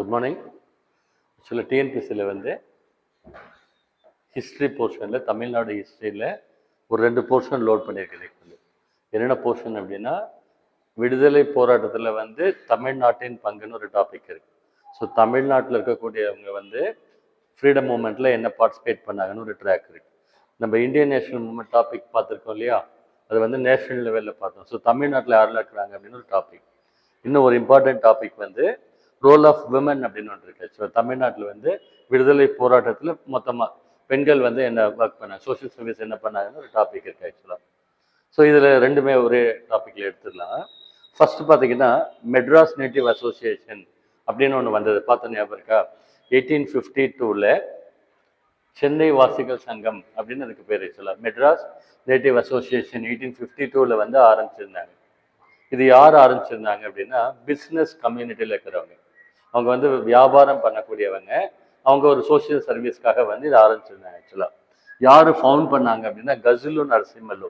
Good morning. ஆக்சுவலாக டிஎன்பிசியில் வந்து ஹிஸ்ட்ரி போர்ஷனில் தமிழ்நாடு ஹிஸ்ட்ரியில் ஒரு 2 போர்ஷன் லோட் பண்ணியிருக்கிறேன். என்னென்ன போர்ஷன் அப்படின்னா, விடுதலை போராட்டத்தில் வந்து தமிழ்நாட்டின் பங்குன்னு ஒரு டாபிக் இருக்குது. ஸோ தமிழ்நாட்டில் இருக்கக்கூடியவங்க வந்து ஃப்ரீடம் மூமெண்ட்டில் என்ன பார்ட்டிசிபேட் பண்ணாங்கன்னு ஒரு ட்ராக் இருக்குது. நம்ம இந்தியன் நேஷனல் மூமெண்ட் டாபிக் பார்த்துருக்கோம் இல்லையா, அது வந்து நேஷனல் லெவலில் பார்த்தோம். ஸோ தமிழ்நாட்டில் யாரெல்லாம் இருக்கிறாங்க அப்படின்னு ஒரு டாபிக். இன்னும் ஒரு இம்பார்ட்டன்ட் டாபிக் வந்து ரோல் ஆஃப் விமன் அப்படின்னு ஒன்று இருக்கு. ஸோ தமிழ்நாட்டில் வந்து விடுதலை போராட்டத்தில் மொத்தமாக பெண்கள் வந்து என்ன ஒர்க் பண்ணாங்க, சோஷியல் சர்வீஸ் என்ன பண்ணாங்கன்னு ஒரு டாபிக் இருக்கு ஆக்சுவலாக. ஸோ இதில் ரெண்டுமே ஒரே டாப்பிக்கில் எடுத்துடலாம். ஃபர்ஸ்ட் பார்த்தீங்கன்னா மெட்ராஸ் நேட்டிவ் அசோசியேஷன் அப்படின்னு ஒன்று வந்தது, பார்த்த ஞாபகம் இருக்கா? 1852ல் சென்னை வாசிகள் சங்கம் அப்படின்னு அதுக்கு பேர் ஆக்சுவலாக. மெட்ராஸ் நேட்டிவ் அசோசியேஷன் 1852ல் வந்து ஆரம்பிச்சிருந்தாங்க. இது யார் ஆரம்பிச்சிருந்தாங்க அப்படின்னா, பிஸ்னஸ் கம்யூனிட்டியில் இருக்கிறவங்க. அவங்க வந்து வியாபாரம் பண்ணக்கூடியவங்க. அவங்க ஒரு சோசியல் சர்வீஸ்க்காக வந்து இதை ஆரம்பிச்சிருந்தாங்க ஆக்சுவலாக. யார் ஃபவுண்ட் பண்ணாங்க அப்படின்னா, கஜுலு நரசிம்மலு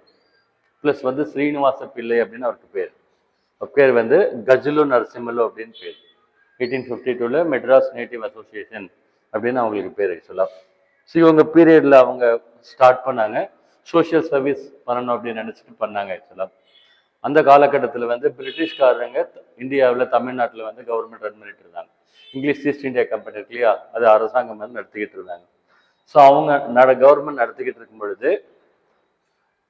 ப்ளஸ் வந்து ஸ்ரீனிவாச பிள்ளை அப்படின்னு அவருக்கு பேர். பேர் வந்து கஜுலு நரசிம்மலு அப்படின்னு பேர். 1852ல் மெட்ராஸ் நேட்டிவ் அசோசியேஷன் அப்படின்னு அவங்களுக்கு பேர் ஆக்சுவலாக. ஸோ இவங்க பீரியடில் அவங்க ஸ்டார்ட் பண்ணாங்க, சோஷியல் சர்வீஸ் பண்ணணும் அப்படின்னு நினச்சிட்டு பண்ணாங்க ஆக்சுவலாக. அந்த காலகட்டத்தில் வந்து பிரிட்டிஷ்காரங்க இந்தியாவில் தமிழ்நாட்டில் வந்து கவர்மெண்ட் ரன் பண்ணிட்டு இருந்தாங்க. இங்கிலீஷ் ஈஸ்ட் இந்தியா கம்பெனி இருக்கு இல்லையா, அது அரசாங்கம் வந்து நடத்திக்கிட்டு இருந்தாங்க. ஸோ அவங்க கவர்மெண்ட் நடத்திக்கிட்டு இருக்கும் பொழுது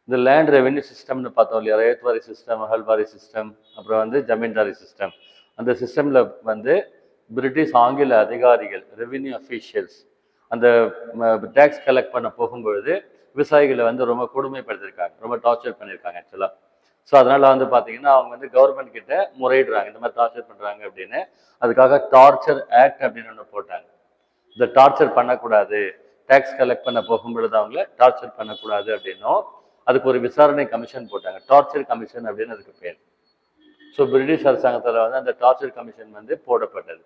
இந்த லேண்ட் ரெவென்யூ சிஸ்டம்னு பார்த்தோம் இல்லையா, ரேத்வாரி சிஸ்டம், அகழ்வாரி சிஸ்டம், அப்புறம் வந்து ஜமீன்தாரி சிஸ்டம். அந்த சிஸ்டமில் வந்து பிரிட்டிஷ் ஆங்கில அதிகாரிகள், ரெவென்யூ அஃபீஷியல்ஸ் அந்த டேக்ஸ் கலெக்ட் பண்ண போகும்பொழுது விவசாயிகளை வந்து ரொம்ப கொடுமைப்படுத்திருக்காங்க, ரொம்ப டார்ச்சர் பண்ணியிருக்காங்க ஆக்சுவலாக. ஸோ அதனால் வந்து பார்த்தீங்கன்னா அவங்க வந்து கவர்மெண்ட் கிட்ட முறையிடுறாங்க, இந்த மாதிரி டார்ச்சர் பண்ணுறாங்க அப்படின்னு. அதுக்காக டார்ச்சர் ஆக்ட் அப்படின்னு ஒன்று போட்டாங்க. இந்த டார்ச்சர் பண்ணக்கூடாது, டேக்ஸ் கலெக்ட் பண்ண போகும்பொழுது அவங்கள டார்ச்சர் பண்ணக்கூடாது அப்படின்னும் அதுக்கு ஒரு விசாரணை கமிஷன் போட்டாங்க, டார்ச்சர் கமிஷன் அப்படின்னு அதுக்கு பேர். ஸோ பிரிட்டிஷ் அரசாங்கத்தில் வந்து அந்த டார்ச்சர் கமிஷன் வந்து போடப்பட்டது.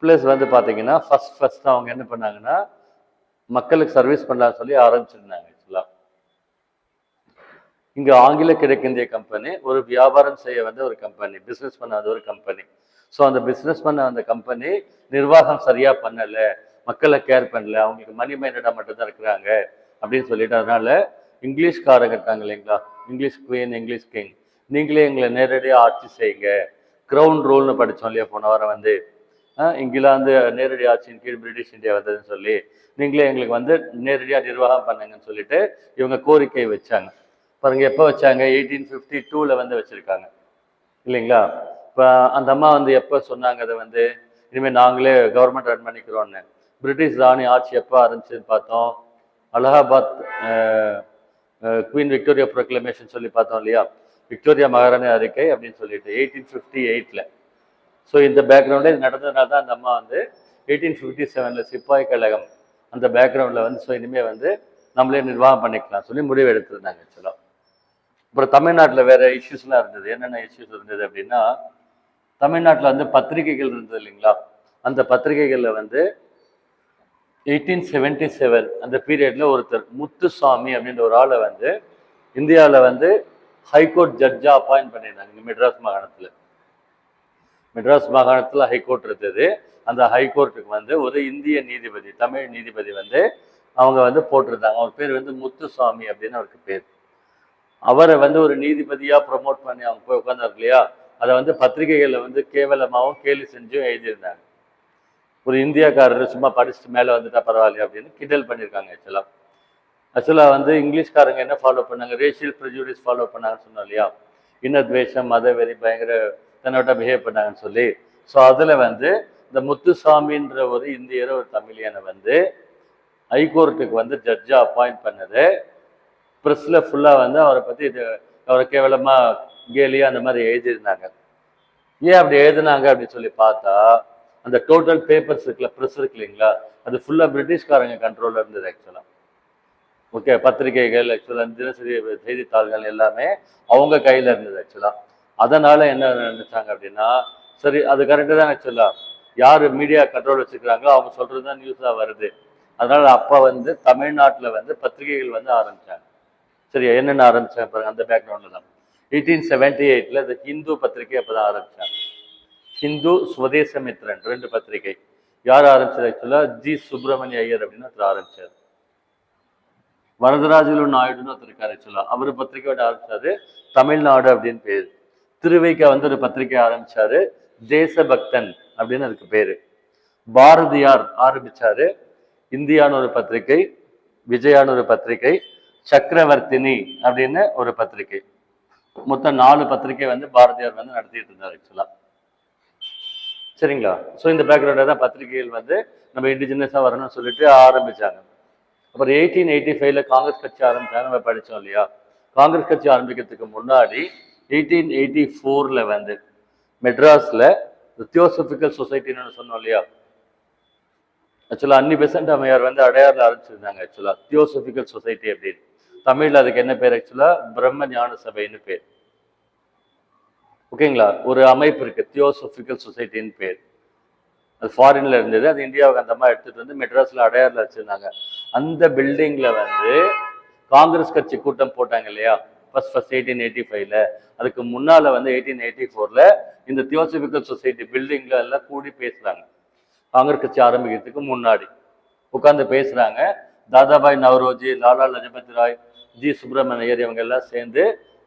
ப்ளஸ் வந்து பார்த்தீங்கன்னா ஃபர்ஸ்ட் அவங்க என்ன பண்ணாங்கன்னா, மக்களுக்கு சர்வீஸ் பண்ணலாம்னு சொல்லி ஆரம்பிச்சிருந்தாங்க ஆக்சுவலாக. இங்கே ஆங்கில கிழக்கிந்திய கம்பெனி ஒரு வியாபாரம் செய்ய வந்து ஒரு கம்பெனி, பிஸ்னஸ் பண்ண வந்து ஒரு கம்பெனி. ஸோ அந்த பிஸ்னஸ் பண்ண அந்த கம்பெனி நிர்வாகம் சரியாக பண்ணலை, மக்களை கேர் பண்ணல, அவங்களுக்கு மணி மைண்டடாக மட்டும்தான் இருக்கிறாங்க அப்படின்னு சொல்லிட்டு, அதனால இங்கிலீஷ்காரங்க இருக்காங்க இல்லைங்களா, இங்கிலீஷ் குவீன், இங்கிலீஷ் கிங், நீங்களே எங்களை நேரடியாக ஆட்சி செய்யுங்க, கிரவுன் ரூல்னு படித்தோம் இல்லையா போன வாரம் வந்து, இங்கிலாந்து நேரடி ஆட்சியின் கீழ் பிரிட்டிஷ் இந்தியா வந்ததுன்னு சொல்லி, நீங்களே எங்களுக்கு வந்து நேரடியாக நிர்வாகம் பண்ணுங்கன்னு சொல்லிட்டு இவங்க கோரிக்கை வச்சாங்க. பாருங்க எப்போ வச்சாங்க, 1852ல் வந்து வச்சிருக்காங்க இல்லைங்களா. இப்போ அந்த அம்மா வந்து எப்போ சொன்னாங்க அதை வந்து இனிமேல் நாங்களே கவர்மெண்ட் ரன் பண்ணிக்கிறோன்னு? பிரிட்டிஷ் ராணி ஆட்சி எப்போ ஆரம்பிச்சுன்னு பார்த்தோம், அலகாபாத் குவீன் விக்டோரியா ப்ரொக்ளமேஷன் சொல்லி பார்த்தோம் இல்லையா, விக்டோரியா மகாராணி அறிக்கை அப்படின்னு சொல்லிட்டு 1858ல். ஸோ இந்த பேக்ரவுண்டில் இது நடந்ததுனால தான் அந்த அம்மா வந்து 1857ல் சிப்பாய் கழகம் அந்த பேக்ரவுண்டில் வந்து ஸோ இனிமேல் வந்து நம்மளே நிர்வாகம் பண்ணிக்கலாம் சொல்லி முடிவு எடுத்திருந்தாங்க ஆக்சுவலாக. அப்புறம் தமிழ்நாட்டில் வேற இஷ்யூஸ்லாம் இருந்தது. என்னென்ன இஷ்யூஸ் இருந்தது அப்படின்னா, தமிழ்நாட்டில் வந்து பத்திரிகைகள் இருந்தது இல்லைங்களா, அந்த பத்திரிகைகளில் வந்து 1877 அந்த பீரியட்ல ஒருத்தர் முத்துசாமி அப்படின்ற ஒரு ஆளை வந்து இந்தியாவில் வந்து ஹைகோர்ட் ஜட்ஜா அப்பாயிண்ட் பண்ணியிருந்தாங்க. மெட்ராஸ் மாகாணத்தில், மெட்ராஸ் மாகாணத்தில் ஹைகோர்ட் இருந்தது. அந்த ஹைகோர்ட்டுக்கு வந்து ஒரு இந்திய நீதிபதி, தமிழ் நீதிபதி வந்து அவங்க வந்து போட்டிருந்தாங்க. அவர் பேர் வந்து முத்துசாமி அப்படின்னு அவருக்கு பேர். அவரை வந்து ஒரு நீதிபதியா ப்ரமோட் பண்ணி அவங்க போய் உட்கார்ந்தாரு இல்லையா, அதை வந்து பத்திரிகைகளில் வந்து கேவலமாகவும் கேலி செஞ்சும் எழுதியிருந்தாங்க. ஒரு இந்தியாக்காரர் சும்மா படிச்சுட்டு மேலே வந்துட்டா பரவாயில்லையா அப்படின்னு கிண்டல் பண்ணியிருக்காங்க ஆக்சுவலாக வந்து இங்கிலீஷ்காரங்க என்ன ஃபாலோ பண்ணாங்க, ரேஷியல் ப்ரெஜுடிஸ் ஃபாலோ பண்ணாங்கன்னு சொன்னோம் இல்லையா, இனத்வேஷம், மத வெறி, பயங்கர தன்னோட பிஹேவ் பண்ணாங்கன்னு சொல்லி. ஸோ அதில் வந்து இந்த முத்துசாமின்ற ஒரு இந்தியரை, ஒரு தமிழியனை வந்து ஹைகோர்ட்டுக்கு வந்து ஜட்ஜா அப்பாயிண்ட் பண்ணது. ப்ரெஸ்ஸில் ஃபுல்லாக வந்து அவரை பற்றி அவரை கேவலமாக கேலியாக அந்த மாதிரி எழுதியிருந்தாங்க. ஏன் அப்படி எழுதினாங்க அப்படின்னு சொல்லி பார்த்தா, அந்த டோட்டல் பேப்பர்ஸ் இருக்குல்ல, ப்ரெஸ் இருக்கு இல்லைங்களா, அது ஃபுல்லாக பிரிட்டிஷ்காரங்க கண்ட்ரோலில் இருந்தது ஆக்சுவலாக. ஓகே, பத்திரிகைகள் ஆக்சுவலாக தினசரி செய்தித்தாள்கள் எல்லாமே அவங்க கையில் இருந்தது ஆக்சுவலாக. அதனால் என்ன நினச்சாங்க அப்படின்னா, சரி அது கரெக்டு தான் ஆக்சுவலாக, யார் மீடியா கண்ட்ரோல் வச்சுக்கிறாங்களோ அவங்க சொல்கிறது தான் நியூஸாக வருது. அதனால் அப்போ வந்து தமிழ்நாட்டில் வந்து பத்திரிகைகள் வந்து ஆரம்பித்தாங்க. சரி, என்னென்ன ஆரம்பித்தாங்க பாருங்க, அந்த பேக்ரவுண்டில் தான் 1878ல் இந்த ஹிந்து பத்திரிகை அப்போ தான் ஆரம்பித்தாங்க. ஹிந்து சுவதேசமித்ரன் 2 பத்திரிகை. யார் ஆரம்பிச்சது? ஆக்சுவலா ஜி சுப்பிரமணிய ஐயர் அப்படின்னு ஒருத்தர் ஆரம்பிச்சார். வரதராஜலு நாயுடுன்னு ஒருத்தர் இருக்காரு ஆக்சுவலா. அவர் பத்திரிகை ஆரம்பிச்சாரு, தமிழ்நாடு அப்படின்னு பேரு. திருவைக்கா வந்து ஒரு பத்திரிகை ஆரம்பிச்சாரு, தேசபக்தன் அப்படின்னு அதுக்கு பேரு. பாரதியார் ஆரம்பிச்சாரு, இந்தியான்னு ஒரு பத்திரிகை, விஜயான்னு ஒரு பத்திரிகை, சக்கரவர்த்தினி அப்படின்னு ஒரு பத்திரிகை. மொத்தம் 4 பத்திரிகை வந்து பாரதியார் வந்து நடத்திட்டு இருந்தார் ஆக்சுவலா. சரிங்களா? ஸோ இந்த பேக்ரவுண்ட தான் பத்திரிகைகள் வந்து நம்ம இண்டிஜினஸா வரணும்னு சொல்லிட்டு ஆரம்பிச்சாங்க. அப்புறம் 1885ல காங்கிரஸ் கட்சி ஆரம்பிச்சாங்க, நம்ம படிச்சோம் இல்லையா? காங்கிரஸ் கட்சி ஆரம்பிக்கிறதுக்கு முன்னாடி 1884ல வந்து மெட்ராஸ்ல தியோசபிக்கல் சொசைட்டின்னு சொன்னோம் இல்லையா? ஆக்சுவலா அன்னி பெசன்ட் அம்மையார் வந்து அடையாறுல ஆரம்பிச்சிருந்தாங்க ஆக்சுவலா தியோசபிக்கல் சொசைட்டி அப்படின்னு. தமிழ்ல அதுக்கு என்ன பேர்? ஆக்சுவலா பிரம்ம ஞான சபைன்னு பேர். ஓகேங்களா? ஒரு அமைப்பு இருக்கு, தியோசபிக்கல் சொசைட்டின்னு பேர். அது ஃபாரின்ல இருந்தது, அது இந்தியாவுக்கு அந்த மாதிரி எடுத்துட்டு வந்து மெட்ராஸ்ல அடையாறுல வச்சிருந்தாங்க. அந்த பில்டிங்ல வந்து காங்கிரஸ் கட்சி கூட்டம் போட்டாங்க இல்லையா? ஃபர்ஸ்ட் 1885ல. அதுக்கு முன்னால வந்து 1884ல இந்த தியோசபிக்கல் சொசைட்டி பில்டிங்ல எல்லாம் கூடி பேசுறாங்க. காங்கிரஸ் கட்சி ஆரம்பிக்கிறதுக்கு முன்னாடி உட்கார்ந்து பேசுறாங்க. தாதாபாய் நவரோஜி, லாலா லஜபதி ராய், ஜி சுப்பிரமணியர் இவங்க எல்லாம் சேர்ந்து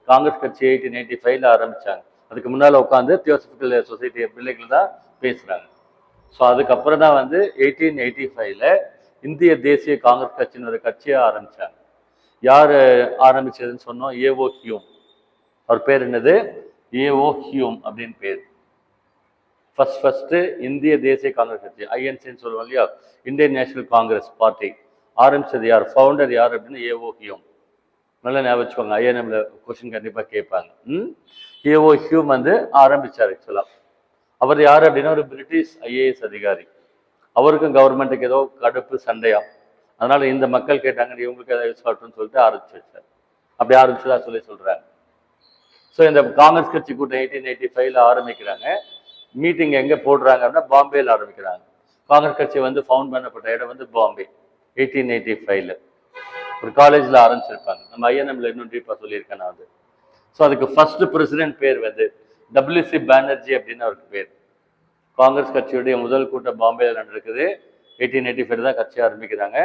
காங்கிரஸ் கட்சி 1885ல ஆரம்பிச்சாங்க. அதுக்கு முன்னால உட்காந்து தியோசபிக்கல் சொசைட்டி பில்டிங்ல தான் பேசுறாங்க. ஸோ அதுக்கப்புறம் தான் வந்து 1885ல இந்திய தேசிய காங்கிரஸ் கட்சின்னு ஒரு கட்சியை ஆரம்பிச்சாங்க. யார் ஆரம்பிச்சதுன்னு சொன்னோம்? AO Hume. அவர் பேர் என்னது? ஏஓ ஹியூம் அப்படின்னு பேர். ஃபர்ஸ்ட் இந்திய தேசிய காங்கிரஸ் கட்சி, ஐஎன்சின்னு சொல்லுவோம் இல்லையா? இந்தியன் நேஷனல் காங்கிரஸ் பார்ட்டி ஆரம்பிச்சது யார்? ஃபவுண்டர் யார் அப்படின்னு ஏஓ ஹியூம். நல்லா ஞாபகம் வச்சுக்கோங்க, ஐஎன்எம்ல கொஸ்டின் கண்டிப்பா கேட்பாங்க. ஏஓ ஹியூம் வந்து ஆரம்பிச்சார் ஆக்சுவலா. அவர் யார் அப்படின்னா ஒரு பிரிட்டிஷ் ஐஏஎஸ் அதிகாரி. அவருக்கும் கவர்மெண்ட்டுக்கு ஏதோ கடுப்பு சண்டையா, அதனால இந்த மக்கள் கேட்டாங்க இவங்களுக்கு ஏதாவது யூஸ் ஆகட்டும்னு சொல்லிட்டு ஆரம்பிச்சு வச்சார். அப்படி ஆரம்பிச்சதா சொல்றாங்க. ஸோ இந்த காங்கிரஸ் கட்சி கூட்டம் 1885ல ஆரம்பிக்கிறாங்க. மீட்டிங் எங்க போடுறாங்க அப்படின்னா பாம்பேல ஆரம்பிக்கிறாங்க. காங்கிரஸ் கட்சி வந்து ஃபவுண்ட் பண்ணப்பட்ட இடம் வந்து பாம்பே. 1885ல ஒரு காலேஜ்ல ஆரம்பிச்சிருப்பாங்க. நம்ம ஐஎன்எம்ல இன்னும் டீப்பா சொல்லியிருக்கேன் நான் வந்து. ஸோ அதுக்கு ஃபர்ஸ்ட் பிரசிடென்ட் பேர் வந்து டபிள்யூசி பானர்ஜி அப்படின்னு அவருக்கு பேர். காங்கிரஸ் கட்சியுடைய முதல் கூட்டம் பாம்பேல நடக்குது. 1885 தான் கட்சி ஆரம்பிக்கிறாங்க.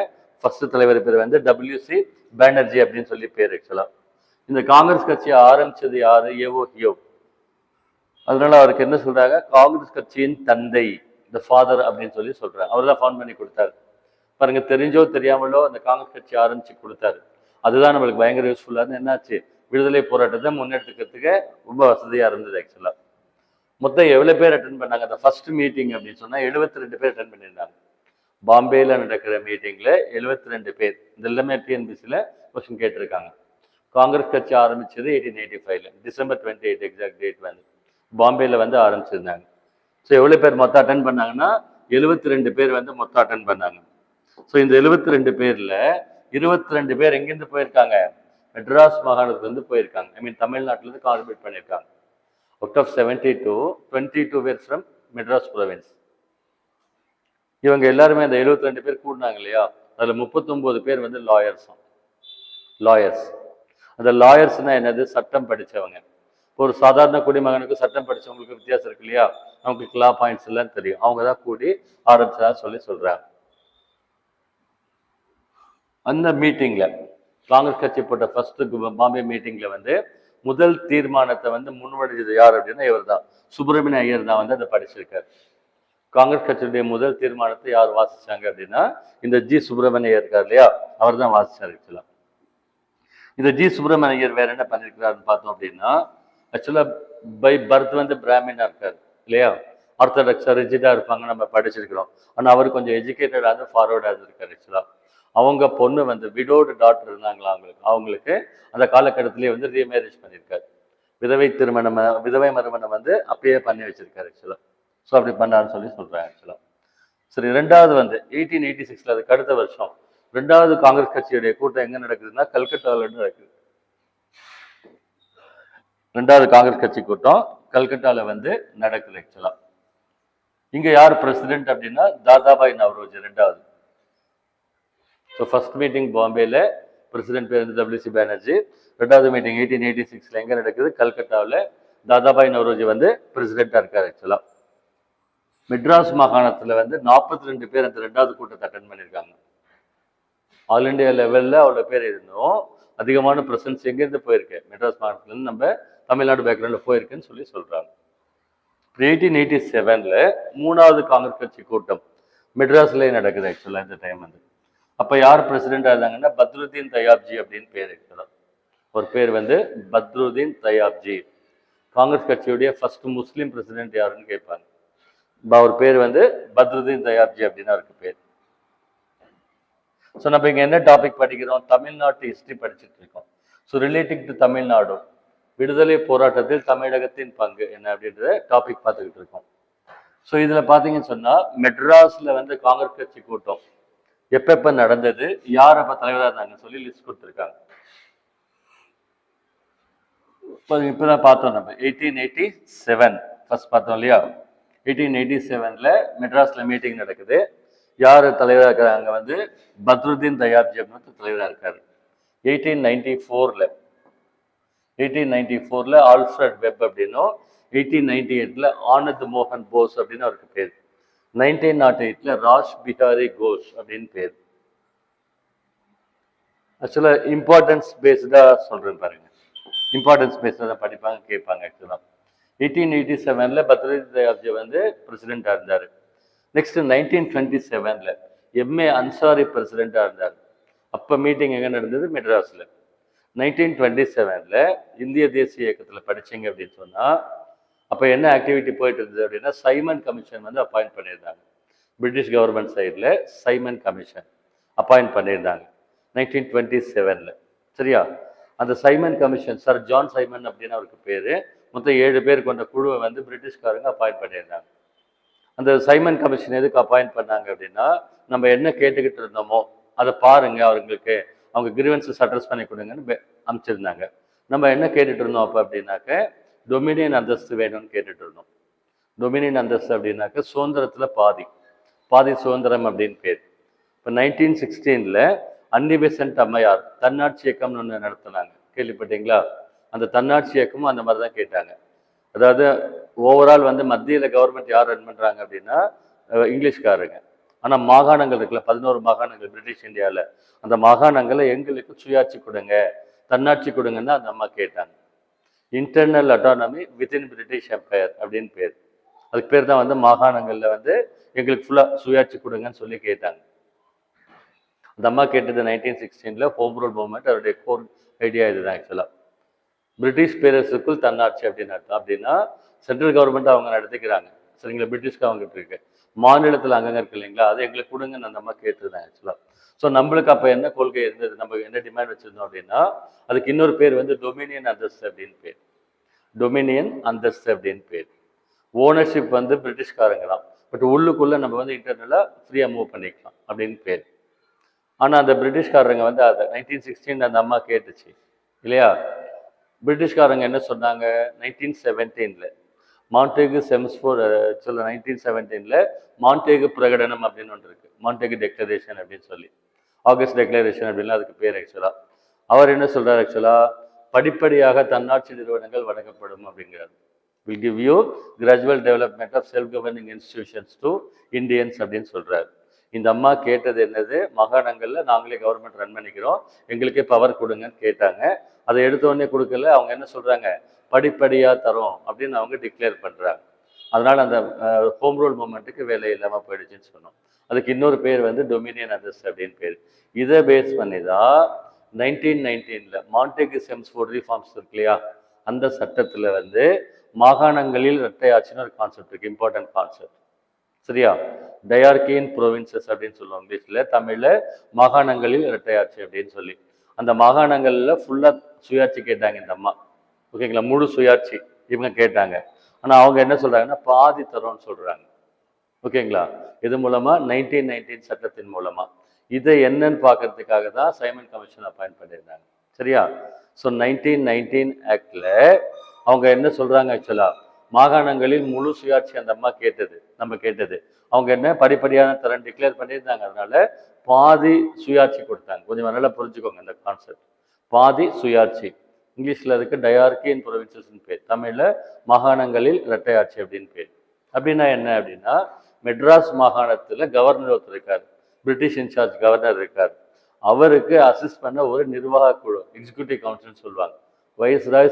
ஃபர்ஸ்ட் தலைவர் பேர் வந்து டபிள்யூசி பானர்ஜி அப்படின்னு சொல்லி பேர் ஆக்சுவலா. இந்த காங்கிரஸ் கட்சியை ஆரம்பிச்சது யாரு? AO Hume. அதனால அவருக்கு என்ன சொல்றாங்க? காங்கிரஸ் கட்சியின் தந்தை, த ஃபாதர் அப்படின்னு சொல்லி சொல்றாங்க. அவர் தான் ஃபவுண்ட் பண்ணி கொடுத்தாரு. பாருங்க, தெரிஞ்சோ தெரியாமலோ அந்த காங்கிரஸ் கட்சி ஆரம்பிச்சு கொடுத்தாரு. அதுதான் நம்மளுக்கு பயங்கர யூஸ்ஃபுல்லா இருந்து என்னாச்சு, விடுதலை போராட்டத்தை முன்னெடுத்துக்கிறதுக்கு ரொம்ப வசதியா இருந்தது ஆக்சுவலா. மொத்தம் எவ்வளவு பேர் அட்டன் பண்ணாங்க அந்த ஃபர்ஸ்ட் மீட்டிங் அப்படின்னு சொன்னா? 72 பேர் அட்டன் பண்ணியிருந்தாங்க. பாம்பேல நடக்கிற மீட்டிங்ல 72 பேர். இது எல்லாமே டிஎன்பிசில கொஸ்டின் கேட்டிருக்காங்க. காங்கிரஸ் கட்சி ஆரம்பிச்சது 1885ல டிசம்பர் 28 எக்ஸாக்ட் டேட் வந்து பாம்பேல வந்து ஆரம்பிச்சிருந்தாங்க. ஸோ எவ்வளவு பேர் மொத்தம் அட்டன் பண்ணாங்கன்னா 72 பேர் வந்து மொத்தம் அட்டன் பண்ணாங்க. ஸோ இந்த 72 பேர்ல 22 பேர் எங்கிருந்து போயிருக்காங்க? மெட்ராஸ் மாகாணத்துல இருந்து போயிருக்காங்க. ஐ மீன் தமிழ்நாட்டில இருந்து கான்ட்ரிபியூட் பண்ணியிருக்காங்க. அவுட் ஆஃப் 72, 22 பேர் ஃப்ரம் மெட்ராஸ் ப்ரொவின்ஸ். இவங்க எல்லாருமே அந்த 72 பேர் கூடினாங்க இல்லையா? அதுல 39 பேர் வந்து லாயர்ஸ். அந்த லாயர்ஸ்னா என்னது? சட்டம் படிச்சவங்க. ஒரு சாதாரண குடிமகனுக்கு சட்டம் படிச்சவங்களுக்கு வித்தியாசம் இருக்கு இல்லையா? அவங்களுக்கு லா பாயிண்ட்ஸ் எல்லாம் தெரியும். அவங்க தான் கூடி ஆரம்பிச்சதா சொல்றாங்க. அந்த மீட்டிங்ல காங்கிரஸ் கட்சி போட்ட ஃபர்ஸ்ட் பாம்பே மீட்டிங்ல வந்து முதல் தீர்மானத்தை வந்து முன்வடிச்சது யார் அப்படின்னா இவர் தான், சுப்பிரமணிய ஐயர் தான் வந்து அதை படிச்சிருக்காரு. காங்கிரஸ் கட்சியுடைய முதல் தீர்மானத்தை யார் வாசிச்சாங்க அப்படின்னா இந்த ஜி சுப்பிரமணியர் இருக்கார் இல்லையா? அவர் தான் வாசிச்சார் ஆக்சுவலா. இந்த ஜி சுப்பிரமணியர் வேற என்ன பண்ணிருக்கிறாருன்னு பார்த்தோம் அப்படின்னா, ஆக்சுவலா பை பர்த் வந்து பிராமினா இருக்காரு இல்லையா? ஆர்த்தடாக்ஸா ரிஜிடா இருப்பாங்க, நம்ம படிச்சிருக்கிறோம். ஆனா அவர் கொஞ்சம் எஜுகேட்டடாக ஃபார்வர்டாக இருந்திருக்காரு ஆக்சுவலா. அவங்க பொண்ணு வந்து விடோடு டாக்டர் இருந்தாங்களா அவங்களுக்கு அந்த காலகட்டத்திலேயே வந்து ரீமேரேஜ் பண்ணியிருக்காரு. விதவை மறுமணம் வந்து அப்பயே பண்ணி வச்சிருக்காரு ஆக்சுவலா. ஸோ அப்படி பண்ணாருன்னு சொல்றாங்க ஆக்சுவலா. சரி, ரெண்டாவது வந்து 1886ல அதுக்கு அடுத்த வருஷம் ரெண்டாவது காங்கிரஸ் கட்சியுடைய கூட்டம் எங்க நடக்குதுன்னா கல்கட்டால நடக்குது. ரெண்டாவது காங்கிரஸ் கட்சி கூட்டம் கல்கட்டால வந்து நடக்குது ஆக்சுவலா. இங்க யார் பிரசிடென்ட் அப்படின்னா தாதாபாய் நவரோஜி ரெண்டாவது. ஸோ ஃபர்ஸ்ட் மீட்டிங் பாம்பேல, பிரசிடென்ட் பேர் வந்து டபிள்யூசி பானர்ஜி. ரெண்டாவது மீட்டிங் 1886ல எங்க நடக்குது? கல்கட்டாவில். தாதாபாய் நவரோஜி வந்து பிரசிடென்டா இருக்காரு ஆக்சுவலா. மெட்ராஸ் மாகாணத்துல வந்து 42 பேர் அந்த 2வது கூட்டத்தை அட்டன் பண்ணியிருக்காங்க. ஆல் இண்டியா லெவல்ல அவ்வளோ பேர் இருந்தோம். அதிகமான ப்ரெசன்ஸ் எங்கேருந்து போயிருக்கு, மெட்ராஸ் மாகாணத்துலேருந்து நம்ம தமிழ்நாடு பேக்ரவுண்டில் போயிருக்குன்னு சொல்றாங்க. 1887ல 3வது காங்கிரஸ் கட்சி கூட்டம் மெட்ராஸ்லேயே நடக்குது ஆக்சுவலாக இந்த டைம் வந்து. அப்போ யார் பிரசிடென்டாக இருந்தாங்கன்னா பத்ருதீன் தயாப்ஜி அப்படின்னு பேர் ஆக்சுவலாக. ஒரு பேர் வந்து பத்ருதீன் தயாப்ஜி. காங்கிரஸ் கட்சியுடைய ஃபர்ஸ்ட் முஸ்லீம் பிரசிடென்ட் யாருன்னு கேட்பாங்க. அவர் பேர் வந்து பத்ருதீன் தயாப்ஜி அப்படின்னு அவருக்கு பேர். ஸோ நம்ம இங்கே என்ன டாபிக் படிக்கிறோம், தமிழ்நாட்டு ஹிஸ்ட்ரி படிச்சுட்டு இருக்கோம். ஸோ ரிலேட்டிங் டு தமிழ்நாடு, விடுதலை போராட்டத்தில் தமிழகத்தின் பங்கு என்ன அப்படின்றத டாபிக் பார்த்துக்கிட்டு இருக்கோம். ஸோ இதில் பார்த்தீங்கன்னு சொன்னால் மெட்ராஸில் வந்து காங்கிரஸ் கட்சி கூட்டம் எப்பப்போ நடந்தது, யார் அப்போ தலைவராக இருந்தாங்கன்னு சொல்லி லிஸ்ட் கொடுத்துருக்காங்க. இப்போதான் பார்த்தோம் நம்ம 1887 ஃபர்ஸ்ட் பார்த்தோம் இல்லையா. 1887ல மெட்ராஸில் மீட்டிங் நடக்குது. யார் தலைவராக இருக்காரு, அங்கே வந்து பத்ருதீன் தயாப்ஜி அப்படின்னு தலைவராக இருக்காரு. 1894ல ஆல்ஃபிரட் வெப் அப்படின்னும், 1898ல ஆனந்த் மோகன் போஸ் அப்படின்னு அவருக்கு பேர். 1908ல ராஜ் பிஹாரி கோஷ் அப்படின்னு பேர். ஆக்சுவலா இம்பார்ட்டன்ஸ் பேஸ்டா சொல்றேன் பாருங்க. இம்பார்ட்டன்ஸ் பேஸ்டா படிப்பாங்க, கேட்பாங்க. ஆக்சுவலா 1887ல பத்ருதீன் தயாப்ஜி வந்து பிரசிடென்டா இருந்தாரு. நெக்ஸ்ட் 1927ல எம்ஏ அன்சாரி பிரசிடென்டா இருந்தார். அப்ப மீட்டிங் எங்க நடந்தது, மெட்ராஸ்ல. 1927ல இந்திய தேசிய இயக்கத்துல படிச்சீங்க அப்படின்னு சொன்னா அப்ப என்ன ஆக்டிவிட்டி போயிட்டு இருந்தது அப்படின்னா, சைமன் கமிஷன் வந்து அப்பாயிண்ட் பண்ணியிருந்தாங்க. பிரிட்டிஷ் கவர்மெண்ட் சைட்ல சைமன் கமிஷன் அப்பாயிண்ட் பண்ணியிருந்தாங்க 1927ல. சரியா, அந்த Simon commission, sir John Simon அப்படின்னு அவருக்கு பேரு, மொத்தம் 7 பேர் கொண்ட குழுவை வந்து பிரிட்டிஷ்காரங்க அப்பாயிண்ட் பண்ணியிருந்தாங்க. அந்த சைமன் கமிஷன் எதுக்கு அப்பாயிண்ட் பண்ணாங்க அப்படின்னா, நம்ம என்ன கேட்டுக்கிட்டு இருந்தோமோ அதை பாருங்க, அவங்களுக்கு அவங்க கிரீவன்ஸஸ் அட்ரஸ் பண்ணி கொடுங்கன்னு அமைச்சிருந்தாங்க. நம்ம என்ன கேட்டுட்டு இருந்தோம் அப்போ அப்படின்னாக்க, டொமினியன் அந்தஸ்து வேணும்னு கேட்டுட்டு இருந்தோம். டொமினியன் அந்தஸ்து அப்படின்னாக்க சுதந்திரத்துல பாதி பாதி சுதந்திரம் அப்படின்னு பேர். இப்போ 1916ல அன்னி பெசன்ட் அம்மையார் தன்னாட்சி இயக்கம்னு ஒன்று நடத்தினாங்க, கேள்விப்பட்டீங்களா? அந்த தன்னாட்சி இயக்கமும் அந்த மாதிரி தான் கேட்டாங்க. அதாவது ஓவரால் வந்து மத்தியில் கவர்மெண்ட் யார் ரன் பண்ணுறாங்க அப்படின்னா இங்கிலீஷ்காரங்க. ஆனால் மாகாணங்கள் இருக்குல்ல, 11 மாகாணங்கள் பிரிட்டிஷ் இந்தியாவில், அந்த மாகாணங்களை எங்களுக்கு சுயாட்சி கொடுங்க, தன்னாட்சி கொடுங்கன்னு அந்த அம்மா கேட்டாங்க. Internal autonomy within British empire அப்படின்னு பேர். அதுக்கு பேர் தான் வந்து மாகாணங்களில் வந்து எங்களுக்கு ஃபுல்லாக சுயாட்சி கொடுங்கன்னு சொல்லி கேட்டாங்க. அந்த அம்மா கேட்டது 1916ல ஹோம் ரூல் மூவ்மெண்ட். அவருடைய கோர் ஐடியா இதுதான் ஆக்சுவலாக. பிரிட்டிஷ் பேரரசுக்குள் தன்னாட்சி அப்படின்னு அர்த்தம். அப்படின்னா சென்ட்ரல் கவர்மெண்ட் அவங்க நடத்திக்கிறாங்க, சரிங்களா, பிரிட்டிஷ்க்கு அவங்ககிட்ட இருக்கு. மாநிலத்தில் அங்கங்க இருக்கு இல்லைங்களா, அதை எங்களுக்கு கொடுங்கன்னு அந்த அம்மா கேட்டுருந்தாங்க ஆக்சுவலாக. ஸோ நம்மளுக்கு அப்போ என்ன கொள்கை இருந்தது, நம்ம என்ன டிமாண்ட் வச்சிருந்தோம் அப்படின்னா, அதுக்கு இன்னொரு பேர் வந்து டொமினியன் அந்தஸ்து அப்படின்னு பேர். டொமினியன் அந்தஸ்து அப்படின்னு பேர். ஓனர்ஷிப் வந்து பிரிட்டிஷ்காரங்க தான், பட் உள்ளுக்குள்ள நம்ம வந்து இன்டர்னலாக ஃப்ரீயாக மூவ் பண்ணிக்கலாம் அப்படின்னு பேர். ஆனால் அந்த பிரிட்டிஷ்காரங்க வந்து அதை 1916 அந்த அம்மா கேட்டுச்சு இல்லையா. பிரிட்டிஷ்காரங்க என்ன சொன்னாங்க, 1917ல மாண்டேகு செம்ஸ்ஃபோர்ட் 1917ல மாண்டேகு பிரகடனம் அப்படின்னு ஒன்று இருக்கு, மாண்டேகு டெக்ளரேஷன் அப்படின்னு சொல்லி, ஆகஸ்ட் டெக்ளரேஷன் அப்படின்னு அதுக்கு பேர் ஆக்சுவலா. அவர் என்ன சொல்றாரு ஆக்சுவலா, படிப்படியாக தன்னாட்சி நிறுவனங்கள் வழங்கப்படும் அப்படிங்கிறார். Will give you gradual development of self governing institutions to Indians அப்படின்னு சொல்றாரு. இந்த அம்மா கேட்டது என்னது, மாகாணங்கள்ல நாங்களே கவர்மெண்ட் ரன் பண்ணிக்கிறோம், எங்களுக்கே பவர் கொடுங்கன்னு கேட்டாங்க. அதை எடுத்த உடனே கொடுக்கல, அவங்க என்ன சொல்றாங்க, படிப்படியா தரோம் அப்படின்னு அவங்க டிக்ளேர் பண்றாங்க. அதனால அந்த ஹோம் ரூல் மூவ்மெண்ட்டுக்கு வேலை இல்லாமல் போயிடுச்சுன்னு சொன்னோம். அதுக்கு இன்னொரு பேர் வந்து டொமினியன் அந்தஸ்து அப்படின்னு பேர். இதை பேஸ் பண்ணி தான் 1919ல மாண்டேகு செம்ஸ்ஃபோர்ட் ரிஃபார்ம்ஸ் இருக்கு இல்லையா, அந்த சட்டத்தில் வந்து மாகாணங்களில் இரட்டை ஆட்சின்னு ஒரு கான்செப்ட் இருக்கு, இம்பார்ட்டன்ட் கான்செப்ட். சரியா, டயார்கின் ப்ரோவின்சஸ் அப்படின்னு சொல்லுவாங்க இங்கிலீஷ்ல, தமிழ்ல மாகாணங்களில் இரட்டை ஆட்சி அப்படின்னு சொல்லி. அந்த மாகாணங்கள்ல ஃபுல்லா சுயாட்சி கேட்டாங்க இந்த அம்மா, ஓகேங்களா, முழு சுயாட்சி இவங்க கேட்டாங்க. ஆனா அவங்க என்ன சொல்றாங்கன்னா பாதி தரோம்னு சொல்றாங்க, ஓகேங்களா. இது மூலமா 1919 சட்டத்தின் மூலமா இதை என்னன்னு பார்க்கறதுக்காக தான் சைமன் கமிஷன் அப்பாயிண்ட் பண்ணியிருந்தாங்க. சரியா, ஸோ 1919 ஆக்ட்ல அவங்க என்ன சொல்றாங்க ஆக்சுவலா, மாகாணங்களில் முழு சுயாட்சி அந்த அம்மா கேட்டது, நம்ம கேட்டது, அவங்க என்ன படிப்படியான தரம் டிக்ளேர் பண்ணியிருந்தாங்க. அதனால பாதி சுயாட்சி கொடுத்தாங்க. கொஞ்சம் நல்லா புரிஞ்சுக்கோங்க இந்த கான்செப்ட். பாதி சுயாட்சி, இங்கிலீஷ்ல அதுக்கு டயார்கின் ப்ரொவின்சஸ்ன்னு பேர், தமிழ்ல மாகாணங்களில் இரட்டை ஆட்சி அப்படின்னு பேர். அப்படின்னா என்ன அப்படின்னா, மெட்ராஸ் மாகாணத்துல கவர்னர் ஒருத்தர் இருக்கார், பிரிட்டிஷ் இன்சார்ஜ் கவர்னர் இருக்கார். அவருக்கு அசிஸ்ட் பண்ண ஒரு நிர்வாக குழு, எக்ஸிக்யூட்டிவ் கவுன்சில்னு சொல்லுவாங்க. வைஸ்ராய்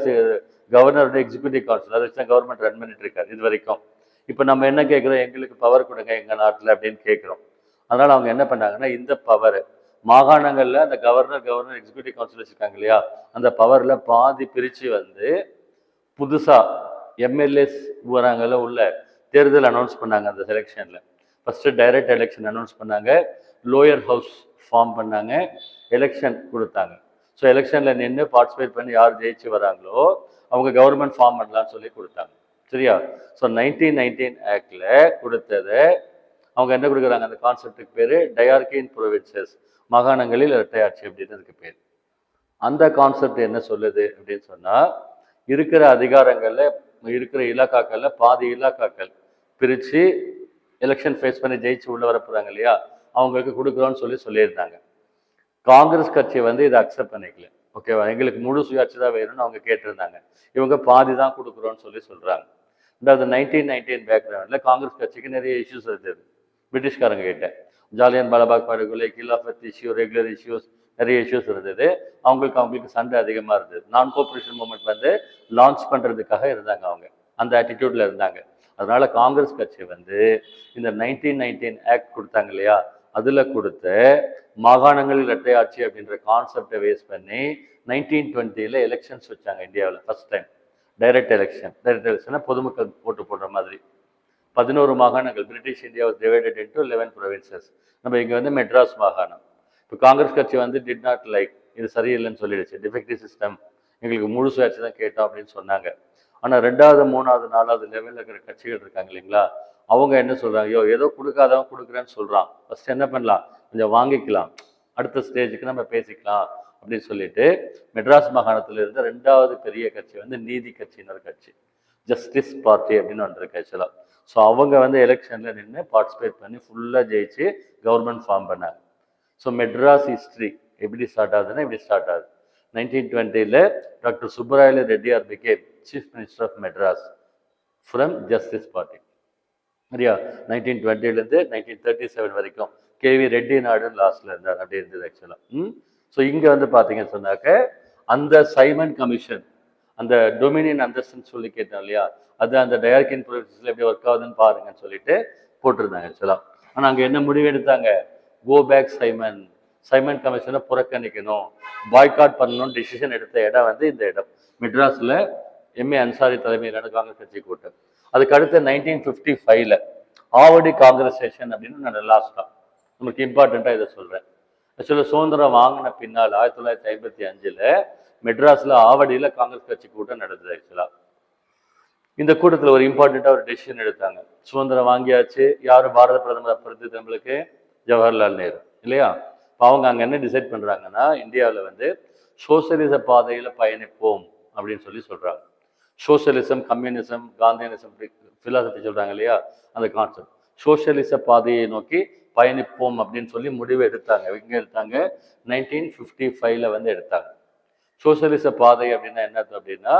கவர்னரோட எக்ஸிக்யூட்டிவ் கவுன்சில், அதை வச்சு தான் கவர்மெண்ட் ரன் பண்ணிட்டு இருக்காரு இது வரைக்கும். இப்போ நம்ம என்ன கேட்குறோம், எங்களுக்கு பவர் கொடுங்க எங்க நாட்டில் அப்படின்னு கேட்குறோம். அதனால அவங்க என்ன பண்ணாங்கன்னா, இந்த பவர் மாகாணங்கள்ல அந்த கவர்னர் எக்ஸிக்யூட்டிவ் கவுன்சில் வச்சிருக்காங்க இல்லையா, அந்த பவர்ல பாதி பிரிச்சு வந்து புதுசா எம்எல்ஏஸ் வராங்கல்ல உள்ள, தேர்தல் அனௌன்ஸ் பண்ணாங்க. அந்த செலெக்ஷன்ல ஃபர்ஸ்ட் டைரக்ட் எலெக்ஷன் அனௌன்ஸ் பண்ணாங்க, லோயர் ஹவுஸ் ஃபார்ம் பண்ணாங்க, எலெக்ஷன் கொடுத்தாங்க. ஸோ எலெக்ஷன்ல நின்று பார்ட்டிசிபேட் பண்ணி யார் ஜெயிச்சு வராங்களோ அவங்க கவர்மெண்ட் ஃபார்ம் பண்ணலாம்னு சொல்லி கொடுத்தாங்க. சரியா? ஸோ 1919 ஆக்ட்ல கொடுத்ததை அவங்க என்ன கொடுக்குறாங்க, அந்த கான்செப்டுக்கு பேரு டயார்கி இன் ப்ரொவின்சஸ், மாகாணங்களில் இரட்டையாட்சி அப்படின்னு அதுக்கு பேர். அந்த கான்செப்ட் என்ன சொல்லுது அப்படின்னு சொன்னா, இருக்கிற அதிகாரங்கள்ல இருக்கிற இலாக்காக்கள்ல பாதி இலாக்காக்கள் பிரிச்சு எலெக்ஷன் ஃபேஸ் பண்ணி ஜெயிச்சு உள்ள வர போறாங்க இல்லையா, அவங்களுக்கு கொடுக்குறோன்னு சொல்லியிருந்தாங்க. காங்கிரஸ் கட்சி வந்து இதை அக்செப்ட் பண்ணிக்கல. ஓகேவா, எங்களுக்கு முழு சுயாட்சி தான் வேணும்னு அவங்க கேட்டிருந்தாங்க. இவங்க பாதி தான் கொடுக்குறோன்னு சொல்றாங்க. ரெண்டாவது 1919 பேக்ரவுண்ட்ல காங்கிரஸ் கட்சிக்கு நிறைய இஷ்யூஸ் இருந்தது பிரிட்டிஷ்காரங்க கிட்ட. ஜாலியன் வாலாபாக் படுகொலை, கிலாஃபத் இஷ்யூ, ரெகுலர் இஷ்யூஸ், நிறைய இஷ்யூஸ் இருந்தது. அவங்களுக்கு சண்டை அதிகமாக இருந்தது. நான் கோஆபரேஷன் மூவ்மெண்ட் வந்து லான்ச் பண்ணுறதுக்காக இருந்தாங்க, அவங்க அந்த ஆட்டிடியூட்ல இருந்தாங்க. அதனால காங்கிரஸ் கட்சி வந்து இந்த 1919 ஆக்ட் கொடுத்தாங்க இல்லையா, அதில் கொடுத்த மாகாணங்களில் இரட்டை ஆட்சி அப்படின்ற கான்செப்டை வேஸ் பண்ணி 1920 எலெக்ஷன்ஸ் வச்சாங்க இந்தியாவில் ஃபர்ஸ்ட் டைம். டைரக்ட் எலெக்ஷன் பொதுமக்கள் ஓட்டு போடுற மாதிரி. 11 மாகாணங்கள், British India was divided into 11 provinces. நம்ம இங்கே வந்து மெட்ராஸ் மாகாணம். இப்போ காங்கிரஸ் கட்சி வந்து டிட் நாட் லைக், இது சரியில்லைன்னு சொல்லிடுச்சு, டிஃபெக்டிவ் சிஸ்டம், எங்களுக்கு முழு சுயாட்சி தான் கேட்டோம் அப்படின்னு சொன்னாங்க. ஆனால் 2வது 3வது 4வது லெவலில் இருக்கிற கட்சிகள் இருக்காங்க இல்லைங்களா, அவங்க என்ன சொல்றாங்க, ஏதோ கொடுக்காதவன் கொடுக்குறேன்னு சொல்றான், ஃபர்ஸ்ட் என்ன பண்ணலாம், கொஞ்சம் வாங்கிக்கலாம், அடுத்த ஸ்டேஜுக்கு நம்ம பேசிக்கலாம் அப்படின்னு சொல்லிட்டு மெட்ராஸ் மாகாணத்தில் இருந்த 2வது பெரிய கட்சி வந்து நீதி கட்சின்னு ஒரு கட்சி, ஜஸ்டிஸ் பார்ட்டி அப்படின்னு ஒன்று இருக்கு ஆக்சுவலாக. ஸோ அவங்க வந்து எலெக்ஷனில் நின்று பார்ட்டிசிபேட் பண்ணி ஃபுல்லாக ஜெயிச்சு கவர்மெண்ட் ஃபார்ம் பண்ணாங்க. ஸோ மெட்ராஸ் ஹிஸ்ட்ரி எப்படி ஸ்டார்ட் ஆகுதுன்னா இப்படி ஸ்டார்ட் ஆகுது. 1920 doctor Subbarayalu Reddiar became chief minister of Madras from Justice Party. சரியா? 1920 1937 வரைக்கும் கேவி ரெட்டி நாடு லாஸ்ட்ல இருந்தார், அப்படி இருந்தது ஆக்சுவலாக. ஸோ இங்கே வந்து பார்த்தீங்கன்னு சொன்னாக்க அந்த சைமன் கமிஷன், அந்த டொமினியன் அந்தஸ்துன்னு சொல்லி கேட்டோம் இல்லையா, அது அந்த டயார்கின் ப்ரொவின்சஸ்ல எப்படி ஒர்க் ஆகுதுன்னு பாருங்கன்னு சொல்லிட்டு போட்டிருந்தாங்க ஆக்சுவலாக. ஆனால் அங்கே என்ன முடிவு எடுத்தாங்க, கோ பேக் சைமன், சைமன் கமிஷனை புறக்கணிக்கணும், பாய்காட் பண்ணணும் டிசிஷன் எடுத்த இடம் வந்து இந்த இடம் மெட்ராஸில் எம்ஏ அன்சாரி தலைமையிலான காங்கிரஸ் கட்சி கூட்டம். அதுக்கு அடுத்து 1955 ஆவடி காங்கிரஸேஷன் அப்படின்னு நான் லாஸ்டா நமக்கு இம்பார்ட்டண்ட்டாக இதை சொல்கிறேன். ஆக்சுவலாக சுதந்திரம் வாங்கின பின்னால் 1955 மெட்ராஸில் ஆவடியில் காங்கிரஸ் கட்சி கூட்டம் நடந்தது ஆக்சுவலாக. இந்த கூட்டத்தில் ஒரு இம்பார்ட்டண்ட்டாக ஒரு டெசிஷன் எடுத்தாங்க. சுதந்திரம் வாங்கியாச்சு, யாரும் பாரத பிரதமர் அப்போ இருந்தது நம்மளுக்கு ஜவஹர்லால் நேரு இல்லையா. இப்போ அவங்க அங்கே என்ன டிசைட் பண்ணுறாங்கன்னா, இந்தியாவில் வந்து சோசியலிச பாதையில் பயணிப்போம் அப்படின்னு சொல்கிறாங்க. சோசியலிசம், கம்யூனிசம், காந்தியனிசம் ஃபிலாசபி சொல்கிறாங்க இல்லையா, அந்த கான்செப்ட் சோசியலிச பாதையை நோக்கி பயணிப்போம் அப்படின்னு சொல்லி முடிவு எடுத்தாங்க. எங்கே எடுத்தாங்க, 1955 வந்து எடுத்தாங்க. சோசியலிச பாதை அப்படின்னா என்ன அப்படின்னா,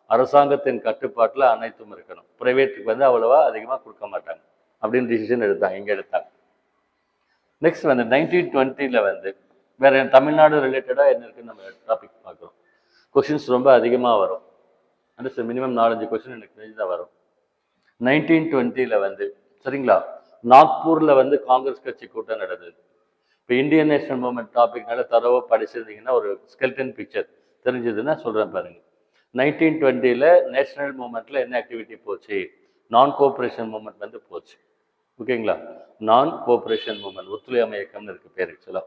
அரசாங்கத்தின் கட்டுப்பாட்டில் அனைத்தும் இருக்கணும், பிரைவேட்டுக்கு வந்து அவ்வளவா அதிகமாக கொடுக்க மாட்டாங்க அப்படின்னு டிசிஷன் எடுத்தாங்க, இங்கே எடுத்தாங்க. நெக்ஸ்ட் வந்து 1920 வந்து வேற தமிழ்நாடு ரிலேட்டடாக என்ன இருக்குன்னு நம்ம டாபிக் பார்க்குறோம். கொஷின்ஸ் ரொம்ப அதிகமாக வரும், அண்டர்ஸ்டாண்ட், மினிமம் 4-5 கொஸ்டின் எனக்கு தெரிஞ்சு தான் வரும். 1920 வந்து சரிங்களா, நாக்பூரில் வந்து காங்கிரஸ் கட்சி கூட்டம் நடந்தது. இப்போ இந்தியன் நேஷனல் மூவ்மெண்ட் டாபிக் நல்லா தரவாக படிச்சிருந்தீங்கன்னா ஒரு ஸ்கெல்டன் பிக்சர் தெரிஞ்சதுன்னா சொல்கிறேன் பாருங்க. 1920 நேஷனல் மூவ்மெண்ட்டில் என்ன ஆக்டிவிட்டி போச்சு, நான் கோஆப்ரேஷன் மூவ்மெண்ட் வந்து போச்சு. ஓகேங்களா, நான் கோஆப்ரேஷன் மூவ்மெண்ட், ஒத்துழையாமை இயக்கம்னு இருக்கு பேர் ஆக்சுவலாக.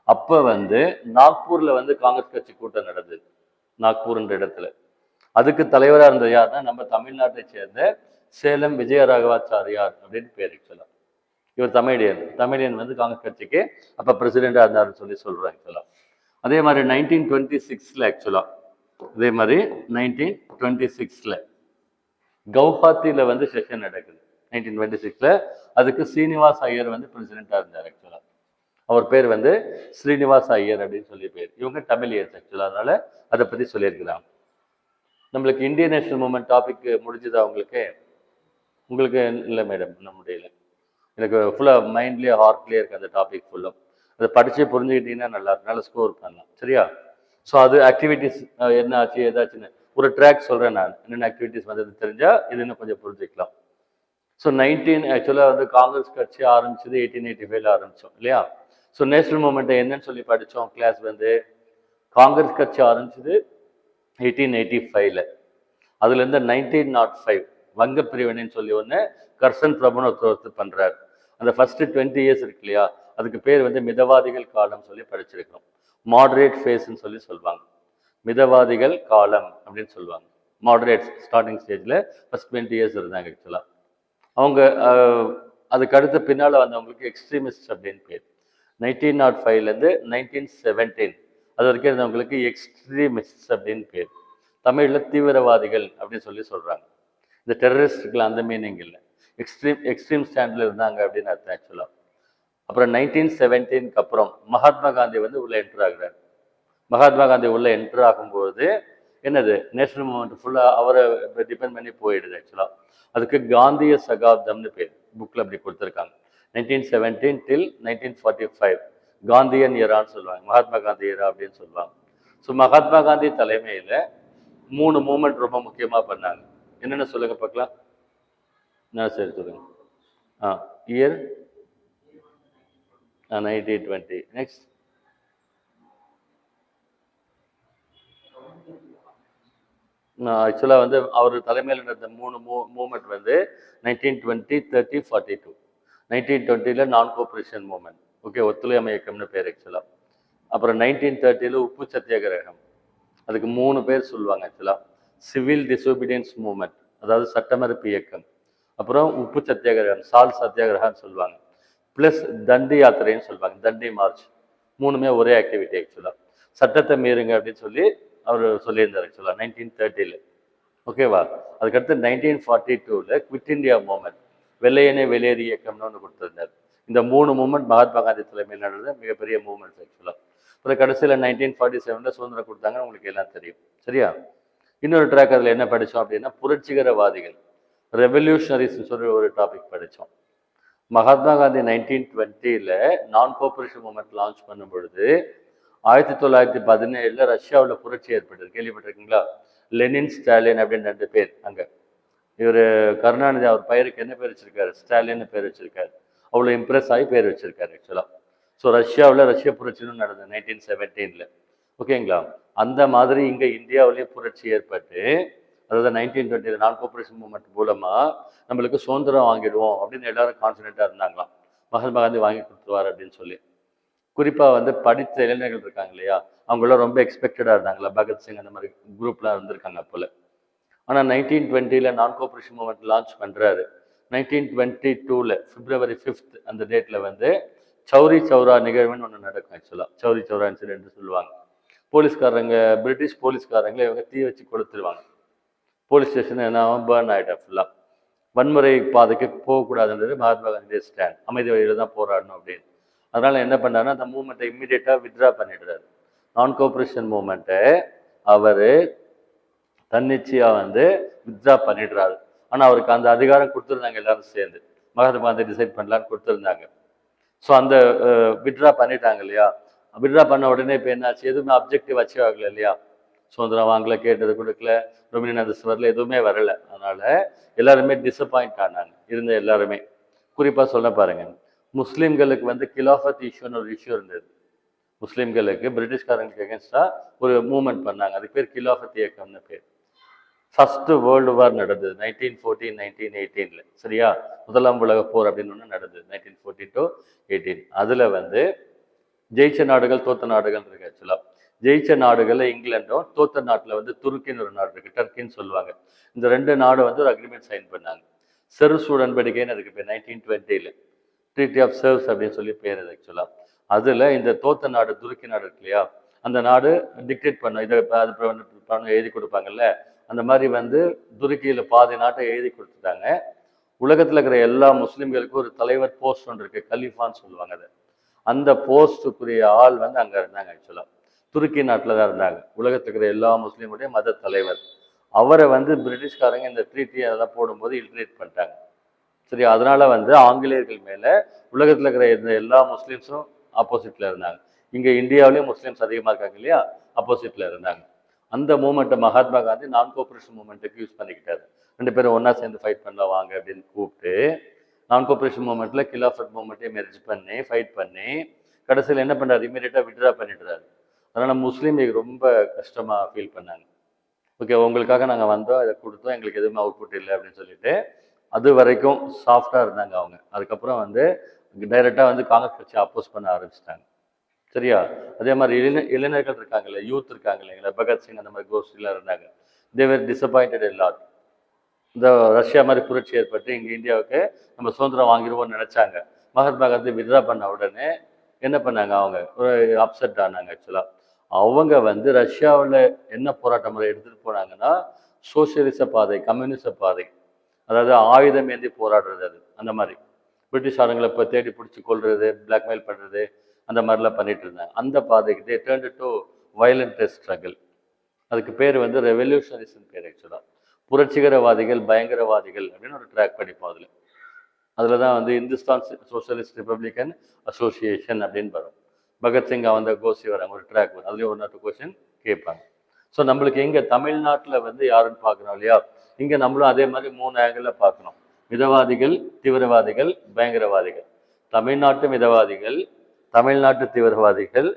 அப்போ வந்து நாக்பூரில் வந்து காங்கிரஸ் கட்சி கூட்டம் நடந்தது, நாக்பூர்ன்ற இடத்துல. அதுக்கு தலைவராக இருந்தது யாருன்னா நம்ம தமிழ்நாட்டை சேர்ந்த சேலம் விஜயராகவாச்சாரியார் அப்படின்னு பேர் ஆக்சுவலாக. இவர் தமிழியன் வந்து காங்கிரஸ் கட்சிக்கு அப்போ பிரசிடெண்டாக இருந்தாருன்னு சொல்கிறோம் ஆக்சுவலாக. அதே மாதிரி 1926 ஆக்சுவலாக, அதே மாதிரி 1926 கவுஹாத்தியில் வந்து செஷன் நடக்குது 1926. அதுக்கு ஸ்ரீனிவாஸ் ஐயர் வந்து பிரசிடெண்டாக இருந்தார் ஆக்சுவலாக. அவர் பேர் வந்து ஸ்ரீனிவாஸ் ஐயர் அப்படின்னு சொல்லி பேர். இவங்க தமிழியர்ஸ் ஆக்சுவலாக, அதனால அதை பற்றி சொல்லியிருக்கிறாங்க. நம்மளுக்கு இந்தியன் நேஷனல் மூவ்மெண்ட் டாபிக் முடிஞ்சதா உங்களுக்கு? இல்லை மேடம், இன்னும் முடியல. எனக்கு ஃபுல்லாக மைண்ட்லேயே ஹார்ட்லேயே இருக்குது அந்த டாபிக் ஃபுல்லும். அதை படித்து புரிஞ்சுக்கிட்டீங்கன்னா நல்லா நல்ல ஸ்கோர் பண்ணலாம். சரியா? ஸோ அது ஆக்டிவிட்டீஸ் என்ன ஆச்சு ஏதாச்சுன்னு ஒரு ட்ராக் சொல்கிறேன் நான். என்னென்ன ஆக்டிவிட்டீஸ் வந்தது தெரிஞ்சால் இது இன்னும் கொஞ்சம் புரிஞ்சுக்கலாம். ஸோ ஆக்சுவலாக வந்து காங்கிரஸ் கட்சி ஆரம்பிச்சது 1885 ஆரம்பித்தோம் இல்லையா? ஸோ நேஷனல் மூமெண்ட்டை என்னன்னு சொல்லி படித்தோம் கிளாஸ் வந்து. காங்கிரஸ் கட்சி ஆரம்பிச்சது 1885. அதுலேருந்து 1905 வங்க பிரிவினைன்னு சொல்லி ஒன்று கர்சன் பிரபுன்னு ஒருத்தர் பண்ணுறாரு. அந்த ஃபர்ஸ்ட் 20 இயர்ஸ் இருக்கு இல்லையா, அதுக்கு பேர் வந்து மிதவாதிகள் காலம் சொல்லி படிச்சிருக்கோம். மாடரேட் ஃபேஸ்ன்னு சொல்லி சொல்லுவாங்க. மிதவாதிகள் காலம் அப்படின்னு சொல்லுவாங்க. மாடரேட் ஸ்டார்டிங் ஸ்டேஜில் ஃபர்ஸ்ட் 20 இயர்ஸ் இருந்தாங்க ஆக்சுவலாக. அவங்க அதுக்கு அடுத்த பின்னால் வந்தவங்களுக்கு எக்ஸ்ட்ரீமிஸ்ட் அப்படின்னு பேர். 1905லேருந்து 1917 அது வரைக்கும் இருந்தவங்களுக்கு எக்ஸ்ட்ரீமிஸ்ட் அப்படின்னு பேர். தமிழில் தீவிரவாதிகள் அப்படின்னு சொல்லி சொல்கிறாங்க. இந்த டெரரிஸ்டுகள் அந்த மீனிங் இல்லை, எக்ஸ்ட்ரீம் ஸ்டாண்டில் இருந்தாங்க அப்படின்னு அர்த்தம் ஆக்சுவலாக. அப்புறம் 1917க்கு அப்புறம் மகாத்மா காந்தி வந்து உள்ளே என்ட்ரு ஆகுறாரு. மகாத்மா காந்தி உள்ளே என்ட்ரு ஆகும்போது என்னது நேஷனல் மூமெண்ட் ஃபுல்லாக அவரை டிபெண்ட் பண்ணி போயிடுது ஆக்சுவலாக. அதுக்கு காந்திய சகாப்தம்னு பேர் புக்கில் அப்படி கொடுத்துருக்காங்க. 1917 till 1945 காந்தியன் இயரான்னு சொல்லுவாங்க, மகாத்மா காந்தி இயரா அப்படின்னு சொல்லுவாங்க. ஸோ மகாத்மா காந்தி தலைமையில் 3 மூமெண்ட் ரொம்ப முக்கியமாக பண்ணாங்க. என்னென்ன சொல்லுங்க பார்க்கலாம். சரி சொல்லுங்க. இயர் 1920. நெக்ஸ்ட் ஆக்சுவலாக வந்து அவர் தலைமையில் நடந்த 3 மூமெண்ட் வந்து 1920, 30, 42. 1920 நான் கோஆப்ரேஷன் மூமெண்ட், ஓகே, ஒத்துழையாமை இயக்கம்னு பேர் ஆக்சுவலாக. அப்புறம் 1930 உப்பு சத்தியாகிரகம். அதுக்கு 3 பேர் சொல்லுவாங்க ஆக்சுவலாக. சிவில் டிசோபீடியன்ஸ் மூமெண்ட், அதாவது சட்டமறுப்பு இயக்கம். அப்புறம் உப்பு சத்தியாகிரகம், சால் சத்தியாகிரகான்னு சொல்லுவாங்க. ப்ளஸ் தண்டி யாத்திரைன்னு சொல்லுவாங்க, தண்டி மார்ச். 3மே ஒரே ஆக்டிவிட்டி ஆக்சுவலாக. சட்டத்தை மீறுங்க அப்படின்னு சொல்லி அவர் சொல்லியிருந்தார் ஆக்சுவலாக 1930. ஓகேவா? அதுக்கடுத்து 1942 குவிட் இண்டியா மூமெண்ட், வெள்ளையனே வெளியேறு இயக்கம்னு ஒன்று கொடுத்துருந்தார். இந்த 3 மூமெண்ட் மகாத்மா காந்தி தலைமையில் நடந்த மிகப்பெரிய மூமெண்ட்ஸ் ஆக்சுவலாக. அப்புறம் கடைசியில் 1947 சுதந்திரம் கொடுத்தாங்க, உங்களுக்கு எல்லாம் தெரியும். சரியா? இன்னொரு ட்ராக் அதில் என்ன படித்தோம் அப்படின்னா புரட்சிகரவாதிகள், ரெவல்யூஷனரிஸ்ன்னு சொல்லி ஒரு டாபிக் படித்தோம். மகாத்மா காந்தி 1920 நான் கோஆபரேஷன் மூமெண்ட் லான்ச் பண்ணும் பொழுது 1917 ரஷ்யாவில் புரட்சி ஏற்பட்டது. கேள்விப்பட்டிருக்கீங்களா? லெனின், ஸ்டாலின் அப்படின்னு 2 பேர் அங்கே. இவர் கருணாநிதி அவர் பெயருக்கு என்ன பேர் வச்சிருக்காரு? ஸ்டாலின்னு பேர் வச்சிருக்காரு. அவ்வளோ இம்ப்ரெஸ் ஆகி பேர் வச்சிருக்காரு ஆக்சுவலாக. ஸோ ரஷ்யாவில் ரஷ்ய புரட்சின்னு நடந்தது 1917. ஓகேங்களா? அந்த மாதிரி இங்கே இந்தியாவிலேயே புரட்சி ஏற்பட்டு, அதாவது 1920 நான் கோஆபரேஷன் மூமெண்ட் மூலமாக நம்மளுக்கு சுதந்திரம் வாங்கிடுவோம் அப்படின்னு எல்லாரும் கான்ஃபிடென்ட்டாக இருந்தாங்களாம். மகாத்மா காந்தி வாங்கி கொடுத்துருவார் அப்படின்னு சொல்லி. குறிப்பாக வந்து படித்த இளைஞர்கள் இருக்காங்க இல்லையா, அவங்களாம் ரொம்ப எக்ஸ்பெக்டடாக இருந்தாங்களா. பகத்சிங் அந்த மாதிரி குரூப்லாம் இருந்திருக்காங்க அப்போல. ஆனால் 1920 நான் கோஆபரேஷன் மூமெண்ட் லான்ச் பண்ணுறாரு. 1922 February 5 அந்த டேட்டில் வந்து சௌரி சௌரா நிகழ்வுன்னு ஒன்று நடக்கும் ஆக்சுவலாக. சௌரி சௌரா இன்சிடென்ட் சொல்லுவாங்க. போலீஸ்காரங்க, பிரிட்டிஷ் போலீஸ்காரங்களை இவங்க தீ வச்சு கொடுத்துருவாங்க. போலீஸ் ஸ்டேஷன் என்ன பேர்ன் ஆகிட்டேன் ஃபுல்லாக. வன்முறை பாதைக்கு போகக்கூடாதுன்றது மகாத்மா காந்தி ஸ்டாண்ட், அமைதி வழியில் தான் போராடணும் அப்படின்னு. அதனால் என்ன பண்ணாருன்னா அந்த மூமெண்ட்டை இம்மிடியேட்டாக வித்ட்ரா பண்ணிடுறாரு. நான் கோஆப்ரேஷன் மூமெண்ட்டை அவர் தன்னிச்சையாக வந்து வித்ட்ரா பண்ணிடுறாரு. ஆனால் அவருக்கு அந்த அதிகாரம் கொடுத்துருந்தாங்க எல்லாரும் சேர்ந்து. மகாத்மா காந்தி டிசைட் பண்ணலான்னு கொடுத்துருந்தாங்க. ஸோ அந்த வித்ட்ரா பண்ணிட்டாங்க இல்லையா. வித்ட்ரா பண்ண உடனே இப்போ என்னாச்சு, எதுவுமே அப்ஜெக்டிவ் அச்சீவ் ஆகலை இல்லையா. சுதந்திரம் வாங்கலை, கேட்டது கொடுக்கல, டொமினியன் வரல, எதுவுமே வரலை. அதனால் எல்லாருமே டிசப்பாயிண்ட் ஆனாங்க, இருந்த எல்லாருமே. குறிப்பாக சொல்ல பாருங்க, முஸ்லீம்களுக்கு வந்து கிலாஃபத் இஷ்யூன்னு ஒரு இஷ்யூ இருந்தது. முஸ்லீம்களுக்கு பிரிட்டிஷ்காரங்களுக்கு எகென்ஸ்டாக ஒரு மூவ்மெண்ட் பண்ணாங்க. அதுக்கு பேர் கிலாஃபத் இயக்கம்னு பேர். ஃபர்ஸ்ட் வேர்ல்டு வார் நடந்தது 1914, 1918. சரியா? முதலாம் உலக போர் அப்படின்னு ஒன்று நடந்தது 1914 to 18. அதில் வந்து ஜெயிச்ச நாடுகள் தோத்த நாடுகள் இருக்கு ஆக்சுவலாக. ஜெயிச்ச நாடுகளில் இங்கிலாண்டும், தோத்த நாட்டில் வந்து துருக்கின்னு ஒரு நாடு இருக்குது, டர்க்கின்னு சொல்லுவாங்க. இந்த 2 நாடும் வந்து ஒரு அக்ரிமெண்ட் சைன் பண்ணாங்க. செர்வ்ஸ் உடன்படிக்கைன்னு அதுக்கு பேர் 1920 ட்ரீட்டி ஆஃப் செர்வ்ஸ் அப்படின்னு சொல்லி பேர் அது ஆக்சுவலாக. அதில் இந்த தோத்த நாடு துருக்கி நாடு இருக்கு இல்லையா, அந்த நாடு டிக்டேட் பண்ணும், இதை அது எழுதி கொடுப்பாங்கல்ல. அந்த மாதிரி வந்து துருக்கியில் பாதி நாட்டை எழுதி கொடுத்துட்டாங்க. உலகத்தில் இருக்கிற எல்லா முஸ்லீம்களுக்கும் ஒரு தலைவர் போஸ்ட் ஒன்று இருக்குது, கலீஃபான்னு சொல்லுவாங்க. அது அந்த போஸ்ட்டுக்குரிய ஆள் வந்து அங்கே இருந்தாங்க ஆக்சுவலாக. துருக்கி நாட்டில் தான் இருந்தாங்க. உலகத்துக்கு இருக்கிற எல்லா முஸ்லீமுடைய மத தலைவர். அவரை வந்து பிரிட்டிஷ்காரங்க இந்த ட்ரீட்டி அதெல்லாம் போடும்போது இல்ட்ரேட் பண்ணிட்டாங்க. சரி, அதனால வந்து ஆங்கிலேயர்கள் மேல உலகத்துல இருக்கிற எல்லா முஸ்லீம்ஸும் ஆப்போசிட்ல இருந்தாங்க. இங்க இந்தியாவிலேயும் முஸ்லீம்ஸ் அதிகமா இருக்காங்க இல்லையா, ஆப்போசிட்ல இருந்தாங்க. அந்த மூமெண்ட்டை மகாத்மா காந்தி நான் கோஆபரேஷன் மூமெண்ட்டுக்கு யூஸ் பண்ணிக்கிட்டாரு. 2 பேரும் ஒன்னா சேர்ந்து ஃபைட் பண்ணலாம் வாங்க அப்படின்னு கூப்பிட்டு நான் கோஆபரேஷன் மூமெண்ட்ல கிலாஃபட் மூமெண்ட்டையும் மெர்ஜ் பண்ணி ஃபைட் பண்ணி கடைசியில் என்ன பண்றாரு, இமீடியட்டா விட்ரா பண்ணிடுறாரு. அதனால முஸ்லீம் லீக் ரொம்ப கஷ்டமா ஃபீல் பண்ணாங்க. ஓகே, உங்களுக்காக நாங்கள் வந்தோம், இதை கொடுத்தோம், எங்களுக்கு எதுவுமே அவுட்புட் இல்லை அப்படின்னு சொல்லிட்டு அது வரைக்கும் சாஃப்டாக இருந்தாங்க அவங்க. அதுக்கப்புறம் வந்து டைரெக்டாக வந்து காங்கிரஸ் கட்சி அப்போஸ் பண்ண ஆரம்பிச்சிட்டாங்க. சரியா? அதே மாதிரி இளைஞர்கள் இருக்காங்கல்ல, யூத் இருக்காங்க இல்லைங்களா, பகத்சிங் அந்த மாதிரி கோஷ்டிலாம் இருந்தாங்க. தேவர் டிசப்பாயிண்டட் எல்லாட். இந்த ரஷ்யா மாதிரி புரட்சி ஏற்பட்டு இங்கே இந்தியாவுக்கு நம்ம சுதந்திரம் வாங்கிடுவோம்னு நினைச்சாங்க. மகாத்மா காந்தி வித்ரா பண்ண உடனே என்ன பண்ணாங்க, அவங்க ஒரு அப்செட் ஆனாங்க. ஆக்சுவலாக அவங்க வந்து ரஷ்யாவில் என்ன போராட்ட முறை எடுத்துகிட்டு போனாங்கன்னா சோசியலிச பாதை, கம்யூனிச பாதை, அதாவது ஆயுதம் ஏந்தி போராடுறது. அது அந்த மாதிரி பிரிட்டிஷ் இப்போ தேடி பிடிச்சி கொள்வது, பிளாக்மெயில் பண்ணுறது, அந்த மாதிரிலாம் பண்ணிட்டு இருந்தாங்க. அந்த பாதைக்கு தே டர்ன்ட் டு வயலண்ட் ஸ்ட்ரகிள். அதுக்கு பேர் வந்து ரெவல்யூஷனரிஸ்ட்னு பேர். ஆக்சுவலாக புரட்சிகரவாதிகள், பயங்கரவாதிகள் அப்படின்னு ஒரு ட்ராக் படிப்போம். அதில் தான் வந்து இந்துஸ்தான் சோஷியலிஸ்ட் ரிப்பப்ளிகன் அசோசியேஷன் அப்படின்னு வரும். பகத்சிங் அந்த கோஷி வராங்க, ஒரு ட்ராக் வரும். அதுலேயும் 1 or 2 கொஸ்டின் கேட்பாங்க. ஸோ நம்மளுக்கு எங்கே தமிழ்நாட்டில் வந்து யாருன்னு பார்க்குறோம் இல்லையா, இங்கே நம்மளும் அதே மாதிரி 3 ஆங்கிளில் பார்க்கணும். மிதவாதிகள், தீவிரவாதிகள், பயங்கரவாதிகள். தமிழ்நாட்டு மிதவாதிகள், தமிழ்நாட்டு தீவிரவாதிகள்,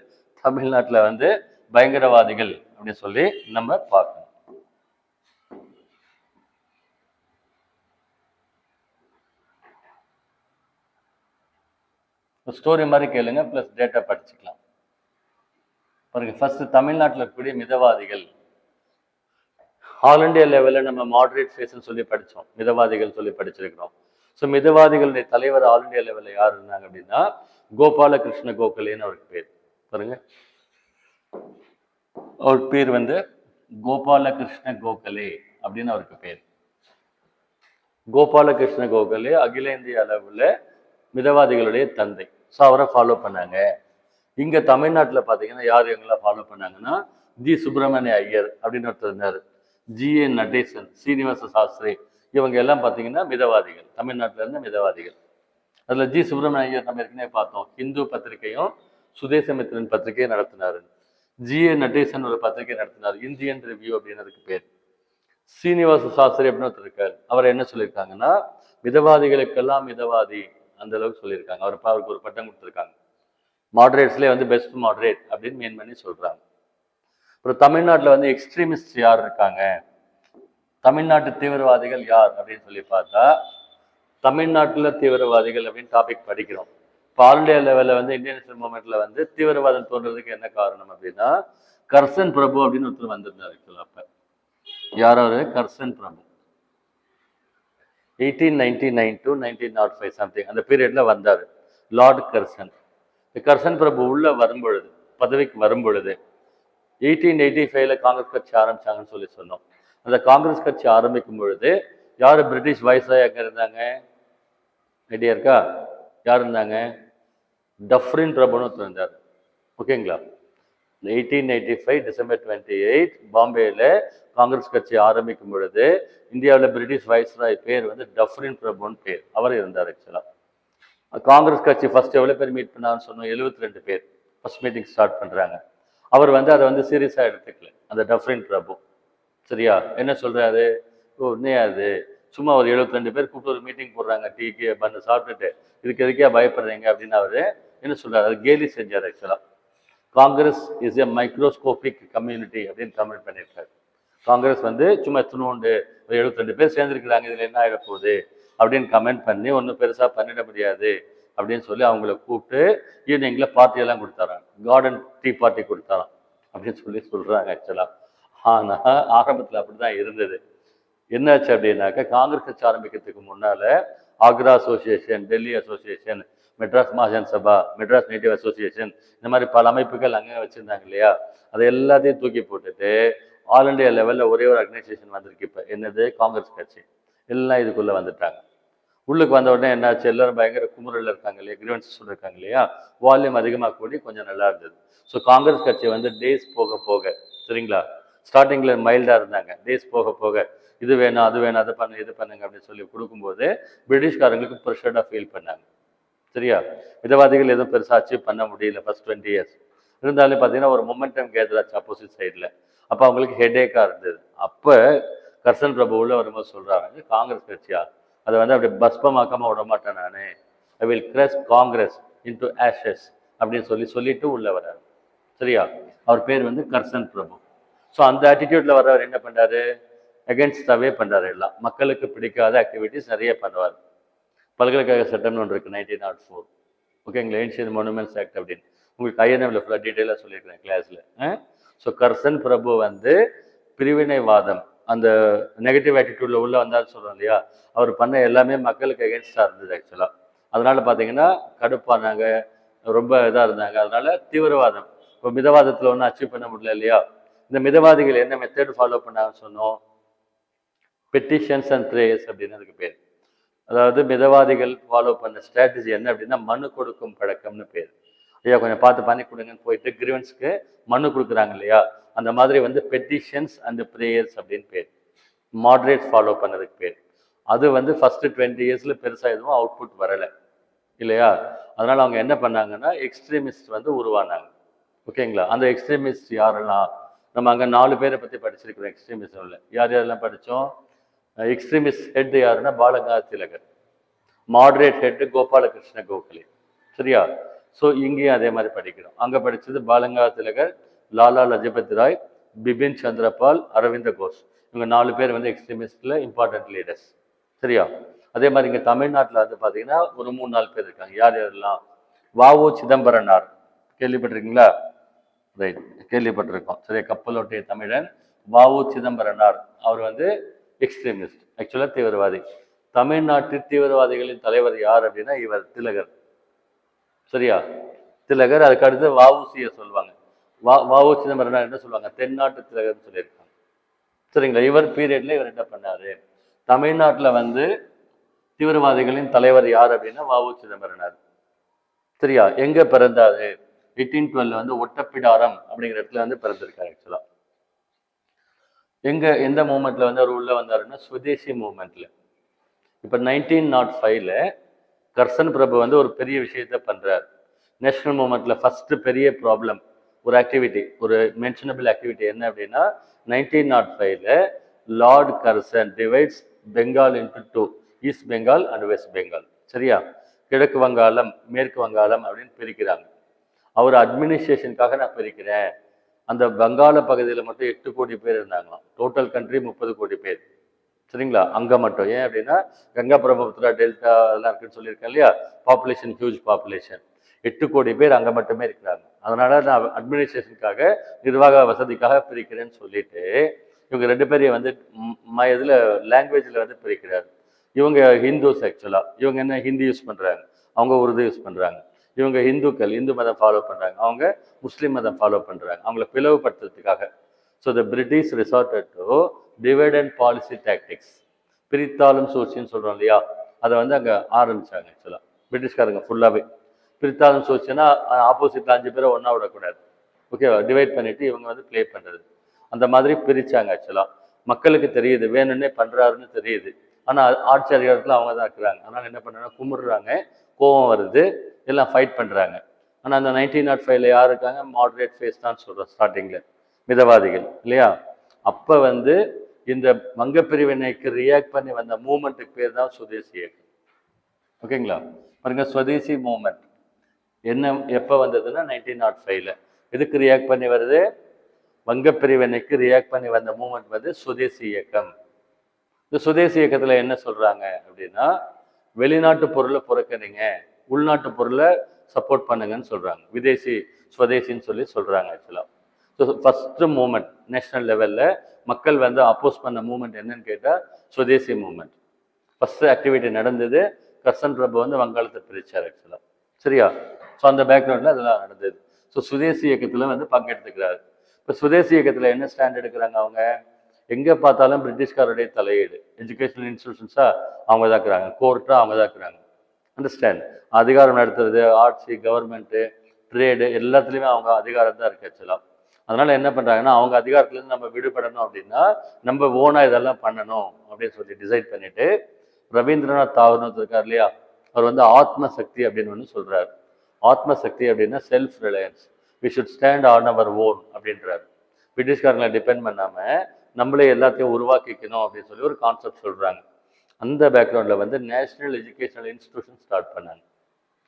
தமிழ்நாட்டில் வந்து பயங்கரவாதிகள் அப்படின்னு சொல்லி நம்ம பார்க்கணும். ஸ்டோரி மாதிரி கேளுங்க, ப்ளஸ் டேட்டா படிச்சுக்கலாம். பாருங்க, ஃபர்ஸ்ட் தமிழ்நாட்டில் இருக்கக்கூடிய மிதவாதிகள். ஆல் இண்டியா லெவலில் நம்ம மாடரேட் ஃபேஸ்ன்னு சொல்லி படித்தோம், மிதவாதிகள் சொல்லி படிச்சிருக்கிறோம். ஸோ மிதவாதிகளுடைய தலைவர் ஆல் இண்டியா லெவலில் யார் இருந்தாங்க அப்படின்னா கோபாலகிருஷ்ண கோகலேன்னு அவருக்கு பேர். பாருங்க, அவர் பேர் வந்து கோபாலகிருஷ்ண கோகலே அப்படின்னு அவருக்கு பேர். கோபாலகிருஷ்ண கோகலே அகில இந்திய அளவில் மிதவாதிகளுடைய தந்தை. ஸோ அவரை ஃபாலோ பண்ணாங்க. இங்கே தமிழ்நாட்டில் பார்த்தீங்கன்னா யார் எங்கெல்லாம் ஃபாலோ பண்ணாங்கன்னா ஜி சுப்பிரமணிய ஐயர் அப்படின்னு ஒருத்தர் இருந்தார், ஜி.ஏ. நடேசன், சீனிவாச சாஸ்திரி, இவங்க எல்லாம் பார்த்தீங்கன்னா மிதவாதிகள், தமிழ்நாட்டில் இருந்த மிதவாதிகள். அதில் ஜி சுப்பிரமணிய ஐயர் நம்ம ஏற்கனவே பார்த்தோம், ஹிந்து பத்திரிகையும் சுதேசமித்திரன் பத்திரிகையும் நடத்தினார். ஜி.ஏ. நடேசன் ஒரு பத்திரிகை நடத்தினார், இந்தியன் ரிவ்யூ அப்படின்னு அதுக்கு பேர். சீனிவாச சாஸ்திரி அப்படின்னு ஒருத்தர் இருக்கார், அவர் என்ன சொல்லியிருக்காங்கன்னா மிதவாதிகளுக்கெல்லாம் மிதவாதி அந்த அளவுக்கு சொல்லியிருக்காங்க. அவருக்கு ஒரு பட்டம் கொடுத்துருக்காங்க. மாடரேட்ஸ்லேயே வந்து பெஸ்ட் மாடரேட் அப்படின்னு மீன் பண்ணி சொல்றாங்க. அப்புறம் தமிழ்நாட்டில் வந்து எக்ஸ்ட்ரீமிஸ்ட் யார் இருக்காங்க, தமிழ்நாட்டு தீவிரவாதிகள் யார் அப்படின்னு சொல்லி பார்த்தா தமிழ்நாட்டில் தீவிரவாதிகள் அப்படின்னு டாபிக் படிக்கிறோம். இப்போ ஆல் இண்டியா லெவலில் வந்து இந்தியன் நேஷனல் மூவ்மெண்ட்ல வந்து தீவிரவாதம் தோன்றதுக்கு என்ன காரணம் அப்படின்னா கர்சன் பிரபு அப்படின்னு ஒருத்தர் வந்திருந்தார். அப்ப யார் அவரு? Curzon Prabhu. 1899 to 1905 சம்திங் அந்த பீரியட்ல வந்தார் லார்ட் கர்சன். கர்சன் பிரபு உள்ள வரும்பொழுது, பதவிக்கு வரும்பொழுது 1885 காங்கிரஸ் கட்சி ஆரம்பிச்சாங்கன்னு சொல்லி சொன்னோம். அந்த காங்கிரஸ் கட்சி ஆரம்பிக்கும் பொழுது யார் பிரிட்டிஷ் வைஸ்ராய் அங்கே இருந்தாங்க, ஐடியா இருக்கா? யார் இருந்தாங்க? டஃப்ரின் பிரபுன்னு ஒருத்தர் இருந்தார். ஓகேங்களா? 1885 டிசம்பர் 28 பாம்பேல காங்கிரஸ் கட்சி ஆரம்பிக்கும் பொழுது இந்தியாவில் பிரிட்டிஷ் வைஸ்ராய் பேர் வந்து டஃப்ரின் பிரபுன்னு பேர், அவர் இருந்தார். ஆக்சுவலா காங்கிரஸ் கட்சி ஃபர்ஸ்ட் எவ்வளோ பேர் மீட் பண்ணான்னு சொன்னோம், 72 பேர் ஃபர்ஸ்ட் மீட்டிங் ஸ்டார்ட் பண்ணுறாங்க. அவர் வந்து அதை வந்து சீரியஸாக எடுத்துக்கல அந்த டஃப்ரின் பிரபு. சரியா? என்ன சொல்றாரு, ஓ உண்மையாது சும்மா ஒரு 72 பேர் கூப்பிட்டு ஒரு மீட்டிங் போடுறாங்க, டீக்கு பண்ணு சாப்பிட்டுட்டு இதுக்கு எதுக்கே பயப்படுறீங்க அப்படின்னு அவரு என்ன சொல்றாரு, அது கேலி செஞ்சார். ஆக்சுவலா Congress is a microscopic community அப்படின்னு கமெண்ட் பண்ணியிருக்காரு. காங்கிரஸ் வந்து சும்மா எத்தனோண்டு ஒரு 72 பேர் சேர்ந்துருக்கிறாங்க, இதில் என்ன ஆகிட போகுது அப்படின்னு கமெண்ட் பண்ணி ஒன்றும் பெருசாக பண்ணிட முடியாது அப்படின்னு சொல்லி அவங்கள கூப்பிட்டு ஈவினிங்கில் பார்ட்டியெல்லாம் கொடுத்தாராம், கார்டன் டீ பார்ட்டி கொடுத்தாராம் அப்படின்னு சொல்லி சொல்கிறாங்க. ஆக்சுவலாக ஆனால் ஆரம்பத்தில் அப்படி தான் இருந்தது. என்னாச்சு அப்படின்னாக்கா காங்கிரஸ் கட்சி ஆரம்பிக்கிறதுக்கு முன்னால் ஆக்ரா அசோசியேஷன், டெல்லி அசோசியேஷன், மெட்ராஸ் மகாஜன் சபா, மெட்ராஸ் நேட்டிவ் அசோசியேஷன், இந்த மாதிரி பல அமைப்புகள் அங்கே வச்சுருந்தாங்க இல்லையா, அதை எல்லாத்தையும் தூக்கி போட்டுட்டு ஆல் இண்டியா லெவலில் ஒரே ஒரு ஆர்கனைசேஷன் வந்திருக்கு. இப்போ என்னது? காங்கிரஸ் கட்சி. எல்லாம் இதுக்குள்ளே வந்துட்டாங்க. உள்ளுக்கு வந்த உடனே என்னாச்சு, எல்லாரும் பயங்கர குமுறல் இருக்காங்க இல்லையா, கிரீவன்ஸ் சொல்லியிருக்காங்க இல்லையா, வால்யூம் அதிகமாக கூடி கொஞ்சம் நல்லா இருந்தது. ஸோ காங்கிரஸ் கட்சி வந்து டேஸ் போக போக, சரிங்களா, ஸ்டார்டிங்கில் மைல்டாக இருந்தாங்க, டேஸ் போக போக இது வேணும் அது வேணும், அதை பண்ணு இது பண்ணுங்க அப்படின்னு சொல்லி கொடுக்கும்போது பிரிட்டிஷ்காரங்களுக்கு ப்ரெஷர்டாக ஃபீல் பண்ணாங்க. சரியா? மிதவாதிகள் எதுவும் பெருசாக அச்சீவ் பண்ண முடியல ஃபர்ஸ்ட் 20 இயர்ஸ். இருந்தாலும் பார்த்தீங்கன்னா ஒரு மொமெண்டம் கேதர் ஆச்சு ஆப்போசிட் சைடில். அப்போ அவங்களுக்கு ஹெடேக்காக இருந்தது. அப்போ கர்சன் பிரபு உள்ள வரும்போது சொல்கிறாங்க, காங்கிரஸ் கட்சியா அதை வந்து அப்படி பஸ்பமாக்காமல் விட மாட்டேன் நான், I will crush Congress into Ashes அப்படின்னு சொல்லிட்டு உள்ள வர்றாரு. சரியா? அவர் பேர் வந்து கர்சன் பிரபு. ஸோ அந்த ஆட்டிடியூட்ல வர்றவர் என்ன பண்ணுறாரு, அகேன்ஸ்டாகவே பண்ணுறாரு. எல்லாம் மக்களுக்கு பிடிக்காத ஆக்டிவிட்டிஸ் நிறைய பண்ணுவார். பல்கலைக்கழக சட்டம்னு ஒன்று இருக்குது 1904. ஓகேங்களா? ஏன்ஷியன் மொனுமெண்ட்ஸ் ஆக்ட் அப்படின்னு உங்களுக்கு ஐஎன்எம்ல ஃபுல்லாக டீட்டெயிலாக சொல்லியிருக்கிறேன் கிளாஸில். ஸோ கர்சன் பிரபு வந்து பிரிவினைவாதம் அந்த நெகட்டிவ் ஆட்டிடியூட்ல உள்ள வந்தாலும் சொல்கிறோம் இல்லையா, அவர் பண்ண எல்லாமே மக்களுக்கு அகேன்ஸ்டாக இருந்தது ஆக்சுவலாக. அதனால பார்த்தீங்கன்னா கடுப்பானாங்க, ரொம்ப இதாக இருந்தாங்க. அதனால தீவிரவாதம். இப்போ மிதவாதத்தில் ஒன்றும் அச்சீவ் பண்ண முடியல இல்லையா. இந்த மிதவாதிகள் என்ன மெத்தட் ஃபாலோ பண்ணாங்கன்னு சொன்னோம், பெட்டிஷன்ஸ் அண்ட் ப்ரேயர்ஸ் அப்படின்னு அதுக்கு பேர். அதாவது மிதவாதிகள் ஃபாலோ பண்ண ஸ்ட்ராட்டஜி என்ன அப்படின்னா மனு கொடுக்கும் பழக்கம்னு பேர். ஐயா கொஞ்சம் பார்த்து பண்ணி கொடுங்கன்னு போயிட்டு கிரிவன்ஸ்க்கு மனு கொடுக்குறாங்க இல்லையா, அந்த மாதிரி வந்து பெட்டிஷன்ஸ் அண்ட் ப்ரேயர்ஸ் அப்படின்னு பேர். மாடரேட் ஃபாலோ பண்ணதுக்கு பேர். அது வந்து ஃபர்ஸ்ட் 20 இயர்ஸ்ல பெருசாக எதுவும் அவுட்புட் வரலை இல்லையா. அதனால அவங்க என்ன பண்ணாங்கன்னா எக்ஸ்ட்ரீமிஸ்ட் வந்து உருவானாங்க. ஓகேங்களா? அந்த எக்ஸ்ட்ரீமிஸ்ட் யாரெல்லாம், நம்ம அங்கே 4 பேரை பற்றி படிச்சிருக்கிறோம் எக்ஸ்ட்ரீமிசம்ல. யார் யாரெல்லாம் படித்தோம்? எக்ஸ்ட்ரீமிஸ்ட் ஹெட் யாருன்னா பாலகங்காதர திலகர், மாடரேட் ஹெட் கோபாலகிருஷ்ண கோகலே. சரியா? ஸோ இங்கேயும் அதே மாதிரி படிக்கிறோம். அங்கே படித்தது பாலகங்காதர திலகர், லாலா லஜபத் ராய், பிபின் சந்திரபால், அரவிந்த கோஷ். இவங்க 4 பேர் வந்து எக்ஸ்ட்ரீமிஸ்ட்ல இம்பார்ட்டன்ட் லீடர்ஸ். சரியா? அதே மாதிரி இங்கே தமிழ்நாட்டில் வந்து பார்த்தீங்கன்னா ஒரு 3-4 பேர் இருக்காங்க. யார் யாரெல்லாம்? வ.உ. சிதம்பரனார் கேள்விப்பட்டிருக்கீங்களா? ரைட், கேள்விப்பட்டிருக்கோம். சரியா? கப்பலோட்டிய தமிழன் வ.உ. சிதம்பரனார். அவர் வந்து எக்ஸ்ட்ரீமிஸ்ட், ஆக்சுவலாக தீவிரவாதி. தமிழ்நாட்டு தீவிரவாதிகளின் தலைவர் யார் அப்படின்னா இவர் திலகர். சரியா? திலகர். அதுக்கு அடுத்து வ.உ.சி.யை சொல்லுவாங்க. வ.உ. சிதம்பரனார் என்ன சொல்லுவாங்க? தென்னாட்டு திலகர்னு சொல்லியிருக்காங்க. சரிங்களா? இவர் பீரியட்ல இவர் என்ன பண்ணாரு, தமிழ்நாட்டில் வந்து தீவிரவாதிகளின் தலைவர் யார் அப்படின்னா வ.உ. சிதம்பரனார். சரியா? எங்க பிறந்தாரு? 1812 வந்து ஒட்டப்பிடாரம் அப்படிங்கிற இடத்துல வந்து பிறந்திருக்காரு ஆக்சுவலா. எந்த மூமெண்ட்ல வந்து அவர் உள்ள வந்தாருன்னா சுதேசி மூமெண்ட்ல. இப்ப 1905ல கர்சன் பிரபு வந்து ஒரு பெரிய விஷயத்த பண்றாரு. நேஷனல் மூமெண்ட்ல ஃபர்ஸ்ட் பெரிய ப்ராப்ளம், ஒரு ஆக்டிவிட்டி, ஒரு மென்ஷனபிள் ஆக்டிவிட்டி என்ன அப்படின்னா 1905ல Lord Curzon divides Bengal into 2, East Bengal and West Bengal. சரியா? கிழக்கு வங்காளம் மேற்கு வங்காளம் அப்படின்னு பிரிக்கிறாங்க. அவர் அட்மினிஸ்ட்ரேஷனுக்காக நான் பிரிக்கிறேன். அந்த வங்காள பகுதியில் மட்டும் 8 கோடி பேர் இருந்தாங்களாம். டோட்டல் கண்ட்ரி 30 கோடி பேர். சரிங்களா? அங்கே மட்டும். ஏன் அப்படின்னா கங்கா பிரம்மபுத்திரா டெல்டா அதெல்லாம் இருக்குன்னு சொல்லியிருக்கேன் இல்லையா, பாப்புலேஷன் ஹியூஜ் பாப்புலேஷன். 8 கோடி பேர் அங்கே மட்டுமே இருக்கிறாங்க. அதனால நான் அட்மினிஸ்ட்ரேஷனுக்காக நிர்வாக வசதிக்காக பிரிக்கிறேன்னு சொல்லிட்டு இவங்க 2 பேரையும் வந்து இதில் லாங்குவேஜில் வந்து பிரிக்கிறாரு. இவங்க ஹிந்துஸ் ஆக்சுவலாக. இவங்க என்ன ஹிந்தி யூஸ் பண்ணுறாங்க, அவங்க உருது யூஸ் பண்ணுறாங்க. இவங்க இந்துக்கள், இந்து மதம் ஃபாலோ பண்ணுறாங்க. அவங்க முஸ்லீம் மதம் ஃபாலோ பண்ணுறாங்க. அவங்கள பிளவுபடுத்துறதுக்காக. So the British resorted to divide and policy tactics, பிரித்தாளும் சூழ்ச்சின்னு சொல்கிறோம் இல்லையா, அதை வந்து அங்கே ஆரம்பித்தாங்க ஆக்சுவலாக பிரிட்டிஷ்காரங்க ஃபுல்லாகவே. பிரித்தாளும் சூழ்ச்சின்னா ஆப்போசிட்டில் 5 பேரை ஒன்றா விடக்கூடாது. ஓகேவா? டிவைட் பண்ணிவிட்டு இவங்க வந்து ப்ளே பண்ணுறது. அந்த மாதிரி பிரித்தாங்க ஆக்சுவலாக. மக்களுக்கு தெரியுது வேணும்னே பண்ணுறாருன்னு தெரியுது. ஆனால் ஆட்சி அதிகாரத்தில் அவங்க தான் இருக்கிறாங்க. அதனால் என்ன பண்ணுறாங்க, கும்பிடுறாங்க, கோபம் வருது, எல்லாம் ஃபைட் பண்ணுறாங்க. ஆனால் அந்த 1905ல் யார் இருக்காங்க? மாடரேட் ஃபேஸ் தான் சொல்கிறோம் ஸ்டார்டிங்கில், மிதவாதிகள் இல்லையா. அப்போ வந்து இந்த வங்க பிரிவினைக்கு ரியாக்ட் பண்ணி வந்த மூமெண்ட்டுக்கு பேர் தான் சுதேசி இயக்கம். ஓகேங்களா? பாருங்க, சுதேசி மூமெண்ட் என்ன எப்போ வந்ததுன்னா 1905ல். எதுக்கு ரியாக்ட் பண்ணி வருது? வங்க பிரிவினைக்கு ரியாக்ட் பண்ணி வந்த மூமெண்ட் வந்து சுதேசி இயக்கம். இந்த சுதேசி இயக்கத்தில் என்ன சொல்கிறாங்க அப்படின்னா வெளிநாட்டு பொருளை புறக்கணிங்க, உள்நாட்டு பொருளை சப்போர்ட் பண்ணுங்கன்னு சொல்கிறாங்க. விதேசி ஸ்வதேசின்னு சொல்லி சொல்கிறாங்க ஆக்சுவலாக. ஸோ ஃபஸ்ட்டு மூமெண்ட் நேஷனல் லெவலில் மக்கள் வந்து அப்போஸ் பண்ண மூமெண்ட் என்னன்னு கேட்டால் சுதேசி மூமெண்ட். ஃபஸ்ட்டு ஆக்டிவிட்டி நடந்தது. கர்சன் பிரபு வந்து வங்காளத்தை பிரித்தார் ஆக்சுவலாக. சரியா? ஸோ அந்த பேக்ரவுண்டில் அதெல்லாம் நடந்தது. ஸோ சுதேசி இயக்கத்தில் வந்து பங்கெடுத்துக்கிறாரு. இப்போ சுதேசி இயக்கத்தில் என்ன ஸ்டாண்ட் எடுக்கிறாங்க? அவங்க எங்கே பார்த்தாலும் பிரிட்டிஷ்காரருடைய தலையீடு. எஜுகேஷனல் இன்ஸ்டிடியூஷன்ஸாக அவங்க தான் இருக்கிறாங்க, கோர்ட்டாக அவங்க தான் இருக்கிறாங்க. அண்டர்ஸ்டாண்ட்? அதிகாரம் நடத்துறது, ஆட்சி, கவர்மெண்ட்டு, ட்ரேடு எல்லாத்துலேயுமே அவங்க அதிகாரம் தான் இருக்குது ஆக்சுவலாக. அதனால என்ன பண்றாங்கன்னா, அவங்க அதிகாரத்துல இருந்து நம்ம விடுபடணும் அப்படின்னா நம்ம ஓனா இதெல்லாம் பண்ணணும் அப்படின்னு சொல்லி டிசைட் பண்ணிட்டு, ரவீந்திரநாத் தாகூர்னு இருக்கார் இல்லையா, அவர் வந்து ஆத்ம சக்தி அப்படின்னு ஒன்று சொல்றாரு. ஆத்ம சக்தி அப்படின்னா self reliance, we should stand on our own அப்படின்றாரு. பிரிட்டிஷ்காரங்களை டிபெண்ட் பண்ணாம நம்மளே எல்லாத்தையும் உருவாக்கிக்கணும் அப்படின்னு சொல்லி ஒரு கான்செப்ட் சொல்றாங்க. அந்த பேக்ரவுண்ட்ல வந்து நேஷனல் எஜுகேஷனல் இன்ஸ்டிடியூஷன் ஸ்டார்ட் பண்ணாங்க.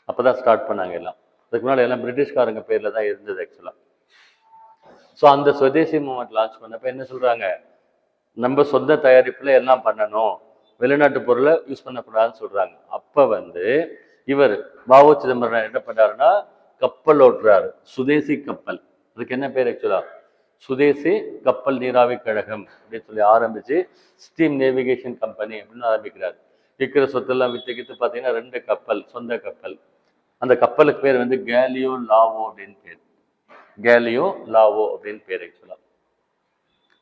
அப்பதான் ஸ்டார்ட் பண்ணாங்க எல்லாம். அதுக்கு முன்னாடி எல்லாம் பிரிட்டிஷ்காரங்க பேர்ல தான் இருந்தது ஆக்சுவலா. ஸோ அந்த சுதேசி மூமெண்ட் லான்ச் பண்ணப்ப என்ன சொல்றாங்க, நம்ம சொந்த தயாரிப்புல எல்லாம் பண்ணணும், வெளிநாட்டு பொருளை யூஸ் பண்ணக்கூடாதுன்னு சொல்றாங்க. அப்ப வந்து இவர் வ.உ. சிதம்பரம் என்ன பண்றாருன்னா கப்பல் ஓட்டுறாரு, சுதேசி கப்பல். அதுக்கு என்ன பேர் ஆக்சுவலா, சுதேசி கப்பல் நீராவி கழகம் அப்படின்னு சொல்லி ஆரம்பிச்சு ஸ்டீம் நேவிகேஷன் கம்பெனி அப்படின்னு ஆரம்பிக்கிறார். இருக்கிற சொத்தெல்லாம் வித்துக்கிட்டு பார்த்தீங்கன்னா 2 கப்பல், சொந்த கப்பல். அந்த கப்பலுக்கு பேர் வந்து கேலியோ லாவோ அப்படின்னு பேர். கேலியோ லாவோ அப்படின்னு பேர் ஆக்சுவலா.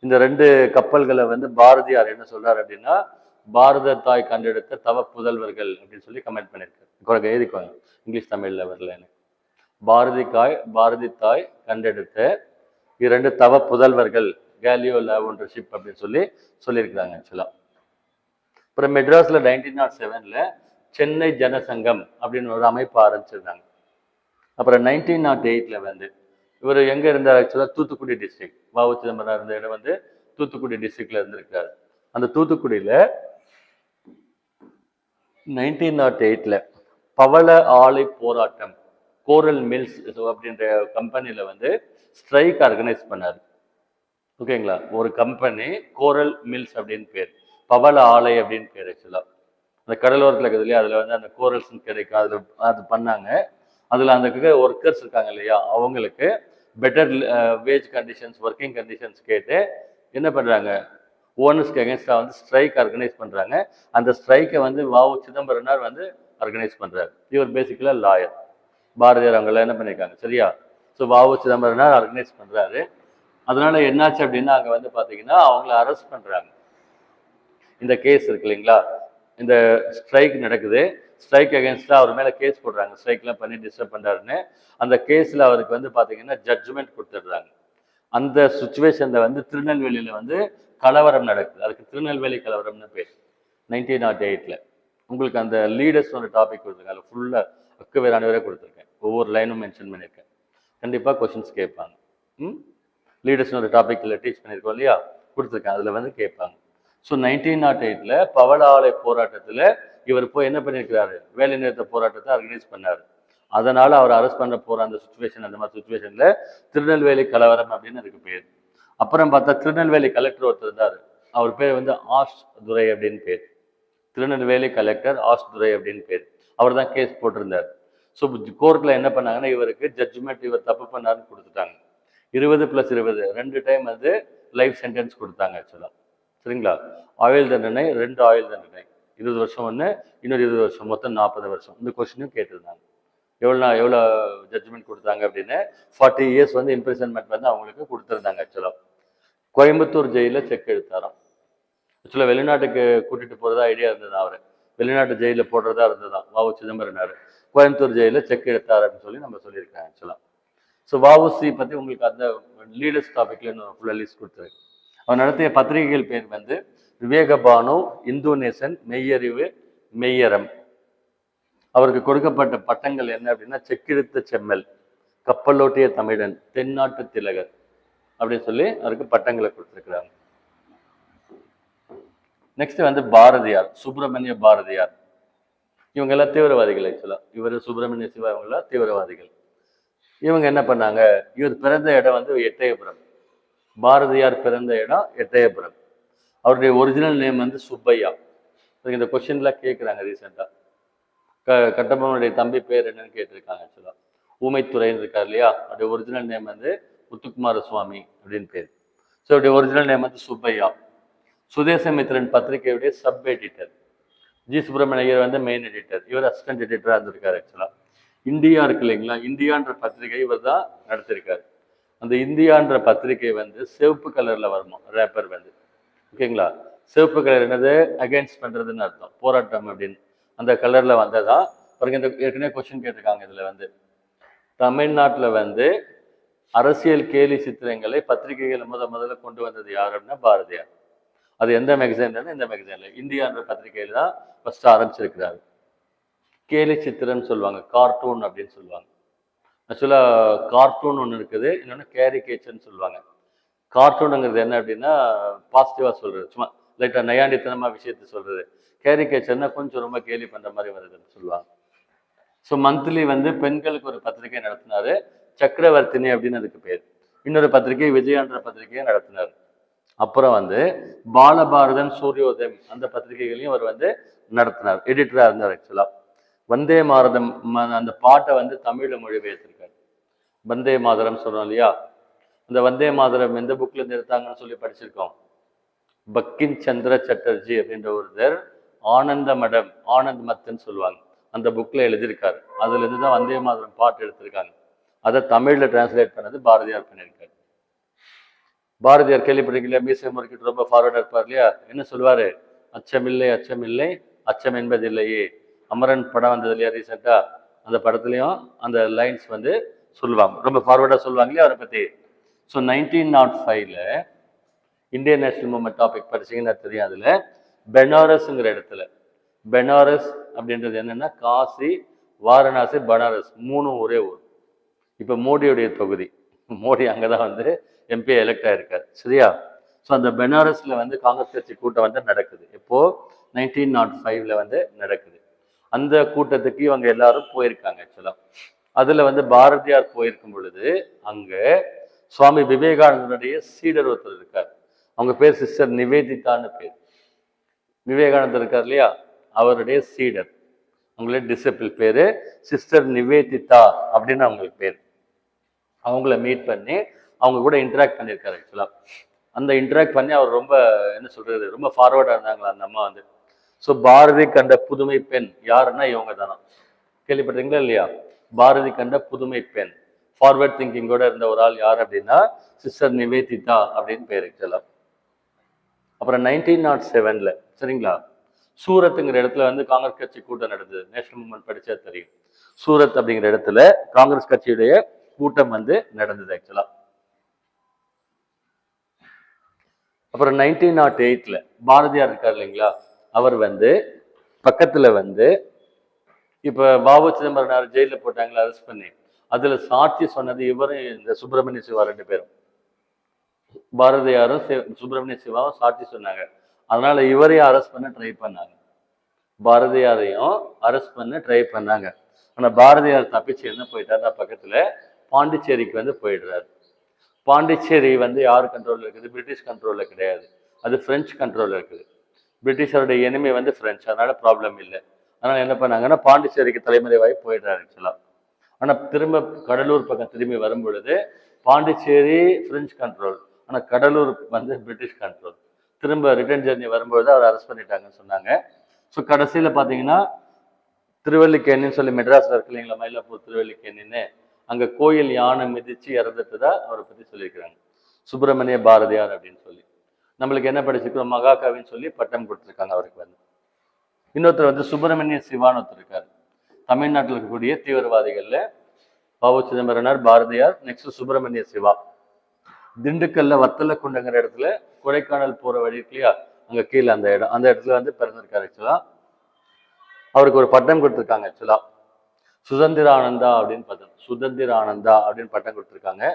இந்த 2 கப்பல்களை வந்து பாரதியார் என்ன சொல்றாரு அப்படின்னா, பாரத தாய் கண்டெடுத்த தவ புதல்வர்கள் அப்படின்னு சொல்லி கமெண்ட் பண்ணியிருக்காரு. எழுதிக்குவாங்க, இங்கிலீஷ் தமிழ்ல வரல எனக்கு. பாரதி தாய் கண்டெடுத்த 2 தவ புதல்வர்கள் கேலியோ லாவோன்ற ஷிப் அப்படின்னு சொல்லி சொல்லியிருக்கிறாங்க ஆக்சுவலா. அப்புறம் மெட்ராஸ்ல 1907ல சென்னை ஜனசங்கம் அப்படின்னு ஒரு அமைப்பு ஆரம்பிச்சிருந்தாங்க. அப்புறம் 1908ல வந்து இவர் எங்க இருந்தார் ஆக்சுவலா, தூத்துக்குடி டிஸ்ட்ரிக்ட். வ.உ. சிதம்பரம் இருந்த இடம் வந்து தூத்துக்குடி டிஸ்ட்ரிக்ட்ல இருந்திருக்காரு. அந்த தூத்துக்குடியில 1908ல பவள ஆலை போராட்டம், கோரல் மில்ஸ் அப்படின்ற கம்பெனில வந்து ஸ்ட்ரைக் ஆர்கனைஸ் பண்ணாரு. ஓகேங்களா, ஒரு கம்பெனி கோரல் மில்ஸ் அப்படின்னு பேர், பவள ஆலை அப்படின்னு பேர் ஆக்சுவலா. அந்த கடலோரத்தில் இருக்குது இல்லையா, அதுல வந்து அந்த கோரல்ஸ் கிடைக்கும், அதுல அது பண்ணாங்க. அதுல அந்த ஒர்க்கர்ஸ் இருக்காங்க இல்லையா, அவங்களுக்கு better wage conditions, working conditions கேட்டு என்ன பண்றாங்க, ஓனர்ஸ்க்கு அகேன்ஸ்டா வந்து ஸ்ட்ரைக் ஆர்கனைஸ் பண்றாங்க. அந்த ஸ்ட்ரைக்கை வந்து வ.உ. சிதம்பரனார் வந்து ஆர்கனைஸ் பண்றாரு. இவர் பேசிக்கலா லாயர். பாரதியார் அவங்கள என்ன பண்ணியிருக்காங்க சரியா. ஸோ வ.உ. சிதம்பரனார் ஆர்கனைஸ் பண்றாரு. அதனால என்னாச்சு அப்படின்னா அங்க வந்து பாத்தீங்கன்னா அவங்கள அரெஸ்ட் பண்றாங்க. இந்த கேஸ் இருக்கு இல்லைங்களா, இந்த ஸ்ட்ரைக் நடக்குது, ஸ்ட்ரைக் அகேன்ஸ்டா அவர் மேல கேஸ் போடுறாங்க, ஸ்ட்ரைக்லாம் பண்ணி டிஸ்டர்ப் பண்றாருன்னு. அந்த கேஸ்ல அவருக்கு வந்து பாத்தீங்கன்னா ஜட்ஜ்மெண்ட் கொடுத்துடுறாங்க. அந்த சுச்சுவேஷன்ல வந்து திருநெல்வேலியில வந்து கலவரம் நடக்குது. அதுக்கு திருநெல்வேலி கலவரம்னு பேர். 1908ல உங்களுக்கு அந்த லீடர்ஸ் ஒரு டாபிக் கொடுத்துருக்கேன், அதில் ஃபுல்லா அக்குவேர் அனைவரே கொடுத்துருக்கேன், ஒவ்வொரு லைனும் மென்ஷன் பண்ணியிருக்கேன். கண்டிப்பா கொஸ்டின்ஸ் கேட்பாங்க. லீடர்ஸ் ஒரு டாபிக்ல டீச் பண்ணியிருக்கோம் இல்லையா, கொடுத்துருக்கேன், அதுல வந்து கேட்பாங்க. ஸோ 1908ல பவள ஆலை போராட்டத்துல இவர் போய் என்ன பண்ணியிருக்கிறாரு, வேலை நிறுத்த போராட்டத்தை ஆர்கனைஸ் பண்ணாரு. அதனால அவர் அரெஸ்ட் பண்ண போற அந்த சுச்சுவேஷன், அந்த மாதிரி சுச்சுவேஷன்ல திருநெல்வேலி கலவரம் அப்படின்னு அதுக்கு பேர். அப்புறம் பார்த்தா திருநெல்வேலி கலெக்டர் ஒருத்தர் இருந்தார், அவர் பேர் வந்து ஆஷ் துரை அப்படின்னு பேர். திருநெல்வேலி கலெக்டர் ஆஷ் துரை அப்படின்னு பேர். அவர் தான் கேஸ் போட்டிருந்தார். ஸோ கோர்ட்ல என்ன பண்ணாங்கன்னா இவருக்கு ஜட்ஜ்மெண்ட், இவர் தப்பு பண்ணாருன்னு கொடுத்துட்டாங்க. 20+20 2 டைம் வந்து லைஃப் சென்டென்ஸ் கொடுத்தாங்க ஆக்சுவலா. சரிங்களா, ஆயுள் தண்டனை, 2 ஆயுள் தண்டனை, 20 வருஷம் ஒன்று, இன்னொரு 20 வருஷம், மொத்தம் 40 வருஷம். இந்த கொஸ்டினும் கேட்டிருந்தாங்க. எவ்வளோ ஜட்ஜ்மெண்ட் கொடுத்தாங்க அப்படின்னு. 40 இயர்ஸ் வந்து இம்ப்ரிசன்மெண்ட் வந்து அவங்களுக்கு கொடுத்துருந்தாங்க ஆக்சுவலா. கோயம்புத்தூர் ஜெயிலில் செக் எடுத்தாராம். ஆக்சுவலாக வெளிநாட்டுக்கு கூட்டிட்டு போறதா ஐடியா இருந்தது, அவரு வெளிநாட்டு ஜெயிலில் போடுறதா இருந்ததுதான் வ.உ. சிதம்பரனார். கோயம்புத்தூர் ஜெயிலில் செக் எடுத்தார் அப்படின்னு சொல்லி நம்ம சொல்லியிருக்கேன் ஆக்சுவலா. ஸோ வ.உ.சி பத்தி உங்களுக்கு அந்த லீடர்ஸ் டாபிக்ல ஃபுல்லாக லிஸ்ட் கொடுத்துருக்கு. அவர் நடத்திய பத்திரிகைகள் பேர் வந்து விவேகபானு, இந்து நேசன், மெய்யறிவு, மெய்யரம். அவருக்கு கொடுக்கப்பட்ட பட்டங்கள் என்ன அப்படின்னா செக்கிழுத்த செம்மல், கப்பலோட்டிய தமிழன், தென்னாட்டு திலகர் அப்படின்னு சொல்லி அவருக்கு பட்டங்களை கொடுத்துருக்குறாங்க. நெக்ஸ்ட் வந்து பாரதியார், சுப்பிரமணிய பாரதியார். இவங்க எல்லாம் தீவிரவாதிகள் ஆக்சுவலா. இவர் சுப்பிரமணிய சிவா இவங்கெல்லாம் தீவிரவாதிகள். இவங்க என்ன பண்ணாங்க, இவர் பிறந்த இடம் வந்து எட்டயபுரம். பாரதியார் பிறந்த இடம் எட்டயபுரம். அவருடைய ஒரிஜினல் நேம் வந்து சுப்பையா. இந்த கொஸ்டின்லாம் கேட்குறாங்க ரீசெண்டாக. கட்டபொம்மனுடைய தம்பி பேர் என்னன்னு கேட்டிருக்காங்க ஆக்சுவலா. ஊமைத்துறைன்னு இருக்கார் இல்லையா, அவருடைய ஒரிஜினல் நேம் வந்து முத்துக்குமார சுவாமி அப்படின்னு பேர். ஸோ அவருடைய ஒரிஜினல் நேம் வந்து சுப்பையா. சுதேசமித்திரன் பத்திரிகையுடைய சப் எடிட்டர். ஜி சுப்பிரமணியர் வந்து மெயின் எடிட்டர், இவர் அசிஸ்டன்ட் எடிட்டராக இருந்திருக்காரு ஆக்சுவலா. இந்தியா இருக்கு இல்லைங்களா, இந்தியான்ற பத்திரிகை இவர் தான் நடத்திருக்காரு. அந்த இந்தியான்ற பத்திரிகை வந்து சிவப்பு கலர்ல வருமா ரேப்பர் வந்து. ஓகேங்களா, சிவப்பு கலர் என்னது, அகேன்ஸ்ட் பண்றதுன்னு அர்த்தம், போராட்டம் அப்படின்னு. அந்த கலர்ல வந்ததா பாருங்க. இந்த ஏற்கனவே கொஸ்டின் கேட்டிருக்காங்க இதுல வந்து தமிழ்நாட்டில் வந்து அரசியல் கேலி சித்திரங்களை பத்திரிகைகளை முதல்ல கொண்டு வந்தது யார் அப்படின்னா பாரதியார். அது எந்த மேகசைன்ல? இந்த மேகசைன்ல இந்தியான்ற பத்திரிகையில தான் ஃபர்ஸ்ட் ஆரம்பிச்சிருக்கிறாரு. கேலி சித்திரம்னு சொல்லுவாங்க, கார்ட்டூன் அப்படின்னு சொல்லுவாங்க. ஆக்சுவலாக கார்ட்டூன் ஒன்று இருக்குது, இன்னொன்று கேரிகேச்சர்னு சொல்லுவாங்க. கார்ட்டூனுங்கிறது என்ன அப்படின்னா பாசிட்டிவாக சொல்கிறது, சும்மா லைட்டாக நையாண்டித்தனமாக விஷயத்த சொல்கிறது. கேரிகேச்சர்னா கொஞ்சம் ரொம்ப கேலி பண்ணுற மாதிரி வருதுன்னு சொல்லுவாங்க. ஸோ மந்த்லி வந்து பெண்களுக்கு ஒரு பத்திரிகை நடத்தினாரு, சக்கரவர்த்தினி அப்படின்னு அதுக்கு பேர். இன்னொரு பத்திரிகை விஜயான்ற பத்திரிகையை நடத்தினார். அப்புறம் வந்து பாலபாரதம், சூரியோதயம் அந்த பத்திரிகைகளையும் அவர் வந்து நடத்தினார், எடிட்டராக இருந்தார். ஆக்சுவலாக வந்தே மாதரம் அந்த பாட்டை வந்து தமிழில் மொழிபெயர்த்திருக்காரு. வந்தே மாதரம் சொல்றோம் இல்லையா, அந்த வந்தே மாதரம் எந்த புக்ல இருந்து எடுத்தாங்கன்னு சொல்லி படிச்சிருக்கோம். பக்கிம் சந்திர சட்டர்ஜி அப்படின்ற ஒருத்தர் ஆனந்த மடம், ஆனந்த் மத்துன்னு சொல்லுவாங்க, அந்த புக்ல எழுதியிருக்காரு. அதுல இருந்து தான் வந்தே மாதரம் பாட்டு எடுத்திருக்காங்க. அதை தமிழ்ல டிரான்ஸ்லேட் பண்ணது பாரதியார் பண்ணியிருக்காரு. பாரதியார் கேள்விப்பட்டிருக்கீங்களா? மீசை முறுக்கிட்டு ரொம்ப ஃபார்வர்டா இருப்பார் இல்லையா? என்ன சொல்லுவாரு? அச்சமில்லை அச்சமில்லை அச்சம் என்பதில்லையே. அமரன் படம் வந்தது இல்லையா ரீசெண்டா, அந்த படத்துலயும் அந்த லைன்ஸ் வந்து சொல்லுவாங்க, ரொம்ப ஃபார்வர்டா சொல்லுவாங்க இல்லையா அவரை பத்தி. ஸோ 1905ல இந்தியன் நேஷனல் மூவ்மெண்ட் டாபிக் படிச்சீங்கன்னா தெரியும். அதுல பெனாரஸ்ங்கிற இடத்துல, பெனாரஸ் அப்படின்றது என்னன்னா காசி, வாரணாசி, பனாரஸ் மூணும் ஒரே ஊர். இப்ப மோடியுடைய தொகுதி, மோடி அங்கதான் வந்து எம்பி எலெக்ட் ஆயிருக்காரு, சரியா? ஸோ அந்த பெனாரஸ்ல வந்து காங்கிரஸ் கட்சி கூட்டம் வந்து நடக்குது. இப்போ 1905ல வந்து நடக்குது. அந்த கூட்டத்துக்கு இவங்க எல்லாரும் போயிருக்காங்க. ஆக்சுவலா அதுல வந்து பாரதியார் போயிருக்கும் பொழுது அங்க சுவாமி விவேகானந்தருடைய சீடர் ஒருத்தர் இருக்கார். அவங்க பேர் சிஸ்டர் நிவேதிதான்னு பேர். விவேகானந்தர் இருக்கார் இல்லையா, அவருடைய சீடர், அவங்களே டிசிபிள் பேரு சிஸ்டர் நிவேதிதா அப்படின்னு அவங்களுக்கு பேர். அவங்கள மீட் பண்ணி அவங்க கூட இன்டராக்ட் பண்ணியிருக்காரு. ஆக்சுவலா அந்த இன்டராக்ட் பண்ணி அவர் ரொம்ப என்ன சொல்றது, ரொம்ப ஃபார்வர்டா இருந்தாங்களா அந்த அம்மா வந்து. ஸோ பாரதி கண்ட புதுமை பெண் யாருன்னா இவங்க தானா, கேள்விப்பட்டீங்களா இல்லையா? பாரதி கண்ட புதுமை பெண், ஃபார்வர்ட் திங்கிங்கோட இருந்த ஒரு ஆள் யார் அப்படின்னா சிஸ்டர் நிவேதிதா அப்படின்னு பேரு. ஆக்சுவலா அப்புறம் 1907ல, சரிங்களா, சூரத்துங்கிற இடத்துல வந்து காங்கிரஸ் கட்சி கூட்டம் நடந்தது. நேஷனல் மூவ்மெண்ட் படிச்சா தெரியும். சூரத் அப்படிங்கிற இடத்துல காங்கிரஸ் கட்சியுடைய கூட்டம் வந்து நடந்தது. ஆக்சுவலா அப்புறம் 1908ல பாரதியார் இருக்கார் இல்லைங்களா, அவர் வந்து பக்கத்துல வந்து இப்ப பாபு சிதம்பரம் ஜெயில போட்டாங்களா அரெஸ்ட் பண்ணி, அதுல சாட்சி சொன்னது இவரும் இந்த சுப்பிரமணிய சிவா, ரெண்டு பேரும், பாரதியாரும் சுப்பிரமணிய சிவாவும் சாட்சி சொன்னாங்க. அதனால இவரையும் அரெஸ்ட் பண்ண ட்ரை பண்ணாங்க, பாரதியாரையும் அரெஸ்ட் பண்ண ட்ரை பண்ணாங்க. ஆனா பாரதியார் தப்பிச்சு என்ன போயிட்டாருன்னா பக்கத்துல பாண்டிச்சேரிக்கு வந்து போயிடுறாரு. பாண்டிச்சேரி வந்து யார் கண்ட்ரோல்ல இருக்குது? பிரிட்டிஷ் கண்ட்ரோல்ல கிடையாது, அது பிரெஞ்சு கண்ட்ரோல்ல இருக்குது. பிரிட்டிஷருடைய எனிமே வந்து பிரெஞ்சு, அதனால ப்ராப்ளம் இல்லை. அதனால என்ன பண்ணாங்கன்னா பாண்டிச்சேரிக்கு தலைமறைவாகி போயிடுறாரு. ஆக்சுவலா ஆனா திரும்ப கடலூர் பக்கம் திரும்பி வரும் பொழுது பாண்டிச்சேரி பிரெஞ்சு கண்ட்ரோல், ஆனா கடலூர் வந்து பிரிட்டிஷ் கண்ட்ரோல். திரும்ப ரிட்டர்ன் ஜெர்னி வரும்போது அவர் அரெஸ்ட் பண்ணிட்டாங்கன்னு சொன்னாங்க. ஸோ கடைசியில பாத்தீங்கன்னா திருவல்லிக்கேணின்னு சொல்லி மெட்ராஸ்ல இருக்கு இல்லைங்களா, மயிலாப்பூர் திருவல்லிக்கேணின்னு, அங்க கோயில் யானை மிதிச்சு இறந்துட்டு தான் அவரை பத்தி சொல்லியிருக்கிறாங்க, சுப்பிரமணிய பாரதியார் அப்படின்னு சொல்லி. நம்மளுக்கு என்ன படிச்சிருக்கிறோம், மகாகவின்னு சொல்லி பட்டம் கொடுத்துருக்காங்க அவருக்கு வந்து. இன்னொருத்தர் வந்து சுப்பிரமணிய சிவான்னு ஒருத்தர் இருக்காரு. தமிழ்நாட்டில் இருக்கக்கூடிய தீவிரவாதிகள்ல பாபு சிதம்பரனார், பாரதியார், நெக்ஸ்ட் சுப்பிரமணிய சிவா. திண்டுக்கல்ல வத்தல குண்டங்கிற இடத்துல கொடைக்கானல் போற வழி இருக்கு இல்லையா, அங்க கீழே அந்த இடம், அந்த இடத்துல வந்து பிறந்திருக்காரு. ஆக்சுவலா அவருக்கு ஒரு பட்டம் கொடுத்துருக்காங்க. ஆக்சுவலா சுதந்திர ஆனந்தா அப்படின்னு பட்டம், சுதந்திர ஆனந்தா அப்படின்னு பட்டம் கொடுத்துருக்காங்க.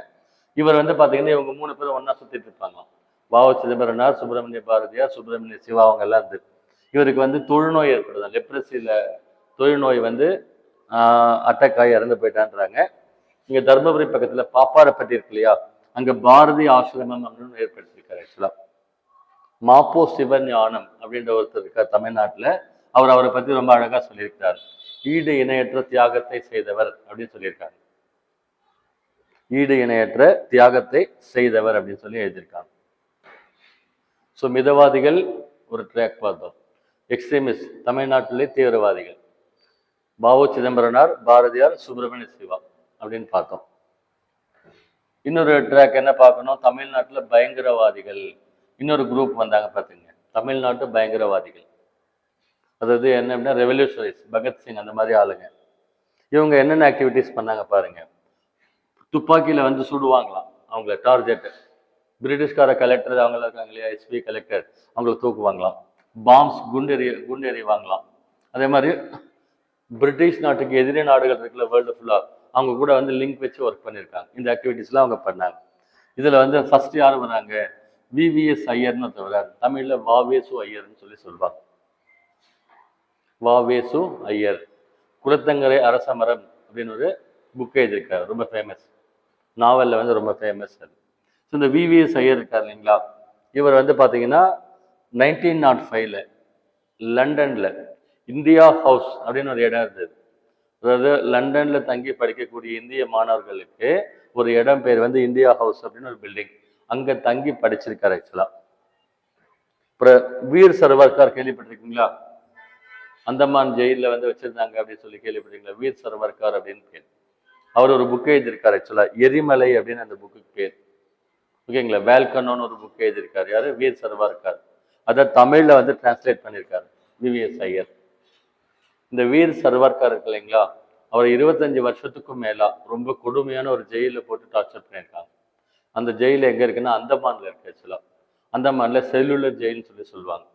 இவர் வந்து பாத்தீங்கன்னா இவங்க மூணு பேரும் ஒன்னா சுத்திட்டு இருப்பாங்க, பாபு சிதம்பரனார், சுப்பிரமணிய பாரதியார், சுப்பிரமணிய சிவா, அவங்க எல்லாம் இருந்து. இவருக்கு வந்து தொழுநோய் ஏற்படுது, லெப்ரசியில தொழுநோய் வந்து அட்டாக் ஆகி இறந்து போயிட்டான்றாங்க. இங்க தர்மபுரி பக்கத்துல பாப்பாரப்பட்டி இருக்கு இல்லையா, அங்க பாரதி ஆசிரமம் அப்படின்னு ஏற்படுத்தியிருக்காரு. ஆக்சுவலா மாப்போ சிவஞானம் அப்படின்ற ஒருத்தர் இருக்கார் தமிழ்நாட்டுல, அவர் அவரை பத்தி ரொம்ப அழகா சொல்லியிருக்கிறார். ஈடு இணையற்ற தியாகத்தை செய்தவர் அப்படின்னு சொல்லியிருக்காங்க, ஈடு இணையற்ற தியாகத்தை செய்தவர் அப்படின்னு சொல்லி எழுதியிருக்காங்க. ஸோ மிதவாதிகள் ஒரு ட்ராக் பார்த்தோம், எக்ஸ்ட்ரீமிஸ்ட் தமிழ்நாட்டிலே தீவிரவாதிகள் பாபு சிதம்பரனார், பாரதியார், சுப்பிரமணிய சிவா அப்படின்னு பார்த்தோம். இன்னொரு ட்ராக் என்ன பார்க்கணும், தமிழ்நாட்டில் பயங்கரவாதிகள் இன்னொரு குரூப் வந்தாங்க பார்த்தீங்க, தமிழ்நாட்டு பயங்கரவாதிகள். அதாவது என்ன அப்படின்னா ரெவல்யூஷனரிஸ், பகத்சிங் அந்த மாதிரி ஆளுங்க. இவங்க என்னென்ன ஆக்டிவிட்டிஸ் பண்ணாங்க பாருங்க. துப்பாக்கியில் வந்து சுடுவாங்களாம் அவங்கள டார்கெட். பிரிட்டிஷ்கார கலெக்டர் அவங்கள இருக்காங்க இல்லையா, எஸ்பி கலெக்டர், அவங்கள தூக்குவாங்களாம். பாம்ஸ் குண்டு எறிவாங்களாம். அதே மாதிரி பிரிட்டிஷ் நாட்டுக்கு எதிரி நாடுகள் இருக்குல்ல வேர்ல்டு ஃபுல்லாக, அவங்க கூட வந்து லிங்க் வச்சு ஒர்க் பண்ணியிருக்காங்க. இந்த ஆக்டிவிட்டீஸ்லாம் அவங்க பண்ணாங்க. இதில் வந்து ஃபர்ஸ்ட் யார் வராங்க, விவிஎஸ் ஐயர்னு ஒருத்தர் வர்றாரு. தமிழில் வாவேசு ஐயர்னு சொல்லி சொல்லுவாங்க. வாவேசு ஐயர் குளத்தங்கரை அரச மரம் அப்படின்னு ஒரு புக் எழுதியிருக்காரு, ரொம்ப ஃபேமஸ். நாவலில் வந்து ரொம்ப ஃபேமஸ் அது. ஸோ இந்த விவிஎஸ் ஐயர் இருக்கார் இல்லைங்களா, இவர் வந்து பார்த்தீங்கன்னா 1905 லண்டனில் இந்தியா ஹவுஸ் அப்படின்னு ஒரு இடம் இருந்தது. அதாவது லண்டனில் தங்கி படிக்கக்கூடிய இந்திய மாணவர்களுக்கு ஒரு இடம் பேர் வந்து இந்தியா ஹவுஸ் அப்படின்னு ஒரு பில்டிங், அங்கே தங்கி படிச்சிருக்காரு ஆக்சுவலாக. அப்புறம் வீர் சர்வர்கார் கேள்விப்பட்டிருக்கீங்களா, அந்தமான் ஜெயிலில் வந்து வச்சிருந்தாங்க அப்படின்னு சொல்லி கேள்விப்பட்டிருக்கீங்களா, வீர் சர்வர்கார் அப்படின்னு பேர். அவர் ஒரு புக் எழுதியிருக்காரு ஆக்சுவலாக, எரிமலை அப்படின்னு அந்த புக்கு பேர். ஓகேங்களா, வேல்கனோன்னு ஒரு புக் எழுதியிருக்காரு, யாரு, வீர் சர்வர்கார். அதை தமிழில் வந்து டிரான்ஸ்லேட் பண்ணியிருக்காரு விவிஎஸ் ஐயர். இந்த வீர் சர்வர்கார் இருக்கு இல்லைங்களா, அவர் 25 வருஷத்துக்கும் மேலா ரொம்ப கொடுமையான ஒரு ஜெயிலில் போட்டு டார்ச்சர் பண்ணியிருக்காங்க. அந்த ஜெயில் எங்கே இருக்குன்னா அந்தமான்ல இருக்கு ஆக்சுவலாக. அந்தமான்ல செல்லுலர் ஜெயில்னு சொல்லி சொல்லுவாங்க.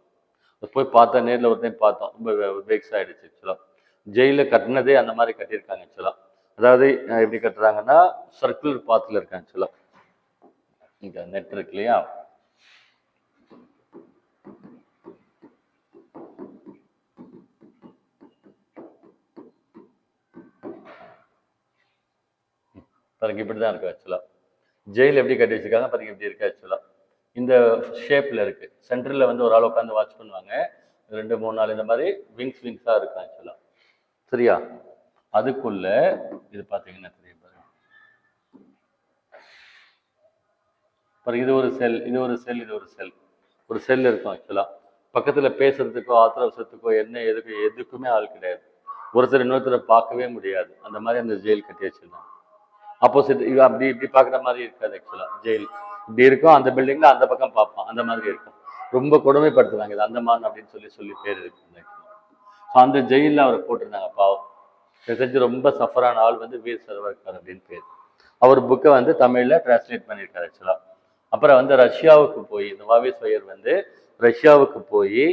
போய் பார்த்தா, நேரில் ஒரு டைம் பார்த்தோம், ரொம்ப வேக்ஸ் ஆகிடுச்சு ஆக்சுவலாக. ஜெயிலில் கட்டினதே அந்த மாதிரி கட்டியிருக்காங்க ஆக்சுவலாக. அதாவது எப்படி கட்டுறாங்கன்னா சர்க்குலர் பாத்தில் இருக்காங்க ஆக்சுவலாக. இங்கே நெட் இருக்கு இல்லையா, பாருங்க இப்படி தான் இருக்கு ஆக்சுவலாக. ஜெயில் எப்படி கட்டி வச்சிருக்காங்க பாருங்க, எப்படி இருக்கு ஆக்சுவலாக. இந்த ஷேப்பில் இருக்கு. சென்டரில் வந்து ஒரு ஆள் உட்காந்து வாட்ச் பண்ணுவாங்க, 2 3 4 இந்த மாதிரி விங்ஸாக இருக்கும் ஆக்சுவலாக. சரியா, அதுக்குள்ள இது பார்த்தீங்கன்னா தெரியும் பாருங்க. பாருங்க, இது ஒரு செல், இது ஒரு செல், இது ஒரு செல். ஒரு செல் இருக்கும் ஆக்சுவலாக. பக்கத்தில் பேசுறதுக்கோ ஆத்திரவசத்துக்கோ என்ன எதுக்குமே ஆள் கிடையாது. ஒருத்தர் இன்னொருத்தரை பார்க்கவே முடியாது. அந்த மாதிரி அந்த ஜெயில் கட்டி வச்சிருந்தாங்க. ஆப்போசிட் அப்படி இப்படி பார்க்குற மாதிரி இருக்காது ஆக்சுவலாக. ஜெயில் இப்படி இருக்கும், அந்த பில்டிங்கில் அந்த பக்கம் பார்ப்பான், அந்த மாதிரி இருக்கும். ரொம்ப கொடுமைப்படுத்துறாங்க. இது அந்தமான் அப்படின்னு சொல்லி பேர் இருக்கு. ஸோ அந்த ஜெயிலில் அவரை போட்டிருந்தாங்க பாவம். செஞ்சு ரொம்ப சஃபரான ஆள் வந்து வீர் சர்வர்கார் அப்படின்னு பேர். அவர் புக்கை வந்து தமிழில் டிரான்ஸ்லேட் பண்ணியிருக்காரு ஆக்சுவலாக. அப்புறம் வந்து ரஷ்யாவுக்கு போய், இந்த வாவேஸ் ஐயர் வந்து ரஷ்யாவுக்கு போய்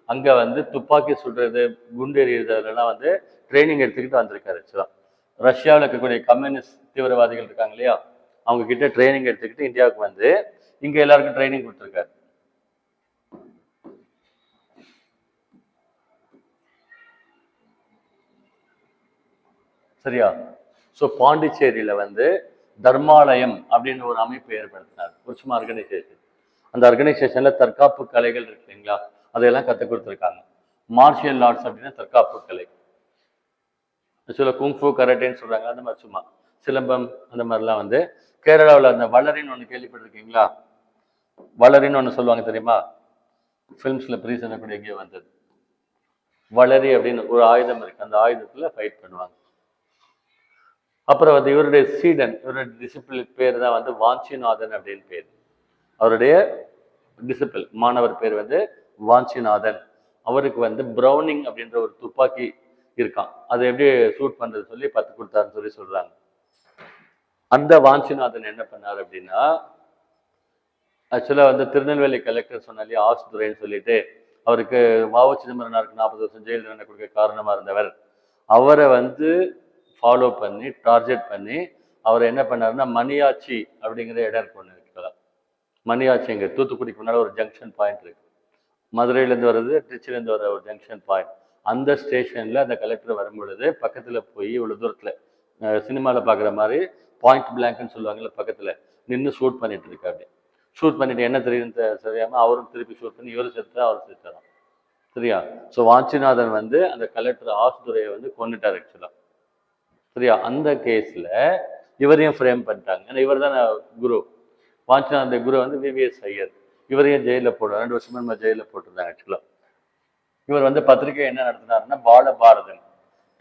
அங்கே வந்து துப்பாக்கி சுடுறது, குண்டு எறிகிறதுலாம் வந்து ட்ரைனிங் எடுத்துக்கிட்டு வந்திருக்காரு ஆக்சுவலாக. ரஷ்யாவில் இருக்கக்கூடிய கம்யூனிஸ்ட் தீவிரவாதிகள் இருக்காங்க இல்லையா, அவங்க கிட்ட ட்ரைனிங் எடுத்துக்கிட்டு இந்தியாவுக்கு வந்து இங்கே எல்லாருக்கும் ட்ரைனிங் கொடுத்துருக்காரு. சரியா, ஸோ பாண்டிச்சேரியில் வந்து தர்மாலயம் அப்படின்னு ஒரு அமைப்பு ஏற்படுத்தினார், ஒரு சும்மா ஆர்கனைசேஷன். அந்த ஆர்கனைசேஷனில் தற்காப்பு கலைகள் இருக்கு இல்லைங்களா, அதையெல்லாம் கற்றுக் கொடுத்துருக்காங்க. மார்ஷியல் ஆர்ட்ஸ் அப்படின்னா தற்காப்பு கலை. ஆக்சுவலாக குங்ஃபு கராட்டேன்னு சொல்கிறாங்க, அந்த மாதிரி சும்மா சிலம்பம் அந்த மாதிரிலாம் வந்து கேரளாவில் அந்த வளரின்னு ஒன்று கேள்விப்பட்டிருக்கீங்களா, வளரின்னு ஒன்று சொல்லுவாங்க தெரியுமா, ஃபிலிம்ஸில் ப்ரீசன் கூட எங்கேயோ வந்தது. வளரி அப்படின்னு ஒரு ஆயுதம் இருக்கு, அந்த ஆயுதத்தில் ஃபைட் பண்ணுவாங்க. அப்புறம் வந்து இவருடைய சீடன், இவருடைய டிசிப்ளின் பேர் தான் வந்து வாஞ்சிநாதன் அப்படின்னு பேர். அவருடைய டிசிபிள் மாணவர் பேர் வந்து வாஞ்சிநாதன். அவருக்கு வந்து ப்ரௌனிங் அப்படின்ற ஒரு துப்பாக்கி இருக்கான், அதை எப்படி ஷூட் பண்றது சொல்லி கற்றுக் கொடுத்தாருன்னு சொல்றாங்க. அந்த வாஞ்சிநாதன் என்ன பண்ணார் அப்படின்னா, ஆக்சுவலா வந்து திருநெல்வேலி கலெக்டர் சொன்னாலே ஆஸ் துரைன்னு சொல்லிட்டு, அவருக்கு வ.உ. சிதம்பரனாருக்கு 40 வருஷம் ஜெயில் தண்டனை கொடுக்க காரணமா இருந்தவர், அவரை வந்து ஃபாலோ பண்ணி டார்கெட் பண்ணி அவர் என்ன பண்ணாருன்னா, மணியாச்சி அப்படிங்கிற இடம் இருக்கு ஒன்று இருக்கலாம். மணியாச்சி இங்கே தூத்துக்குடிக்கு முன்னால் ஒரு ஜங்ஷன் பாயிண்ட் இருக்கு. மதுரையிலேருந்து வர்றது, திருச்சியிலேருந்து வர ஒரு ஜங்ஷன் பாயிண்ட். அந்த ஸ்டேஷனில் அந்த கலெக்டர் வரும் பொழுது பக்கத்தில் போய் இவ்வளோ தூரத்தில் சினிமாவில் பார்க்குற மாதிரி பாயிண்ட் பிளாங்க்னு சொல்லுவாங்கல்ல, பக்கத்தில் நின்று ஷூட் பண்ணிட்டு இருக்கா. அப்படி ஷூட் பண்ணிட்டு என்ன தெரியுன்னு தெரியாமல் அவரும் திருப்பி ஷூட் பண்ணி இவரும் செத்து அவர் செத்துறான். சரியா, ஸோ வாஞ்சிநாதன் வந்து அந்த கலெக்டர் ஆஸ்துரையை வந்து கொண்டுட்டார் ஆக்சுவலாக. சரியா, அந்த கேஸில் இவரையும் ஃப்ரேம் பண்ணிட்டாங்க. ஏன்னா இவர் தான் குரு, வாஞ்சிநாதன் குரு வந்து விவிஎஸ் ஐயர். இவரையும் ஜெயிலில் போடுவார், 2 வருஷமா நம்ம ஜெயிலில் போட்டிருந்தாங்க ஆக்சுவலாக. இவர் வந்து பத்திரிகை என்ன நடத்தினாருன்னா பாலபாரதன்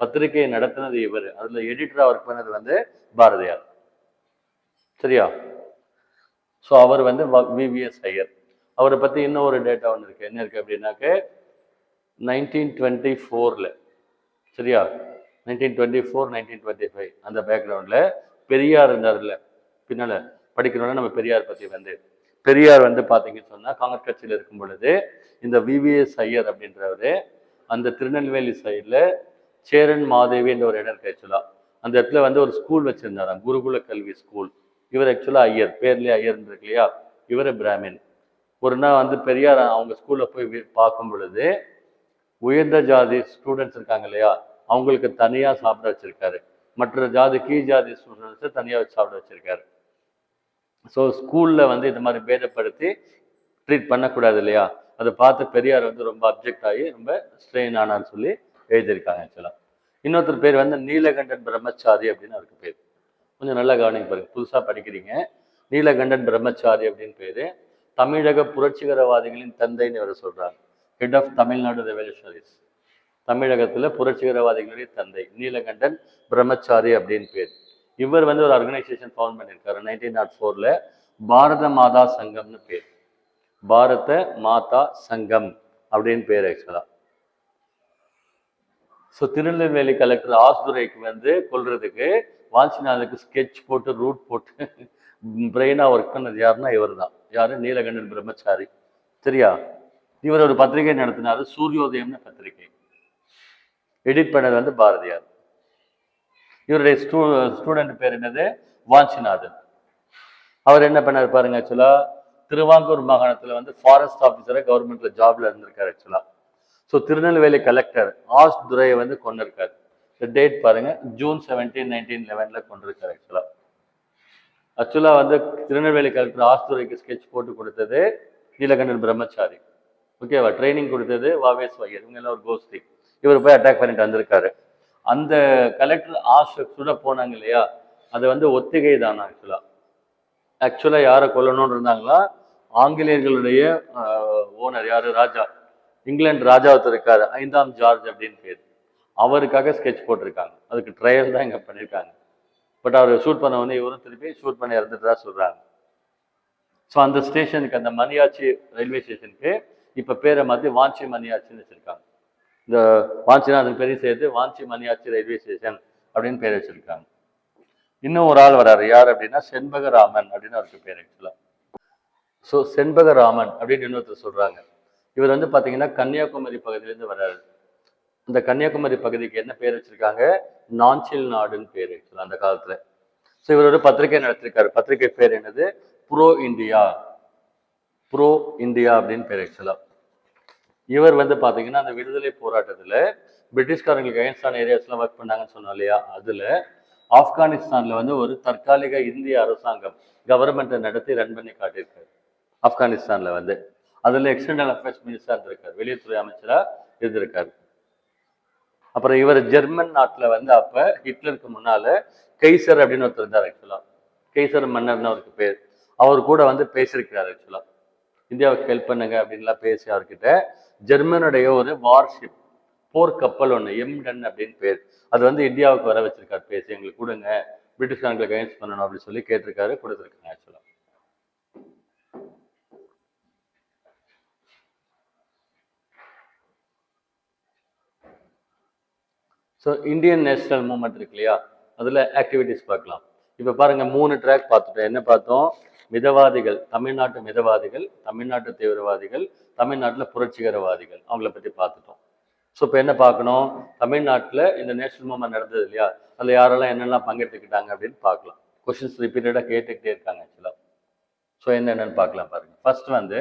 பத்திரிகையை நடத்தினது இவர், அதில் எடிட்டராக ஒர்க் பண்ணது வந்து பாரதியார். சரியா, ஸோ அவர் வந்து விவிஎஸ் ஐயர். அவரை பற்றி இன்னும் ஒரு டேட்டா ஒன்று இருக்குது. என்ன இருக்குது அப்படின்னாக்க 1924 சரியா, 1924 1925 அந்த பேக்ரவுண்டில் பெரியார் இருந்தார்ல, பின்னால படிக்கிறோன்னா நம்ம பெரியார் பற்றி வந்து, பெரியார் வந்து பார்த்தீங்கன்னு சொன்னால் காங்கிரஸ் கட்சியில் இருக்கும் பொழுது இந்த விவிஎஸ் ஐயர் அப்படின்றவர் அந்த திருநெல்வேலி சைடில் சேரன் மாதேவி என்ற ஒரு இடம் இருக்கு ஆக்சுவலாக. அந்த இடத்துல வந்து ஒரு ஸ்கூல் வச்சிருந்தாராம், குருகுல கல்வி ஸ்கூல். இவர் ஆக்சுவலாக ஐயர், பேர்லேயே ஐயர் இருக்கு இல்லையா, இவர் பிராமின். ஒரு நாள் வந்து பெரியார் அவங்க ஸ்கூலில் போய் பார்க்கும் பொழுது உயர்ந்த ஜாதி ஸ்டூடெண்ட்ஸ் இருக்காங்க இல்லையா, அவங்களுக்கு தனியாக சாப்பிட வச்சிருக்காரு, மற்ற ஜாதி கீழ் ஜாதி ஸ்டூடெண்ட்ஸை தனியாக வச்சு சாப்பிட வச்சிருக்காரு. ஸோ ஸ்கூலில் வந்து இந்த மாதிரி பேதப்படுத்தி ட்ரீட் பண்ணக்கூடாது இல்லையா, அதை பார்த்து பெரியார் வந்து ரொம்ப அப்ஜெக்ட் ஆகி ரொம்ப ஸ்ட்ரெயின் ஆனான்னு சொல்லி எழுதியிருக்காங்க ஆக்சுவலாக. இன்னொருத்தர் பேர் வந்து நீலகண்டன் பிரம்மச்சாரி அப்படின்னு அவருக்கு பேர். கொஞ்சம் நல்லா கவனிங்க பாருங்க, புதுசாக படிக்கிறீங்க. நீலகண்டன் பிரம்மச்சாரி அப்படின்னு பேர். தமிழக புரட்சிகரவாதிகளின் தந்தைன்னு இவர் சொல்றாங்க. Head of Tamil Nadu revolutionaries. தமிழகத்துல புரட்சிகரவாதிகளுடைய தந்தை நீலகண்டன் பிரம்மச்சாரி அப்படின்னு பேர். இவர் வந்து ஒரு ஆர்கனைசேஷன் ஃபவுண்ட் பண்ணியிருக்காரு 1904ல, பாரத மாதா சங்கம்னு பேர். பாரத மாதா சங்கம் அப்படின்னு பேர் ஆக்சுவலா. ஸோ திருநெல்வேலி கலெக்டர் ஆஸ்துரைக்கு வந்து கொல்றதுக்கு வாஞ்சிநாதனுக்கு ஸ்கெட்ச் போட்டு ரூட் போட்டு பிரெயினா ஒர்க் பண்ணது யாருன்னா இவர் தான். யாரு? நீலகண்டன் பிரம்மச்சாரி. சரியா? இவர் ஒரு பத்திரிகை நடத்தினாரு, சூரியோதயம்னு பத்திரிகை. எடிட் பண்ணது வந்து பாரதியார். இவருடைய ஸ்டூடெண்ட் பேர் என்னது? வாஞ்சிநாதன். அவர் என்ன பண்ணாரு பாருங்க, ஆக்சுவலா திருவாங்கூர் மாகாணத்துல வந்து ஃபாரஸ்ட் ஆஃபீஸரை கவர்மெண்ட்ல ஜாப்ல இருந்திருக்காரு ஆக்சுவலா. ஸோ திருநெல்வேலி கலெக்டர் ஆஸ் துரையை வந்து கொண்டிருக்காரு. டேட் பாருங்க, ஜூன் 17, 1911 கொண்டிருக்காரு ஆக்சுவலா. ஆக்சுவலா வந்து திருநெல்வேலி கலெக்டர் ஆஸ் துரைக்கு ஸ்கெட்ச் போட்டு கொடுத்தது நீலகண்டன் பிரம்மச்சாரி. ஓகேவா? ட்ரைனிங் கொடுத்தது வாவேஸ் ஐயர். இவங்க எல்லாம் ஒரு கோஷ்டி. இவர் போய் அட்டாக் பண்ணிட்டு வந்திருக்காரு. அந்த கலெக்டர் ஆஷ் சுட போனாங்க இல்லையா, அது வந்து ஒத்திகை தானா ஆக்சுவலா. ஆக்சுவலா யாரை கொல்லணும்னு இருந்தாங்களா, ஆங்கிலேயர்களுடைய ஓனர் யாரு? ராஜா, இங்கிலாந்து ராஜாவத்து இருக்காரு, 5ஆம் ஜார்ஜ் அப்படின்னு பேர். அவருக்காக ஸ்கெட்ச் போட்டிருக்காங்க. அதுக்கு ட்ரையல் தான் இங்க பண்ணியிருக்காங்க. பட் அவர் ஷூட் பண்ண உடனே இவரும் திருப்பி ஷூட் பண்ணி இறந்துட்டுதா சொல்றாங்க. ஸோ அந்த ஸ்டேஷனுக்கு, அந்த மணியாச்சி ரயில்வே ஸ்டேஷனுக்கு இப்ப பேரை மாற்றி வாஞ்சி மணியாச்சின்னு வச்சிருக்காங்க. இந்த வாஞ்சிநாதன் பெரிய சேர்த்து வாஞ்சி மணியாச்சி ரயில்வே ஸ்டேஷன் அப்படின்னு பேர் வச்சிருக்காங்க. இன்னும் ஒரு ஆள் வராரு, யார் அப்படின்னா செண்பகராமன் அப்படின்னு அவருக்கு பேர் ஆக்சுவலா. ஸோ செண்பகராமன் அப்படின்னு இன்னொருத்தர் சொல்றாங்க. இவர் வந்து பாத்தீங்கன்னா கன்னியாகுமரி பகுதியிலேருந்து வர்றாரு. இந்த கன்னியாகுமரி பகுதிக்கு என்ன பேர் வச்சிருக்காங்க? நாஞ்சில் நாடுன்னு பேர் ஆக்சுவலா அந்த காலத்துல. ஸோ இவர் ஒரு பத்திரிகை நடத்திருக்காரு. பத்திரிகை பேர் என்னது? Bro India. ப்ரோ இந்தியா அப்படின்னு பேர் ஆக்சுவலா. இவர் வந்து பாத்தீங்கன்னா அந்த விடுதலை போராட்டத்துல பிரிட்டிஷ்காரங்களுக்கு அகைன்ஸ்டான ஏரியாஸ்லாம் ஒர்க் பண்ணாங்கன்னு சொன்னோம் இல்லையா, அதுல ஆப்கானிஸ்தான்ல வந்து ஒரு தற்காலிக இந்திய அரசாங்கம் கவர்மெண்ட்டை நடத்தி ரன் பண்ணி காட்டியிருக்காரு ஆப்கானிஸ்தான்ல வந்து. அதுல எக்ஸ்டர்னல் அஃபேர்ஸ் மினிஸ்டரா இருந்திருக்காரு, வெளியுறவுத்துறை அமைச்சரா இருந்திருக்காரு. அப்புறம் இவர் ஜெர்மன் நாட்டுல வந்து அப்ப ஹிட்லருக்கு முன்னால கெய்சர் அப்படின்னு ஒருத்தர் இருந்தார் ஆக்சுவலா. கெய்சர் மன்னர்னு அவருக்கு பேர். அவர் கூட வந்து பேசியிருக்கிறார் ஆக்சுவலா. இந்தியாவுக்கு ஹெல்ப் பண்ணுங்க அப்படின்லாம் பேசி அவர்கிட்ட ஜெர்மனுடைய ஒரு வார்ஷிப் போர்க்கப்பல் ஒன்று எம்டன் அப்படின்னு பேர், அது வந்து இந்தியாவுக்கு வர வச்சிருக்காரு பேசி, எங்களுக்கு கொடுங்க, பிரிட்டிஷ்காரங்களுக்கு அகைன்ஸ்ட் பண்ணணும் அப்படின்னு சொல்லி கேட்டிருக்காரு, கொடுத்துருக்காங்க ஆக்சுவலா. ஸோ இந்தியன் நேஷனல் மூவ்மெண்ட் இருக்கு இல்லையா, அதில் ஆக்டிவிட்டிஸ் பார்க்கலாம். இப்போ பாருங்க 3 ட்ராக் பார்த்துட்டோம். என்ன பார்த்தோம்? மிதவாதிகள், தமிழ்நாட்டு மிதவாதிகள், தமிழ்நாட்டு தீவிரவாதிகள், தமிழ்நாட்டில் புரட்சிகரவாதிகள், அவங்கள பற்றி பார்த்துட்டோம். ஸோ இப்போ என்ன பார்க்கணும்? தமிழ்நாட்டில் இந்த நேஷனல் மூவ்மெண்ட் நடந்தது இல்லையா, அதில் யாரெல்லாம் என்னெல்லாம் பங்கெடுத்துக்கிட்டாங்க அப்படின்னு பார்க்கலாம். கொஷின்ஸ் ரிப்பீட்டடாக கேட்டுக்கிட்டே இருக்காங்க ஆக்சுவலாக. ஸோ என்னென்னு பார்க்கலாம் பாருங்க. ஃபர்ஸ்ட் வந்து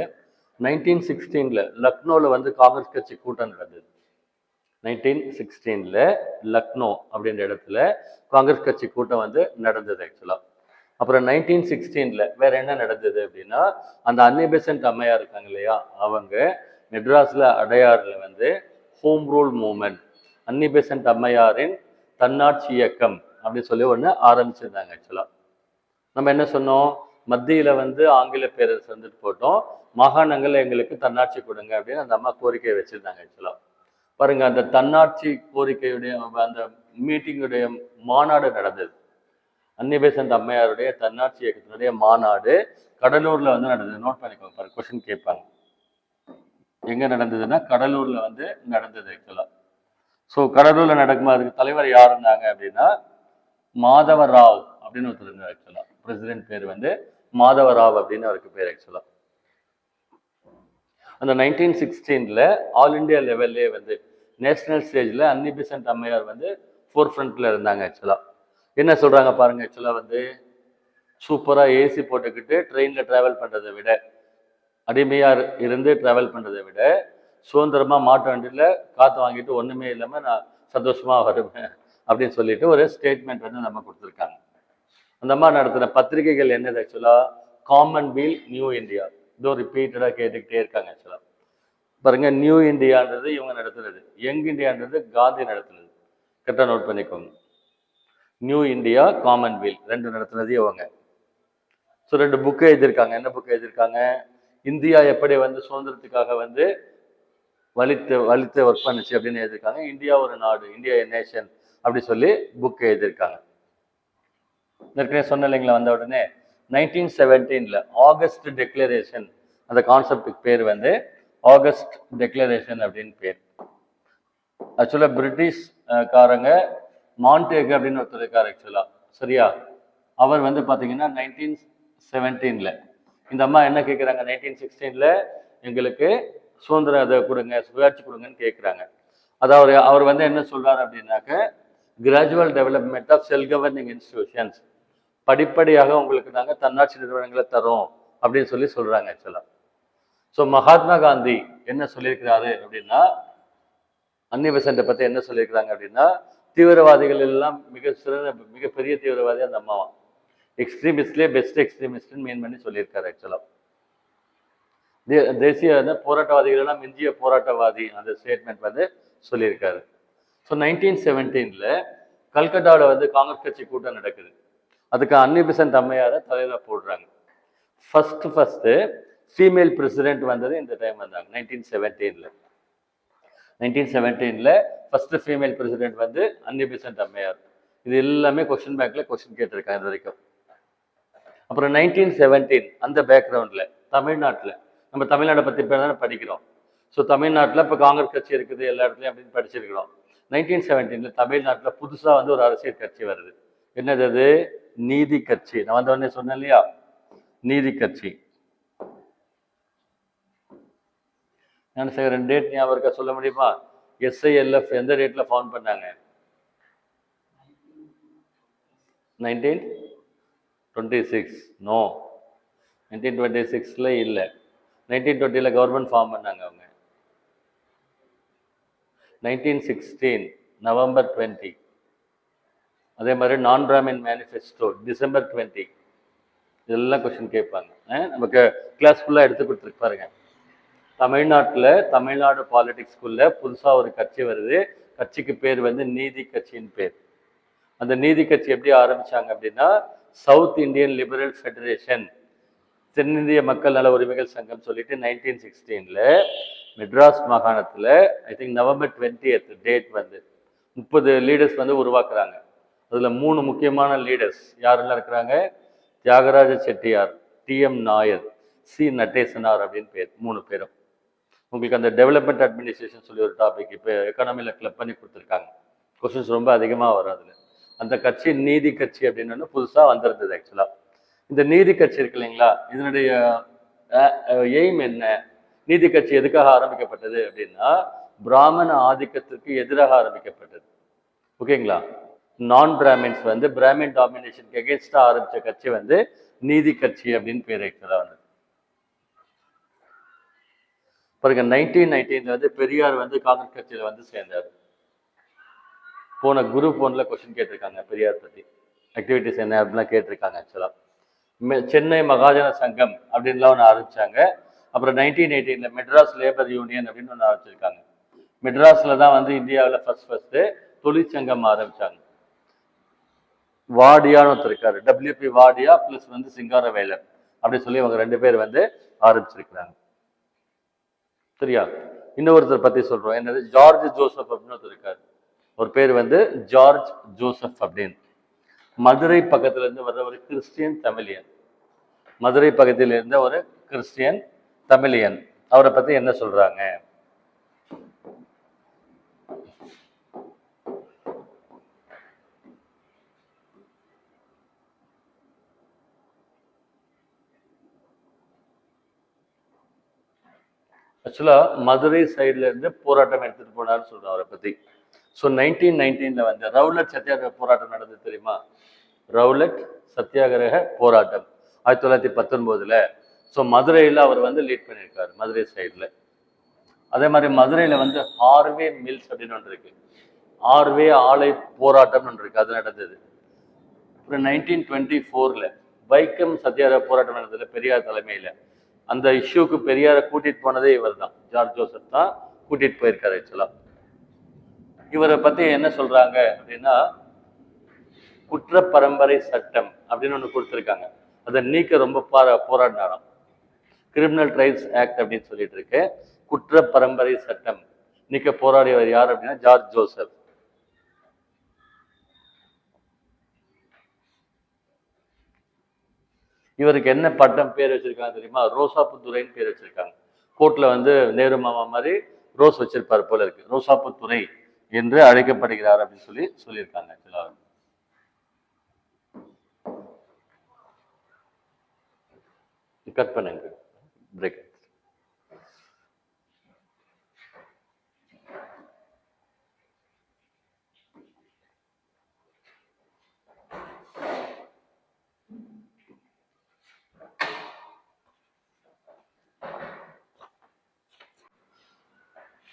1916 லக்னோவில் வந்து காங்கிரஸ் கட்சி கூட்டம் நடந்தது. 1916 லக்னோ அப்படின்ற இடத்துல காங்கிரஸ் கட்சி கூட்டம் வந்து நடந்தது ஆக்சுவலா. அப்புறம் 1916 வேற என்ன நடந்தது அப்படின்னா, அந்த அன்னி பெசன்ட் அம்மையார் இருக்காங்க இல்லையா, அவங்க மெட்ராஸ்ல அடையாறுல வந்து ஹோம் ரூல் மூவ்மெண்ட், அன்னி பெசன்ட் அம்மையாரின் தன்னாட்சி இயக்கம் அப்படின்னு சொல்லி ஒன்று ஆரம்பிச்சிருந்தாங்க ஆக்சுவலா. நம்ம என்ன சொன்னோம்? மத்தியில வந்து ஆங்கில பேரரசு வந்துட்டு போட்டோம், மாகாணங்கள்ல எங்களுக்கு தன்னாட்சி கொடுங்க அப்படின்னு அந்த அம்மா கோரிக்கை வச்சிருந்தாங்க ஆக்சுவலா. பாருங்க, அந்த தன்னாட்சி கோரிக்கையுடைய அந்த மீட்டிங்குடைய மாநாடு நடந்தது. அன்னி பெசன்ட் அம்மையாருடைய தன்னாட்சி இயக்கத்தினுடைய மாநாடு கடலூர்ல வந்து நடந்தது. நோட் பண்ணிக்கோங்க பாருங்க, கொஸ்டின் கேட்பாங்க. எங்க நடந்ததுன்னா கடலூர்ல வந்து நடந்தது ஆக்சுவலா. ஸோ கடலூர்ல நடக்கும்போது அதுக்கு தலைவர் யார் இருந்தாங்க அப்படின்னா மாதவ ராவ் அப்படின்னு ஒருத்தர் இருந்தார் ஆக்சுவலா. பிரசிடென்ட் பேர் வந்து மாதவராவ் அப்படின்னு அவருக்கு பேர் ஆக்சுவலா. அந்த 1916 ஆல் இண்டியா லெவல்லே வந்து நேஷனல் ஸ்டேஜில் அன்னி பெசன்ட் அம்மையார் வந்து ஃபோர் ஃப்ரண்ட்ல இருந்தாங்க ஆக்சுவலா. என்ன சொல்றாங்க பாருங்க, ஆக்சுவலா வந்து சூப்பரா ஏசி போட்டுக்கிட்டு ட்ரெயின்ல டிராவல் பண்றதை விட, அடிமையா இருந்து டிராவல் பண்றதை விட, சுதந்திரமா மாட்டு வண்டியில காத்து வாங்கிட்டு ஒண்ணுமே இல்லாம நான் சந்தோஷமா வருவேன் அப்படின்னு சொல்லிட்டு ஒரு ஸ்டேட்மெண்ட் வந்து நம்ம கொடுத்துருக்காங்க. அந்த மாதிரி நடத்தின பத்திரிகைகள் என்னது ஆக்சுவலா, காமன்வெல்த், நியூ இந்தியா. இதோ ரிப்பீட்டடா கேட்டுக்கிட்டே இருக்காங்க ஆக்சுவலா. பாருங்க, நியூ இந்தியான்றது இவங்க நடத்துறது, யங் இந்தியான்றது காந்தி நடத்துனது. கரெக்டா நோட் பண்ணிக்கோங்க. நியூ இந்தியா, காமன்வெல்த் ரெண்டு நடத்துனது இவங்க. ஸோ ரெண்டு புக்கு எழுதியிருக்காங்க. என்ன புக்கு எழுதியிருக்காங்க? இந்தியா எப்படி வந்து சுதந்திரத்துக்காக வந்து வலித்து ஒர்க் பண்ணுச்சு அப்படின்னு எழுதியிருக்காங்க. இந்தியா ஒரு நாடு, இந்தியா எ நேஷன் அப்படி சொல்லி புக் எழுதியிருக்காங்க. ஏற்கனவே சொன்ன இல்லைங்களா, வந்த உடனே 1917 ஆகஸ்ட் டெக்ளரேஷன், அந்த கான்செப்டுக்கு பேர் வந்து ஆகஸ்ட் டெக்ளரேஷன் அப்படின்னு பேர். ஆக்சுவலா பிரிட்டிஷ் காரங்க மாண்டேக் அப்படின்னு ஒருத்தர் இருக்கார் ஆக்சுவலா, சரியா? அவர் வந்து பாத்தீங்கன்னா 1917 இந்த அம்மா என்ன கேட்குறாங்க, 1916 எங்களுக்கு சுதந்திரம் அதை கொடுங்க, சுயாட்சி கொடுங்கன்னு கேட்குறாங்க. அதாவது அவர் வந்து என்ன சொல்றாரு அப்படின்னாக்க, gradual development of self governing institutions, படிப்படியாக உங்களுக்கு நாங்கள் தன்னாட்சி நிறுவனங்களை தரோம் அப்படின்னு சொல்லி சொல்றாங்க ஆக்சுவலா. ஸோ மகாத்மா காந்தி என்ன சொல்லியிருக்கிறாரு அப்படின்னா, அன்னி பெசன்ட்டை பத்தி என்ன சொல்லியிருக்கிறாங்க அப்படின்னா, தீவிரவாதிகள் எல்லாம் மிகப்பெரிய தீவிரவாதி அந்த அம்மாவா, எக்ஸ்ட்ரீமிஸ்ட்லேயே பெஸ்ட் எக்ஸ்ட்ரீமிஸ்ட்னு மீன் பண்ணி சொல்லியிருக்காரு ஆக்சுவலா. தேசிய போராட்டவாதிகள் எல்லாம் மிஞ்சிய போராட்டவாதி அந்த ஸ்டேட்மெண்ட் வந்து சொல்லியிருக்காரு. ஸோ 1917 கல்கட்டாவில் வந்து காங்கிரஸ் கட்சி கூட்டம் நடக்குது. அதுக்கு அன்னி பெசன்ட் அம்மையாரை தலையில போடுறாங்க. ஃபர்ஸ்ட் ஃபீமேல் பிரசிடென்ட் வந்தது இந்த டைம் வந்தாங்க 1917. 1917 ஃபர்ஸ்ட் ஃபீமேல் பிரசிடென்ட் வந்து அன்னி பெசன்ட் அம்மையார். இது எல்லாமே கொஸ்டின் பேங்க்ல கொஸ்டின் கேட்டிருக்காங்க இது வரைக்கும். அப்புறம் 1917 அந்த பேக்ரவுண்ட்ல தமிழ்நாட்டில், நம்ம தமிழ்நாட்டை பற்றி பேர் தானே படிக்கிறோம். ஸோ தமிழ்நாட்டில் இப்போ காங்கிரஸ் கட்சி இருக்குது எல்லா இடத்துலையும் அப்படின்னு படிச்சிருக்கிறோம். 1917 தமிழ்நாட்டில் புதுசாக வந்து ஒரு அரசியல் கட்சி வருது. என்னது அது? நீதி கட்சி. நான் வந்த உடனே சொன்னேன் இல்லையா, நீதி கட்சி. ஞானசேகரன் டேட் ஞாபகம் இருக்கா, சொல்ல முடியுமா? எஸ்ஐஎல்எஃப் எந்த டேட்ல ஃபார்ம் பண்ணாங்க? 1926. நோ, 1926 இல்லை, 1920 கவர்மெண்ட் ஃபார்ம் பண்ணாங்க அவங்க. 1916 நவம்பர் 20. அதே மாதிரி நான் பிராமின் மேனிஃபெஸ்டோ டிசம்பர் 20. இதெல்லாம் கொஸ்டின் கேட்பாங்க. நமக்கு கிளாஸ் ஃபுல்லாக எடுத்து கொடுத்துருக்கு பாருங்க. தமிழ்நாட்டில் தமிழ்நாடு பாலிடிக்ஸ் ஸ்கூல்ல புதுசாக ஒரு கட்சி வருது. கட்சிக்கு பேர் வந்து நீதி கட்சியின் பேர். அந்த நீதி கட்சி எப்படி ஆரம்பிச்சாங்க அப்படின்னா, சவுத் இந்தியன் லிபரல் ஃபெடரேஷன், தென்னிந்திய மக்கள் நல உரிமைகள் சங்கம் சொல்லிட்டு 1916 மெட்ராஸ் மாகாணத்தில் I think November 20th date வந்து 30 லீடர்ஸ் வந்து உருவாக்குறாங்க. அதில் 3 முக்கியமான லீடர்ஸ் யாரெல்லாம் இருக்கிறாங்க? தியாகராஜ செட்டியார், டிஎம் நாயர், சி நட்டேசனார் அப்படின்னு பேர். 3 பேரும். உங்களுக்கு அந்த டெவலப்மெண்ட் அட்மினிஸ்ட்ரேஷன் சொல்லி ஒரு டாபிக் இப்போ எக்கானமியில் கிளப் பண்ணி கொடுத்துருக்காங்க. கொஸ்டின்ஸ் ரொம்ப அதிகமாக வரும் அதில். அந்த கட்சி நீதி கட்சி அப்படின்னு புதுசாக வந்திருந்தது ஆக்சுவலாக. இந்த நீதி கட்சி இருக்கு இல்லைங்களா, இதனுடைய எய்ம் என்ன? நீதி கட்சி எதுக்காக ஆரம்பிக்கப்பட்டது அப்படின்னா, பிராமண ஆதிக்கத்திற்கு எதிராக ஆரம்பிக்கப்பட்டது. ஓகேங்களா? நான் பிராமின்ஸ் வந்து பிராமின் டாமினேஷனுக்கு எகென்ஸ்டா ஆரம்பிச்ச கட்சி வந்து நீதி கட்சி அப்படின்னு பேர் ஆக்சுவலாக. பாருங்க, 1919 வந்து பெரியார் வந்து காங்கிரஸ் கட்சியில வந்து சேர்ந்தார். போன குரூப் 1ல கொஸ்டின் கேட்டிருக்காங்க பெரியார் பத்தி, ஆக்டிவிட்டிஸ் என்ன அப்படின்லாம் கேட்டிருக்காங்க ஆக்சுவலா. சென்னை மகாஜன சங்கம் அப்படின்லாம் ஒன்று ஆரம்பிச்சாங்க. அப்புறம் 1918 மெட்ராஸ் லேபர் யூனியன் அப்படின்னு ஒன்று ஆரம்பிச்சிருக்காங்க. மெட்ராஸ்ல தான் வந்து இந்தியாவில் ஃபர்ஸ்ட் தொழிற்சங்கம் ஆரம்பிச்சாங்க. வாடியான்னு ஒருத்தர் இருக்காரு, WP வாடியா பிளஸ் வந்து சிங்காரவேலர் அப்படின்னு சொல்லி அவங்க 2 பேர் வந்து ஆரம்பிச்சிருக்கிறாங்க. சரியா? இன்னொருத்தர் பத்தி சொல்றோம், என்னது? ஜார்ஜ் ஜோசப் அப்படின்னு ஒருத்தர் இருக்காரு. ஒரு பேர் வந்து ஜார்ஜ் ஜோசப் அப்படின்னு. மதுரை பக்கத்துல இருந்து வர்ற ஒரு கிறிஸ்டியன் தமிழியன். மதுரை பக்கத்தில் இருந்த ஒரு கிறிஸ்டியன் தமிழியன். அவரை பத்தி என்ன சொல்றாங்க? ஆக்சுவலாக மதுரை சைட்ல இருந்து போராட்டம் எடுத்துட்டு போனார்னு சொல்றோம் அவரை பத்தி. ஸோ 1919 வந்து ரவுலட் சத்தியாகிரக போராட்டம் நடந்தது தெரியுமா? ரவுலட் சத்தியாகிரக போராட்டம் 1919. ஸோ மதுரையில் அவர் வந்து லீட் பண்ணியிருக்காரு மதுரை சைடில். அதே மாதிரி மதுரையில் வந்து ஹார்வே மில்ஸ் அப்படின்னு ஒன்று இருக்கு, ஹார்வே ஆலை போராட்டம் ஒன்று இருக்கு, அது நடந்தது. அப்புறம் 1924 வைக்கம் சத்தியாகிரக போராட்டம் நடந்தது பெரியார் தலைமையில். அந்த இஷ்யூக்கு பெரியாரை கூட்டிட்டு போனதே இவர் தான், ஜார்ஜ் ஜோசப் தான் கூட்டிட்டு போயிருக்காரு. ஆக்சுவலா இவரை பத்தி என்ன சொல்றாங்க அப்படின்னா, குற்ற பரம்பரை சட்டம் அப்படின்னு ஒன்று கொடுத்துருக்காங்க, அதை நீக்க ரொம்ப போராடினாராம். கிரிமினல் ட்ரைப்ஸ் ஆக்ட் அப்படின்னு சொல்லிட்டு இருக்கு. குற்ற பரம்பரை சட்டம் நீக்க போராடியவர் யார் அப்படின்னா ஜார்ஜ் ஜோசப். இவருக்கு என்ன பட்டம் பேர் வச்சிருக்காங்க தெரியுமா? ரோசாப்புத்துறைன்னு பேர் வச்சிருக்காங்க. கோர்ட்ல வந்து நேரு மாமா மாதிரி ரோஸ் வச்சிருப்பாரு போல இருக்கு, ரோசாப்புத்துறை என்று அழைக்கப்படுகிறார் அப்படின்னு சொல்லியிருக்காங்க. கட் பண்ணுங்க, பிரேக்.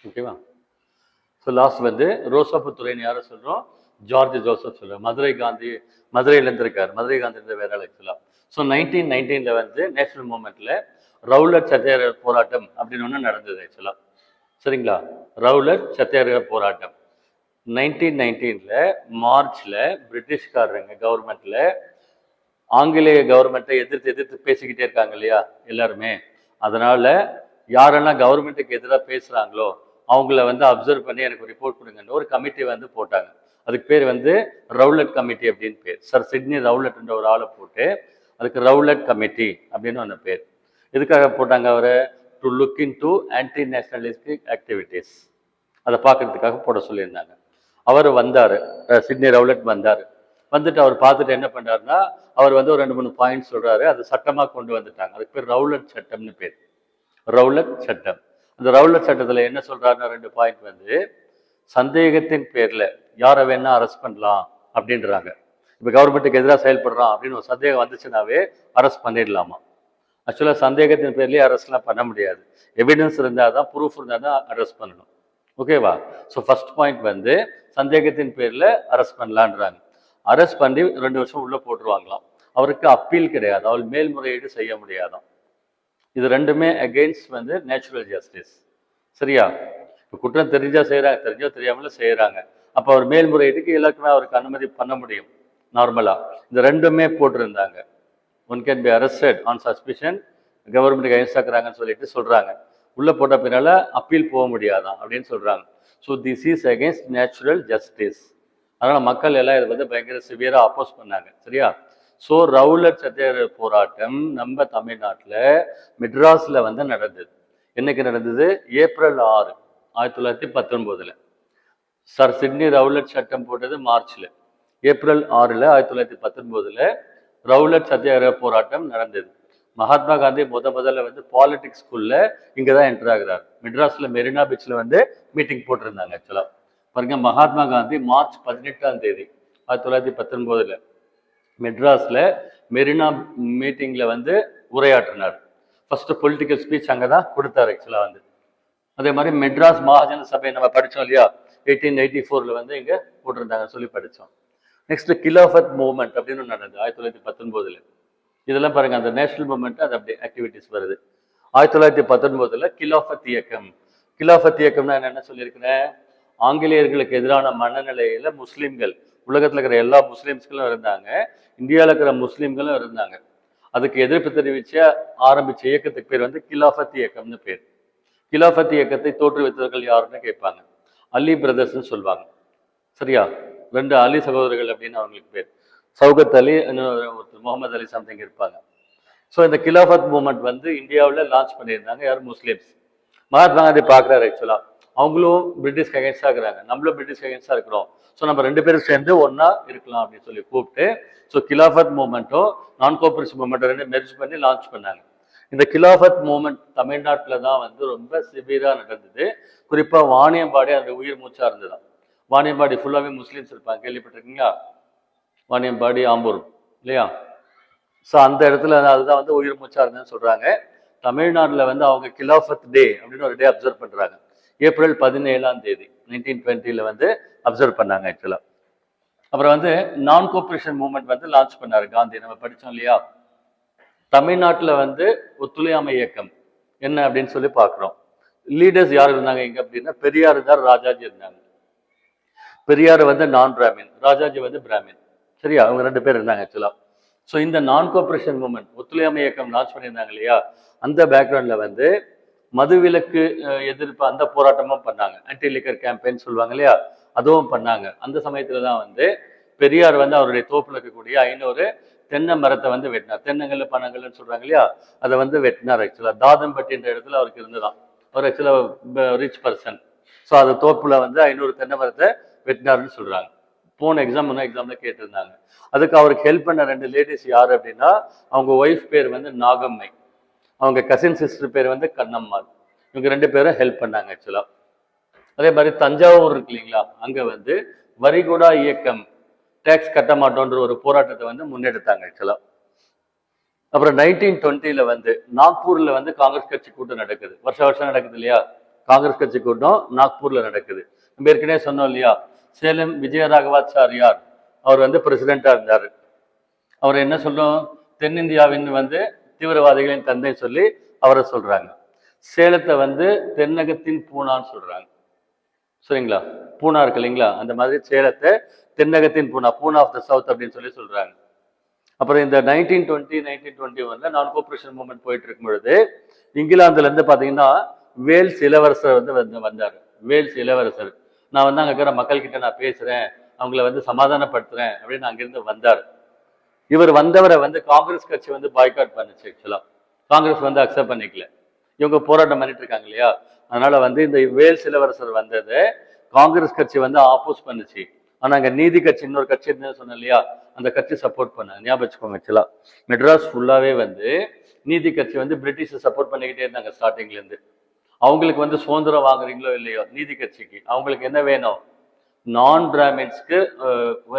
ஓகேவா? ஸோ லாஸ்ட் வந்து ரோசாப்புத்துறைன்னு யாரை சொல்றோம்? ஜார்ஜ் ஜோசப் சொல்றோம். மதுரையில இருந்திருக்காரு, மதுரை காந்தி இருந்த வேற ஆக்சுவலா. ஸோ 1919 வந்து நேஷனல் மூவ்மெண்ட்ல ரவுலட் சத்தியாகிரக போராட்டம் அப்படின்னு ஒன்று நடந்தது ஆக்சுவலா. சரிங்களா? ரவுலட் சத்தியாகிரக போராட்டம் 1919 மார்ச்ல பிரிட்டிஷ்காரங்க கவர்மெண்ட்ல ஆங்கிலேய கவர்மெண்ட்டை எதிர்த்து பேசிக்கிட்டே இருக்காங்க இல்லையா எல்லாருமே. அதனால யாரெல்லாம் கவர்மெண்ட்டுக்கு எதிராக பேசுறாங்களோ அவங்கள வந்து அப்சர்வ் பண்ணி எனக்கு ரிப்போர்ட் கொடுங்கன்னு ஒரு கமிட்டி வந்து போட்டாங்க. அதுக்கு பேர் வந்து ரவுலட் கமிட்டி அப்படின்னு பேர். சார் சிட்னி ரவுலட்ன்ற ஒரு ஆளை போட்டு அதுக்கு ரவுலட் கமிட்டி அப்படின்னு ஒன்று பேர். எதுக்காக போட்டாங்க அவரை? To look in to anti nationalistic activities, அதை பார்க்கறதுக்காக போட சொல்லியிருந்தாங்க. அவர் வந்தார், சிட்னி ரவுலட் வந்தார். வந்துட்டு அவர் பார்த்துட்டு என்ன பண்ணுறாருன்னா, அவர் வந்து ஒரு 2-3 பாயிண்ட் சொல்கிறாரு, அது சட்டமாக கொண்டு வந்துட்டாங்க. அதுக்கு பேர் ரவுலட் சட்டம்னு பேர், ரவுலட் சட்டம். அந்த ரவுலட் சட்டத்தில் என்ன சொல்கிறாருன்னா 2 பாயிண்ட் வந்து, சந்தேகத்தின் பேரில் யாரை வேணா அரெஸ்ட் பண்ணலாம் அப்படின்றாங்க. இப்போ கவர்மெண்ட்டுக்கு எதிராக செயல்படுறான் அப்படின்னு ஒரு சந்தேகம் வந்துச்சுனாவே அரெஸ்ட் பண்ணிடலாமா? ஆக்சுவலாக சந்தேகத்தின் பேர்லேயே அரெஸ்ட்லாம் பண்ண முடியாது, எவிடன்ஸ் இருந்தால் தான், ப்ரூஃப் இருந்தால் தான் அரெஸ்ட் பண்ணணும். ஓகேவா? ஸோ ஃபர்ஸ்ட் பாயிண்ட் வந்து சந்தேகத்தின் பேரில் அரெஸ்ட் பண்ணலான்றாங்க. அரெஸ்ட் பண்ணி 2 வருஷம் உள்ளே போட்டுருவாங்களாம். அவருக்கு அப்பீல் கிடையாது, அவள் மேல்முறையீடு செய்ய முடியாதான். இது ரெண்டுமே அகெயின்ஸ்ட் வந்து நேச்சுரல் ஜஸ்டிஸ். சரியா? இப்போ குற்றம் தெரிஞ்சா செய்கிறாங்க, தெரிஞ்சோ தெரியாமல செய்கிறாங்க. அப்போ அவர் மேல்முறையீட்டுக்கு எல்லாருக்குமே அவருக்கு அனுமதி பண்ண முடியும் நார்மலாக. இந்த ரெண்டுமே போட்டிருந்தாங்க. One can be arrested on suspicion, கவர்மெண்ட்டுக்கு அகெயின்ஸ்டாக இருக்கிறாங்கன்னு சொல்லிட்டு சொல்கிறாங்க. உள்ளே போட்ட பின்னால் அப்பீல் போக முடியாதான் அப்படின்னு சொல்கிறாங்க. So this is against natural justice. அதனால் மக்கள் எல்லாம் இதை வந்து பயங்கர சிவியராக அப்போஸ் பண்ணாங்க. சரியா? ஸோ ரவுலட் சத்தியாகிரக போராட்டம் நம்ம தமிழ்நாட்டில் மெட்ராஸில் வந்து நடந்தது. என்னைக்கு நடந்தது? ஏப்ரல் 6, 1919. சார் சிட்னி ரவுலட் சட்டம் போட்டது மார்ச்சில். ஏப்ரல் 6 1919 ரவுலட் சத்தியாகிரக போராட்டம் நடந்தது. மகாத்மா காந்தி முதல்ல வந்து பாலிடிக்ஸ் ஸ்கூல்ல இங்கே தான் என்டர் ஆகுறாரு. மெட்ராஸில் மெரினா பீச்சில் வந்து மீட்டிங் போட்டிருந்தாங்க. ஆக்சுவலாக பாருங்க, மகாத்மா காந்தி மார்ச் 18ஆம் தேதி 1919 மெட்ராஸில் மெரினா மீட்டிங்கில் வந்து உரையாற்றினார். ஃபர்ஸ்ட் பொலிட்டிக்கல் ஸ்பீச் அங்கே தான் கொடுத்தாரு ஆக்சுவலாக வந்து. அதே மாதிரி மெட்ராஸ் மகாஜன சபை நம்ம படித்தோம் இல்லையா, 1884 வந்து இங்கே போட்டிருந்தாங்க சொல்லி படித்தோம். நெக்ஸ்ட் கிலாஃபத் மூவ்மெண்ட் அப்படின்னு நடந்தது 1919. இதெல்லாம் பாருங்க, அந்த நேஷனல் மூவ்மெண்ட் அது அப்படி ஆக்டிவிட்டிஸ் வருது. 1919 கிலாஃபத் இயக்கம். கிலாஃபத் இயக்கம்னா என்ன சொல்லியிருக்கிறேன்? ஆங்கிலேயர்களுக்கு எதிரான மனநிலையில முஸ்லீம்கள், உலகத்தில் இருக்கிற எல்லா முஸ்லீம்ஸ்களும் இருந்தாங்க, இந்தியாவில் இருக்கிற முஸ்லீம்களும் இருந்தாங்க. அதுக்கு எதிர்ப்பு தெரிவிச்ச ஆரம்பிச்ச இயக்கத்துக்கு பேர் வந்து கிலாஃபத் இயக்கம்னு பேர். கிலாஃபத் இயக்கத்தை தோற்றுவித்தவர்கள் யாருன்னு கேட்பாங்க. அலி பிரதர்ஸ்ன்னு சொல்லுவாங்க. சரியா? 2 அலி சகோதரர்கள் அப்படின்னு அவங்களுக்கு பேர். சௌகத் அலி, ஒருத்தர் முகமது அலி சம்திங் இருப்பாங்க. ஸோ இந்த கிலாஃபத் மூவ்மெண்ட் வந்து இந்தியாவில் லான்ச் பண்ணியிருந்தாங்க யார்? முஸ்லீம்ஸ். மகாத்மா காந்தி பார்க்குறாரு ஆக்சுவலாக, அவங்களும் பிரிட்டிஷ்க்கு அகேன்ஸ்டாக இருக்கிறாங்க, நம்மளும் பிரிட்டிஷ்க்கு அகேன்ஸ்டாக இருக்கிறோம், ஸோ நம்ம 2 பேரும் சேர்ந்து ஒன்றா இருக்கலாம் அப்படின்னு சொல்லி கூப்பிட்டு, ஸோ கிலாஃபத் மூவ்மெண்ட்டும் நான் கோஆபரேஷன் மூவ்மெண்ட்டும் 2 மெர்ஜ் பண்ணி லான்ச் பண்ணாங்க. இந்த கிலாஃபத் மூமெண்ட் தமிழ்நாட்டில் தான் வந்து ரொம்ப சிவியராக நடந்தது. குறிப்பாக வாணியம்பாடி அந்த உயிர் மூச்சா இருந்ததுதான். வாணியம்பாடி ஃபுல்லாகவே முஸ்லீம்ஸ் இருப்பாங்க, கேள்விப்பட்டிருக்கீங்களா? வாணியம்பாடி, ஆம்பூர் இல்லையா? ஸோ அந்த இடத்துல அதுதான் வந்து உயிர் மூச்சா இருந்ததுன்னு சொல்றாங்க. தமிழ்நாட்டில் வந்து அவங்க கிலாஃபத் டே அப்படின்னு ஒரு டே அப்சர்வ் பண்றாங்க. ஏப்ரல் 17 1920 வந்து அப்சர்வ் பண்ணாங்க ஆக்சுவலா. அப்புறம் வந்து நான் கோஆபரேஷன் மூவ்மெண்ட் வந்து லான்ச் பண்ணாரு காந்தி, நம்ம படிச்சோம் இல்லையா? தமிழ்நாட்டில் வந்து ஒத்துழையாமை இயக்கம் என்ன அப்படின்னு சொல்லி பார்க்குறோம். லீடர்ஸ் யார் இருந்தாங்க இங்க அப்படின்னா, பெரியார் இருந்தார், ராஜாஜி இருந்தாங்க. பெரியார் வந்து நான் பிராமின், ராஜாஜி வந்து பிராமின். சரியா? அவங்க 2 பேர் இருந்தாங்க ஆக்சுவலா. ஸோ இந்த நான் கோஆபரேஷன் மூவ்மெண்ட் ஒத்துழையாமை இயக்கம் லான்ச் பண்ணியிருந்தாங்க இல்லையா? அந்த பேக்ரவுண்ட்ல வந்து மதுவிலக்கு எதிர்ப்பு அந்த போராட்டமும் பண்ணாங்க. ஆன்டி லிக்கர் கேம்பெயின் சொல்லுவாங்க இல்லையா? அதுவும் பண்ணாங்க. அந்த சமயத்துல தான் வந்து பெரியார் வந்து அவருடைய தோப்புல இருக்கக்கூடிய 500 தென்னை மரத்தை வந்து வெட்டினார். தென்னங்கல் பனங்கள்னு சொல்றாங்க இல்லையா? அதை வந்து வெட்டினார் ஆக்சுவலா. தாதம்பட்டின்ற இடத்துல அவருக்கு இருந்துதான். அவர் ஆக்சுவலா ரிச் பர்சன். ஸோ அது தோப்புல வந்து 500 தென்னை மரத்தை வெட்டினார்னு சொல்றாங்க. போன எக்ஸாம்ல கேட்டிருந்தாங்க. அதுக்கு அவருக்கு ஹெல்ப் பண்ண 2 லேடிஸ் யாரு அப்படின்னா, அவங்க ஒய்ஃப் பேர் வந்து நாகம்மை, அவங்க கசின் சிஸ்டர் பேர் வந்து கண்ணம்மாள். இவங்க 2 பேரும் ஹெல்ப் பண்ணாங்க ஆக்சுவலா. அதே மாதிரி தஞ்சாவூர் இருக்கு இல்லைங்களா? அங்க வந்து வரிகுடா இயக்கம், டேக்ஸ் கட்ட மாட்டோன்ற ஒரு போராட்டத்தை வந்து முன்னெடுத்தாங்க ஆக்சுவலா. அப்புறம் 1920 வந்து நாக்பூர்ல வந்து காங்கிரஸ் கட்சி கூட்டம் நடக்குது. வருஷம் நடக்குது இல்லையா? காங்கிரஸ் கட்சி கூட்டம் நாக்பூர்ல நடக்குது. நம்ம ஏற்கனவே சொன்னோம் இல்லையா? சேலம் விஜயராகவாச்சாரியார் அவர் வந்து பிரசிடென்டா இருந்தாரு. அவர் என்ன சொல்றோம்? தென்னிந்தியாவின் வந்து தீவிரவாதிகளின் தந்தை சொல்லி அவரை சொல்றாங்க. சேலத்தை வந்து தென்னகத்தின் பூனான்னு சொல்றாங்க. சரிங்களா? பூனா இருக்கு இல்லைங்களா? அந்த மாதிரி சேலத்தை தென்னகத்தின் பூனா, பூனா ஆஃப் த சவுத் அப்படின்னு சொல்லி சொல்றாங்க. அப்புறம் இந்த 1921 நான் கோஆபரேஷன் மூவ்மெண்ட் போயிட்டு இருக்கும் பொழுது இங்கிலாந்துல இருந்து பாத்தீங்கன்னா வேல்ஸ் இளவரசர் வந்து வந்தார். வேல்ஸ் இளவரசர், நான் வந்து அங்க இருக்கிற மக்கள் கிட்ட நான் பேசுறேன், அவங்கள வந்து சமாதானப்படுத்துறேன் அப்படின்னு அங்கிருந்து வந்தார். இவர் வந்தவரை வந்து காங்கிரஸ் கட்சி வந்து பாய்காட் பண்ணுச்சு ஆக்சுவலா. காங்கிரஸ் வந்து அக்செப்ட் பண்ணிக்கல. இவங்க போராட்டம் பண்ணிட்டு இருக்காங்க இல்லையா? அதனால வந்து இந்த வேல்ஸ் இளவரசர் வந்ததை காங்கிரஸ் கட்சி வந்து ஆப்போஸ் பண்ணுச்சு. ஆனா அங்க நீதி கட்சி இன்னொரு கட்சி இருந்தேன்னு சொன்னேன் இல்லையா? அந்த கட்சி சப்போர்ட் பண்ணாங்க. ஞாபகம் வச்சுக்கோங்க. ஆக்சுவலா மெட்ராஸ் ஃபுல்லாவே வந்து நீதி கட்சி வந்து பிரிட்டிஷை சப்போர்ட் பண்ணிக்கிட்டே இருந்தாங்க ஸ்டார்டிங்ல இருந்து. அவங்களுக்கு வந்து சுதந்திரம் வாங்குறீங்களோ இல்லையோ, நீதி கட்சிக்கு அவங்களுக்கு என்ன வேணும்? நான் பிராமின்ஸ்க்கு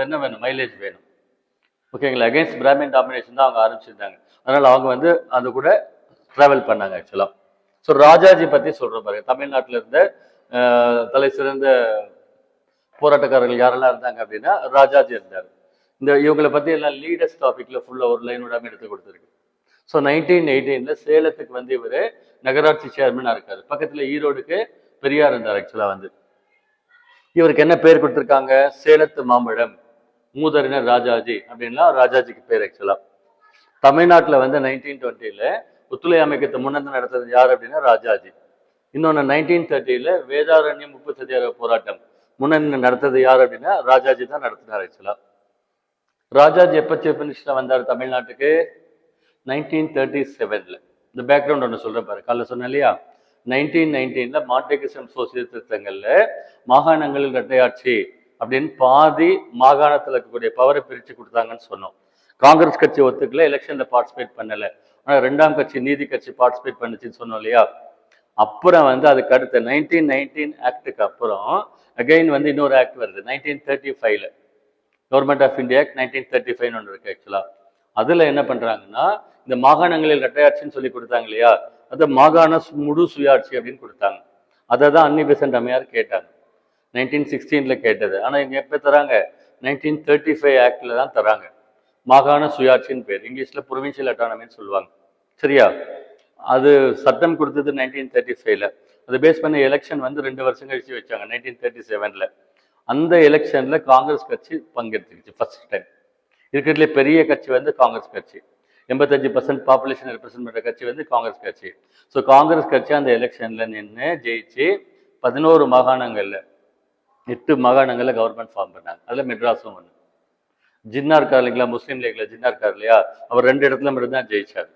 என்ன வேணும்? மைலேஜ் வேணும். ஓகேங்களா? அகைன்ஸ்ட் பிராமின் டாமினேஷன் தான் அவங்க ஆரம்பிச்சிருந்தாங்க. அதனால அவங்க வந்து அது கூட டிராவல் பண்ணாங்க ஆக்சுவலா. ஸோ ராஜாஜி பத்தி சொல்ற பாருங்க. தமிழ்நாட்டில் இருந்த தலை சிறந்த போராட்டக்காரர்கள் யாரெல்லாம் இருந்தாங்க அப்படின்னா, ராஜாஜி இருந்தார். இந்த இவங்களை பத்தி எல்லாம் லீடர்ஸ் டாபிக்ல ஃபுல்லா ஒரு லைன் விடாம எடுத்து கொடுத்துருக்கு. ஸோ 1918 சேலத்துக்கு வந்து இவர் நகராட்சி சேர்மனா இருக்காரு. பக்கத்துல ஈரோடுக்கு பெரியார் இருந்தார் ஆக்சுவலா. வந்து இவருக்கு என்ன பேர் கொடுத்துருக்காங்க? சேலத்து மாம்பழம், மூதறிஞர் ராஜாஜி அப்படின்லாம் ராஜாஜிக்கு பேர் ஆக்சுவலா. தமிழ்நாட்டில் வந்து 1920 ஒத்துழையாமைக்கு முன்னந்து நடத்துறது யார் அப்படின்னா ராஜாஜி. இன்னொன்னு 1930 வேதாரண்யம் உப்பு சத்தியாகிரக போராட்டம் முன்னணி நடத்தது யார் அப்படின்னா ராஜாஜி தான் நடத்தினார் ஆக்சுவலா. ராஜாஜி எப்ப சீஃப் மினிஸ்டர் வந்தார் தமிழ்நாட்டுக்கு? 1937. இந்த பேக்ரவுண்ட் ஒன்று சொல்றேன் பாரு. காலைல சொன்னேன் இல்லையா? 1919 மாண்டேகிசம் சீர்திருத்தங்கள்ல மாகாணங்களில் இரட்டையாட்சி அப்படின்னு பாதி மாகாணத்தில் இருக்கக்கூடிய பவரை பிரிச்சு கொடுத்தாங்கன்னு சொன்னோம். காங்கிரஸ் கட்சி ஒத்துக்கல, எலெக்ஷன்ல பார்ட்டிசிபேட் பண்ணல. ஆனா 2ஆம் கட்சி நீதி கட்சி பார்ட்டிசிபேட் பண்ணுச்சுன்னு சொன்னோம் இல்லையா? அப்புறம் வந்து அதுக்கு அடுத்த 1919 ஆக்டுக்கு அப்புறம் அகைன் வந்து இன்னொரு ஆக்ட் வருது 1935. கவர்மெண்ட் ஆஃப் இந்தியா ஆக்ட் 1935 ஒன்று இருக்கு ஆக்சுவலா. அதுல என்ன பண்றாங்கன்னா, இந்த மாகாணங்களில் இரட்டையாட்சின்னு சொல்லி கொடுத்தாங்க இல்லையா? அது மாகாண முழு சுயாட்சி அப்படின்னு கொடுத்தாங்க. அதை தான் அன்னி பெசன்ட் அம்மையார் கேட்டாங்க 1916 கேட்டது. ஆனா இங்க எப்ப தராங்க? 1935 ஆக்ட்ல தான் தராங்க. மாகாண சுயாட்சின்னு பேர், இங்கிலீஷ்ல ப்ரொவின்சியல் அட்டானமின்னு சொல்லுவாங்க. சரியா? அது சட்டம் கொடுத்தது 1935. அது பேஸ் பண்ண எலெக்ஷன் வந்து 2 வருஷம் கழிச்சு வச்சாங்க 1937. அந்த எலெக்ஷன்ல காங்கிரஸ் கட்சி பங்கெடுத்துக்கிச்சு ஃபர்ஸ்ட் டைம். இருக்கிறதுல பெரிய கட்சி வந்து காங்கிரஸ் கட்சி. 85% பாப்புலேஷன் ரெப்ரசென்ட் பண்ற கட்சி வந்து காங்கிரஸ் கட்சி. ஸோ காங்கிரஸ் கட்சி அந்த எலெக்ஷன்ல நின்று ஜெயிச்சு 11 மாகாணங்கள்ல 8 மாகாணங்கள்ல கவர்மெண்ட் ஃபார்ம் பண்ணாங்க. அதுல மெட்ராஸும் ஒன்று. ஜின்னா இருக்கார் இல்லைங்களா? முஸ்லீம் லீக்ல ஜின்னா இருக்கார் இல்லையா? அவர் 2 இடத்துல மட்டும் தான் ஜெயிச்சார்.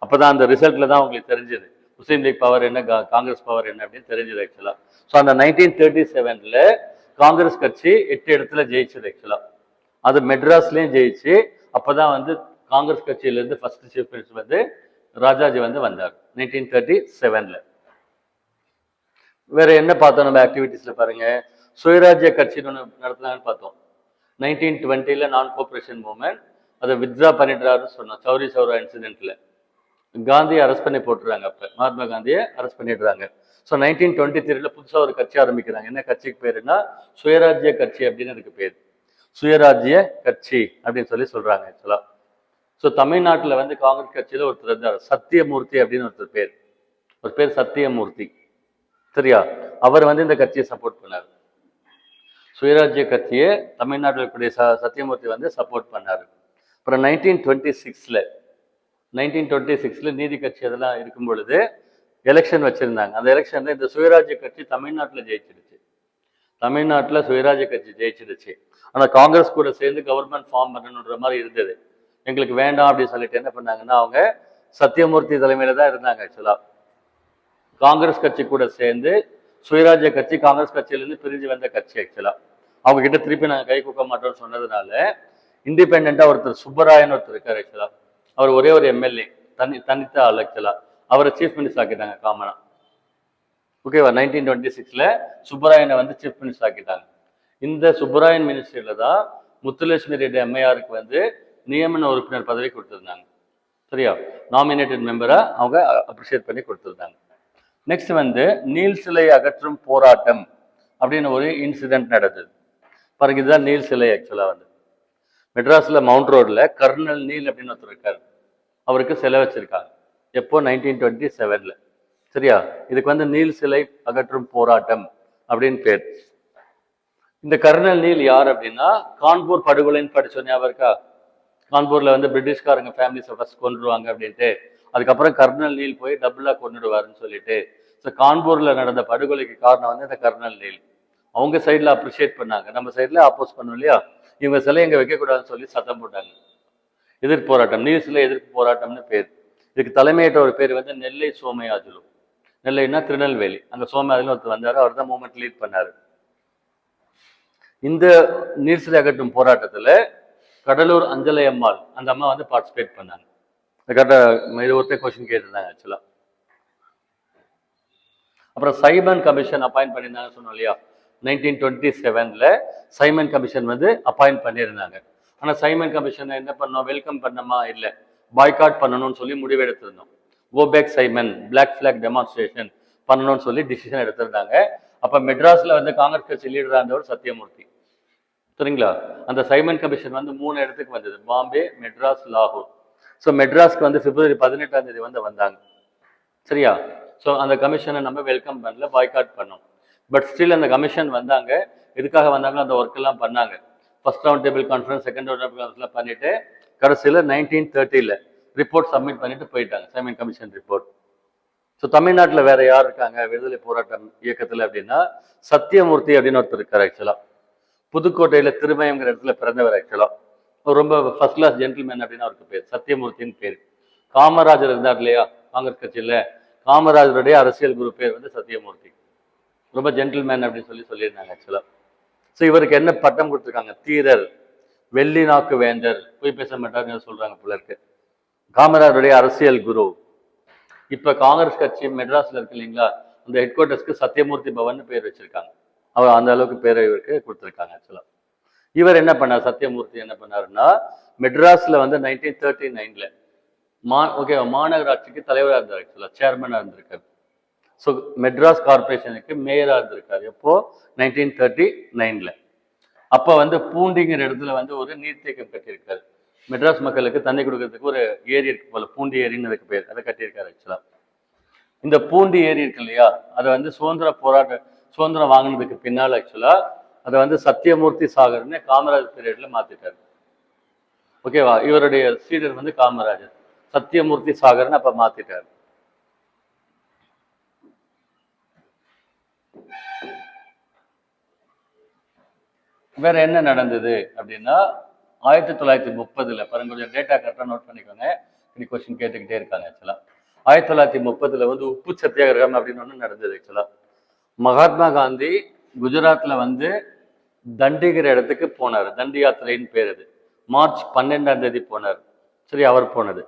அப்பதான் அந்த ரிசல்ட்ல தான் உங்களுக்கு தெரிஞ்சது முஸ்லீம் லீக் பவர் என்ன, காங்கிரஸ் பவர் என்ன அப்படின்னு தெரிஞ்சது ஆக்சுவலா. ஸோ அந்த 1937 காங்கிரஸ் கட்சி 8 இடத்துல ஜெயிச்சது ஆக்சுவலா. அது மெட்ராஸ்லயும் ஜெயிச்சு அப்பதான் வந்து காங்கிரஸ் கட்சியில இருந்து ஃபர்ஸ்ட் சீஃப் மினிஸ்டர் வந்து ராஜாஜி வந்து வந்தார் 1937ல. வேற என்ன பார்த்தோம் நம்ம ஆக்டிவிட்டிஸ்ல பாருங்க, சுயராஜ்ய கட்சி ஒன்று நடத்தினாங்கன்னு பார்த்தோம். 1920ல நான் கோஆபரேஷன் மூவ்மெண்ட் அதை வித்ரா பண்ணிடுறாருன்னு சொன்னோம். சௌரி சௌரா இன்சிடென்ட்ல காந்தியை அரெஸ்ட் பண்ணி போட்டுறாங்க. அப்ப மகாத்மா காந்தியை அரெஸ்ட் பண்ணிடுறாங்க. ஸோ 1923ல புதுசாக ஒரு கட்சி ஆரம்பிக்கிறாங்க. என்ன கட்சிக்கு பேருன்னா சுயராஜ்ய கட்சி அப்படின்னு அதுக்கு பேர். சுயராஜ்ய கட்சி அப்படின்னு சொல்லி சொல்றாங்க ஆக்சுவலா. ஸோ தமிழ்நாட்டில் வந்து காங்கிரஸ் கட்சியில ஒருத்தர் இருந்தார், சத்தியமூர்த்தி அப்படின்னு ஒருத்தர் பேர். ஒரு பேர் சத்தியமூர்த்தி, சரியா? அவர் வந்து இந்த கட்சியை சப்போர்ட் பண்ணார். சுயராஜ்ய கட்சியை தமிழ்நாட்டில் இருக்கக்கூடிய சத்தியமூர்த்தி வந்து சப்போர்ட் பண்ணார். அப்புறம் 1926ல நீதி கட்சி அதெல்லாம் இருக்கும் பொழுது எலெக்ஷன் வச்சிருந்தாங்க. அந்த எலெக்ஷன்ல இந்த சுயராஜ்ய கட்சி தமிழ்நாட்டில் ஜெயிச்சிடுச்சு. தமிழ்நாட்டில் சுயராஜ்ய கட்சி ஜெயிச்சிடுச்சு. ஆனா காங்கிரஸ் கூட சேர்ந்து கவர்மெண்ட் ஃபார்ம் பண்ணணுன்ற மாதிரி இருந்தது. எங்களுக்கு வேண்டாம் அப்படின்னு சொல்லிட்டு என்ன பண்ணாங்கன்னா, அவங்க சத்தியமூர்த்தி தலைமையில தான் இருந்தாங்க ஆக்சுவலா. காங்கிரஸ் கட்சி கூட சேர்ந்து சுயராஜ்ய கட்சி காங்கிரஸ் கட்சியிலிருந்து பிரிஞ்சு வந்த கட்சி ஆக்சுவலா. அவங்க கிட்ட திருப்பி நாங்கள் கை கொடுக்க மாட்டோம்னு சொன்னதுனால இண்டிபெண்டா ஒருத்தர் சுப்பராயன் ஒருத்தர் இருக்காரு ஆக்சுவலா. அவர் ஒரே ஒரு எம்எல்ஏ, தனித்த ஆள் ஆக்சுவலா. அவரை சீஃப் மினிஸ்டர் ஆக்கிட்டாங்க காமனா. ஓகேவா? 1926ல சுப்பராயனை வந்து சீஃப் மினிஸ்டர் ஆக்கிட்டாங்க. இந்த சுப்பராயன் மினிஸ்ட்ரியில தான் முத்துலட்சுமி ரெட்டி அம்மையாருக்கு வந்து நியமன உறுப்பினர் பதவி கொடுத்திருந்தாங்க. சரியா? நாமினேட்டட் மெம்பரா அவங்க அப்ரிஷியேட் பண்ணி கொடுத்திருந்தாங்க. நெக்ஸ்ட் வந்து நீல் சிலை அகற்றும் போராட்டம் அப்படின்னு ஒரு இன்சிடென்ட் நடந்தது பாருங்க. இதுதான் நீல் சிலை ஆக்சுவலா. வந்து மெட்ராஸ்ல மவுண்ட் ரோட்ல கர்னல் நீல் அப்படின்னு ஒருத்தர் இருக்காரு. அவருக்கு சிலை வச்சிருக்காங்க. எப்போ? 1927ல. சரியா? இதுக்கு வந்து நீல் சிலை அகற்றும் போராட்டம் அப்படின்னு பேர். இந்த கர்னல் நீல் யார் அப்படின்னா, கான்பூர் படுகொலைன்னு படிச்சோம், ஞாபகம் இருக்கா? கான்பூர்ல வந்து பிரிட்டிஷ்காரங்க ஃபேமிலிஸை ஃபர்ஸ்ட் கொண்டுடுவாங்க அப்படின்ட்டு, அதுக்கப்புறம் கர்னல் நீல் போய் டபுளா கொண்டுடுவாருன்னு சொல்லிட்டு, ஸோ கான்பூர்ல நடந்த படுகொலைக்கு காரணம் வந்து இந்த கர்னல் நீல். அவங்க சைட்ல அப்ரிஷியேட் பண்ணாங்க, நம்ம சைட்ல ஆப்போஸ் பண்ணோம் இல்லையா? இவங்க சிலை எங்க வைக்கக்கூடாதுன்னு சொல்லி சத்தம் போட்டாங்க. எதிர்ப்பு போராட்டம், நீல் சிலை எதிர்ப்பு போராட்டம்னு பேர். இதுக்கு தலைமையேற்ற ஒரு பேர் வந்து நெல்லை சோமயாஜுலு. நெல்லைன்னா திருநெல்வேலி. அங்க சோமயாஜுலு ஒருத்தர் வந்தாரு, அவர் தான் மூவ்மெண்ட் லீட் பண்ணாரு. இந்த நீர் சிலை அகற்றும் போராட்டத்துல கடலூர் அஞ்சலை அம்மாள், அந்த அம்மா வந்து பார்ட்டிசிபேட் பண்ணாங்க. இது ஒருத்தர் கொஸ்டின் கேட்டிருந்தாங்க ஆக்சுவலா. அப்புறம் சைமன் கமிஷன் அப்பாயிண்ட் பண்ணியிருந்தாங்க சொன்னோம் இல்லையா? 1927ல சைமன் கமிஷன் வந்து அப்பாயிண்ட் பண்ணியிருந்தாங்க. ஆனா சைமன் கமிஷன் என்ன பண்ணோம்? வெல்கம் பண்ணமா? இல்லை, பாய்காட் பண்ணணும்னு சொல்லி முடிவெடுத்திருந்தோம். Go back Simon, black black demonstration பண்ணணும்னு சொல்லி டிசிஷன் எடுத்திருந்தாங்க. அப்ப மெட்ராஸ்ல வந்து காங்கிரஸ் கட்சி லீடரா இருந்தவர் சத்தியமூர்த்தி, சரிங்களா? அந்த சைமன் கமிஷன் வந்து 3 இடத்துக்கு வந்தது, பாம்பே, மெட்ராஸ், லாகூர். ஸோ மெட்ராஸ்க்கு வந்து பிப்ரவரி 18ஆம் தேதி வந்து வந்தாங்க. சரியா? ஸோ அந்த கமிஷனை நம்ம வெல்கம் பண்ணல, பாய்காட் பண்ணோம். பட் ஸ்டில் அந்த கமிஷன் வந்தாங்க. எதுக்காக வந்தாங்களோ அந்த ஒர்க் எல்லாம் பண்ணாங்க. First round table conference, second round table conference பண்ணிட்டு கடைசியில் 1930ல ரிப்போர்ட் சப்மிட் பண்ணிட்டு போயிட்டாங்க, சைமன் கமிஷன் ரிப்போர்ட். ஸோ தமிழ்நாட்டில் வேற யார் இருக்காங்க விடுதலை போராட்டம் இயக்கத்தில் அப்படின்னா, சத்தியமூர்த்தி அப்படின்னு ஒருத்தர் இருக்காரு ஆக்சுவலா. புதுக்கோட்டையில திருமயங்கிற இடத்துல பிறந்தவர் ஆக்சுவலா. ரொம்ப ஃபர்ஸ்ட் கிளாஸ் ஜென்டில்மேன் அப்படின்னு அவருக்கு பேர், சத்தியமூர்த்தின்னு பேர். காமராஜர் இருந்தார் இல்லையா காங்கிரஸ் கட்சியில, காமராஜருடைய அரசியல் குரு பேர் வந்து சத்தியமூர்த்தி. ரொம்ப ஜென்டில்மேன் அப்படின்னு சொல்லியிருந்தாங்க ஆக்சுவலா. ஸோ இவருக்கு என்ன பட்டம் கொடுத்துருக்காங்க? தீரர், வெள்ளி நாக்கு வேந்தர், போய் பேச மாட்டாருன்னு சொல்றாங்க போல இருக்கு. காமராஜருடைய அரசியல் குரு. இப்ப காங்கிரஸ் கட்சி மெட்ராஸ்ல இருக்கு இல்லைங்களா, அந்த ஹெட் குவார்டர்ஸ்க்கு சத்தியமூர்த்தி பவன் பேர் வச்சிருக்காங்க. அவர் அந்த அளவுக்கு பேரை இவருக்கு கொடுத்துருக்காங்க ஆக்சுவலா. இவர் என்ன பண்ணார்? சத்தியமூர்த்தி என்ன பண்ணாருன்னா, மெட்ராஸ்ல வந்து 1939ல மாநகராட்சிக்கு தலைவராக இருந்தார் ஆக்சுவலா, சேர்மனா இருந்திருக்காரு. ஸோ மெட்ராஸ் கார்பரேஷனுக்கு மேயரா இருந்திருக்காரு. எப்போ? 1939ல. அப்ப வந்து பூண்டிங்கிற இடத்துல வந்து ஒரு நீர்த்தேக்கம் கட்டியிருக்காரு. மெட்ராஸ் மக்களுக்கு தண்ணி கொடுக்கறதுக்கு ஒரு ஏரி இருக்கு போல, பூண்டி ஏரின்னு அதுக்கு பேர், அதை கட்டியிருக்காரு ஆக்சுவலா. இந்த பூண்டி ஏரி இருக்கு இல்லையா, அதை வந்து சுதந்திரம் வாங்கினதுக்கு பின்னால் ஆக்சுவலா அதை வந்து சத்தியமூர்த்தி சாகர்னு காமராஜர் பீரியட்ல மாத்திட்டாரு. ஓகேவா? இவருடைய சீடர் வந்து காமராஜர், சத்தியமூர்த்தி சாகர்னு அப்ப மாத்திட்டாரு. வேற என்ன நடந்தது அப்படின்னா, 1930ல பாருங்க, கொஞ்சம் டேட்டா கரெக்டாக நோட் பண்ணிக்கோங்க, இப்படி கொஸ்டின் கேட்டுக்கிட்டே இருக்காங்க ஆக்சுவலா. 1930ல வந்து உப்பு சத்தியாகிரகம் அப்படின்னு ஒன்று நடந்தது ஆக்சுவலா. மகாத்மா காந்தி குஜராத்ல வந்து தண்டிகிற இடத்துக்கு போனார். தண்டி யாத்திரைன்னு பேர் அது. மார்ச் 12ஆம் தேதி போனார். சரி, அவர் போனது.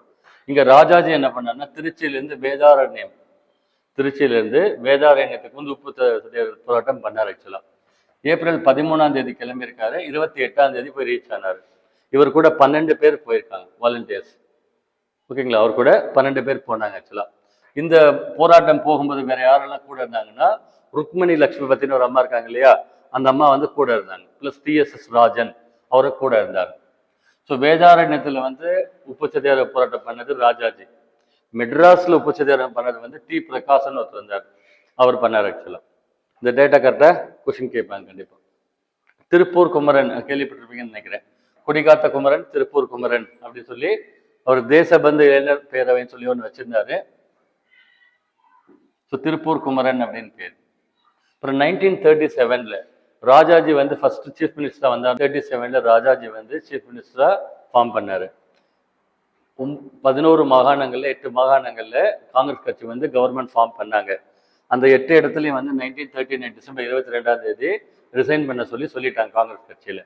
இங்க ராஜாஜி என்ன பண்ணாருன்னா திருச்சியிலிருந்து வேதாரண்யத்துக்கு வந்து உப்பு சத்தியாகிரக போராட்டம் பண்ணார் ஆக்சுவலா. ஏப்ரல் 13ஆம் தேதி கிளம்பியிருக்காரு, 28ஆம் தேதி போய் ரீச் ஆனாரு. இவர் கூட 12 பேர் போயிருக்காங்க வாலண்டியர்ஸ். ஓகேங்களா, அவர் கூட 12 பேர் போனாங்க ஆக்சுவலா. இந்த போராட்டம் போகும்போது வேற யாரெல்லாம் கூட இருந்தாங்கன்னா, ருக்மணி லட்சுமிபதினு ஒரு அம்மா இருக்காங்க இல்லையா, அந்த அம்மா வந்து கூட இருந்தாங்க. பிளஸ் டிஎஸ்எஸ் ராஜன் அவரு கூட இருந்தார். ஸோ வேதாரண்யத்துல வந்து உப்பு சத்தியாகிரக போராட்டம் பண்ணது ராஜாஜி. மெட்ராஸ்ல உப்பு சத்தியாகிரகம் பண்ணது வந்து டி பிரகாசன் ஒருத்தர் இருந்தார், அவர் பண்ணார் ஆக்சுவலா. இந்த டேட்டா கரெக்டா கொஸ்டின் கேட்பாங்க கண்டிப்பா. திருப்பூர் குமரன் கேள்விப்பட்டிருப்பீங்கன்னு நினைக்கிறேன். கொடிகாத்த குமரன், திருப்பூர் குமரன் அப்படின்னு சொல்லி அவர் தேசபந்து இளைஞர் பேரவைன்னு சொல்லி ஒன்று வச்சிருந்தாரு. ஸோ திருப்பூர் குமரன் அப்படின்னு பேர். அப்புறம் 1937ல ராஜாஜி வந்து ஃபர்ஸ்ட் சீஃப் மினிஸ்டரா வந்தார். 37ல ராஜாஜி வந்து சீஃப் மினிஸ்டரா ஃபார்ம் பண்ணாரு. 11 மாகாணங்கள்ல 8 மாகாணங்கள்ல காங்கிரஸ் கட்சி வந்து கவர்மெண்ட் ஃபார்ம் பண்ணாங்க. அந்த 8 இடத்துலையும் வந்து 1939 டிசம்பர் 22ஆம் தேதி ரிசைன் பண்ண சொல்லிட்டாங்க காங்கிரஸ் கட்சியில.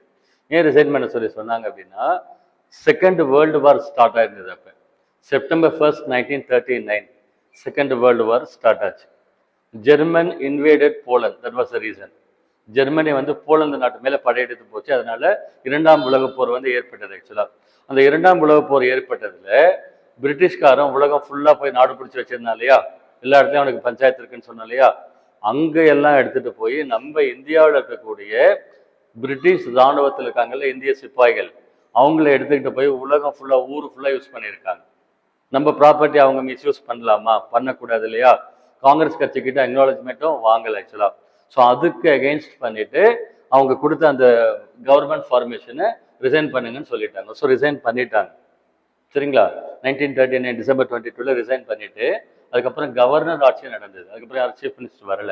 ஏன் ரிசைன் பண்ண சொன்னாங்க அப்படின்னா, செகண்ட் வேர்ல்டு வார் ஸ்டார்ட் ஆயிருந்தது. அப்ப September 1, 1939 second world war start ஆச்சு. German invaded Poland, that was the reason. Germany வந்து போலந்து நாட்டு மேல படையெடுத்து போச்சு. அதனால 2ஆம் உலகப் போர் வந்து ஏற்பட்டது ஆக்சுவலா. அந்த 2ஆம் உலகப் போர் ஏற்பட்டதுல பிரிட்டிஷ்காரன் உலகம் ஃபுல்லா போய் நாடு பிடிச்சி வச்சிருந்தான் இல்லையா, எல்லா இடத்துலயும் அவனுக்கு பஞ்சாயத்து இருக்குன்னு சொன்னா இல்லையா, அங்க எல்லாம் எடுத்துட்டு போய் நம்ம இந்தியாவில் இருக்கக்கூடிய பிரிட்டிஷ் இராணுவத்தில் இருக்காங்கல்ல இந்திய சிப்பாய்கள், அவங்கள எடுத்துக்கிட்டு போய் உலகம் ஃபுல்லா ஊர் ஃபுல்லா யூஸ் பண்ணியிருக்காங்க. நம்ம ப்ராப்பர்ட்டி அவங்க மிஸ்யூஸ் பண்ணலாமா, பண்ணக்கூடாது இல்லையா. காங்கிரஸ் கட்சி கிட்ட அக்னாலஜ்மெண்ட்டும் வாங்கல ஆக்சுவலா. ஸோ அதுக்கு அகெயின்ஸ்ட் பண்ணிட்டு அவங்க கொடுத்த அந்த கவர்மெண்ட் ஃபார்மேஷனை ரிசைன் பண்ணுங்கன்னு சொல்லிட்டாங்க. ஸோ ரிசைன் பண்ணிட்டாங்க சரிங்களா. 1939 டிசம்பர் 22ல ரிசைன் பண்ணிட்டு அதுக்கப்புறம் கவர்னர் ஆட்சி நடந்தது. அதுக்கப்புறம் யாரும் சீஃப் மினிஸ்டர் வரல.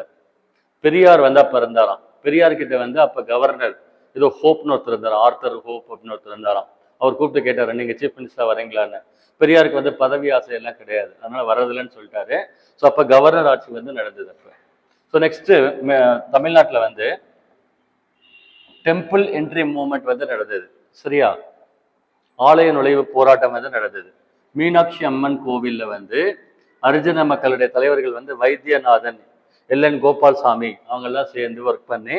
பெரியார் வந்து அப்ப இருந்தாராம். பெரியார் கிட்ட வந்து அப்ப கவர்னர் ஏதோ ஹோப்னு ஒருத்தர் இருந்தாராம், ஆர்த்தர் ஹோப் அப்படின்னு ஒருத்தர் இருந்தாராம். அவர் கூப்பிட்டு கேட்டாரு, நீங்க சீஃப் மினிஸ்டரா வரீங்களான்னு. பெரியாருக்கு வந்து பதவி ஆசை எல்லாம் கிடையாது, அதனால வர்றதில்லைன்னு சொல்லிட்டாரு. ஸோ அப்ப கவர்னர் ஆட்சி வந்து நடந்தது அப்ப. ஸோ நெக்ஸ்ட் தமிழ்நாட்டில் வந்து டெம்பிள் என்ட்ரி மூவ்மெண்ட் வந்து நடந்தது சரியா. ஆலய நுழைவு போராட்டம் வந்து நடந்தது. மீனாட்சி அம்மன் கோவில்ல வந்து ஹரிஜன மக்களுடைய தலைவர்கள் வந்து வைத்தியநாதன், எல்என் கோபால்சாமி அவங்க எல்லாம் சேர்ந்து ஒர்க் பண்ணி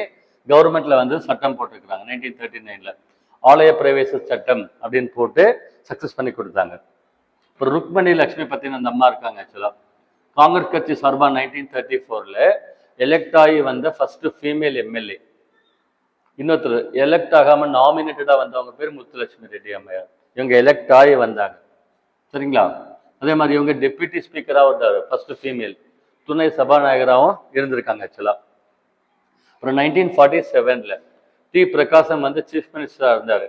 கவர்மெண்ட்ல வந்து சட்டம் போட்டிருக்கிறாங்க. 1939ல ஆலய பிரவேச சட்டம் அப்படின்னு போட்டு சக்சஸ் பண்ணி கொடுத்தாங்க. இப்போ ருக்மணி லட்சுமிபதினு அந்த அம்மா இருக்காங்க ஆக்சுவலா. காங்கிரஸ் கட்சி சார்பா 1934ல எலெக்ட் ஆகி வந்த ஃபர்ஸ்ட் ஃபீமேல் எம்எல்ஏ. இன்னொருத்தர் எலெக்ட் ஆகாம நாமினேட்டடா வந்தவங்க பேர் முத்துலட்சுமி ரெட்டி அம்மையார். இவங்க எலெக்ட் ஆகி வந்தாங்க சரிங்களா. அதே மாதிரி இவங்க டெப்யூட்டி ஸ்பீக்கரா வந்தாரு, ஃபர்ஸ்ட் ஃபீமேல். துணை சபாநாயகராகவும் இருந்திருக்காங்க ஆக்சுவலா. அப்புறம் 1947ல டி பிரகாசம் வந்து சீஃப் மினிஸ்டரா இருந்தாரு.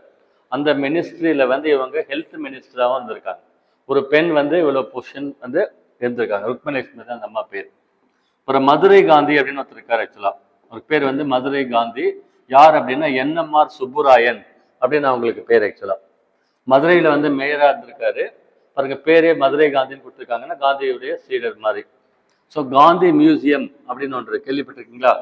அந்த மினிஸ்ட்ரியில வந்து இவங்க ஹெல்த் மினிஸ்டராகவும் இருந்திருக்காங்க. ஒரு பெண் வந்து இவ்வளவு பொசிஷன் வந்து இருந்திருக்காங்க. ருக்மணி லட்சுமி தான் அந்த அம்மா பேர். அப்புறம் மதுரை காந்தி அப்படின்னு ஒருத்தர் இருக்காரு ஆக்சுவலா. ஒரு பேர் வந்து மதுரை காந்தி. யார் அப்படின்னா என்எம்ஆர் சுப்புராயன் அப்படின்னு அவங்களுக்கு பேர் ஆக்சுவலா. மதுரையில வந்து மேயரா இருந்திருக்காரு. பாருங்க பேரே மதுரை காந்தின்னு கொடுத்துருக்காங்கன்னா காந்தியுடைய சீடர் மாதிரி. ஸோ காந்தி மியூசியம் அப்படின்னு ஒன்று கேள்விப்பட்டிருக்கீங்களா.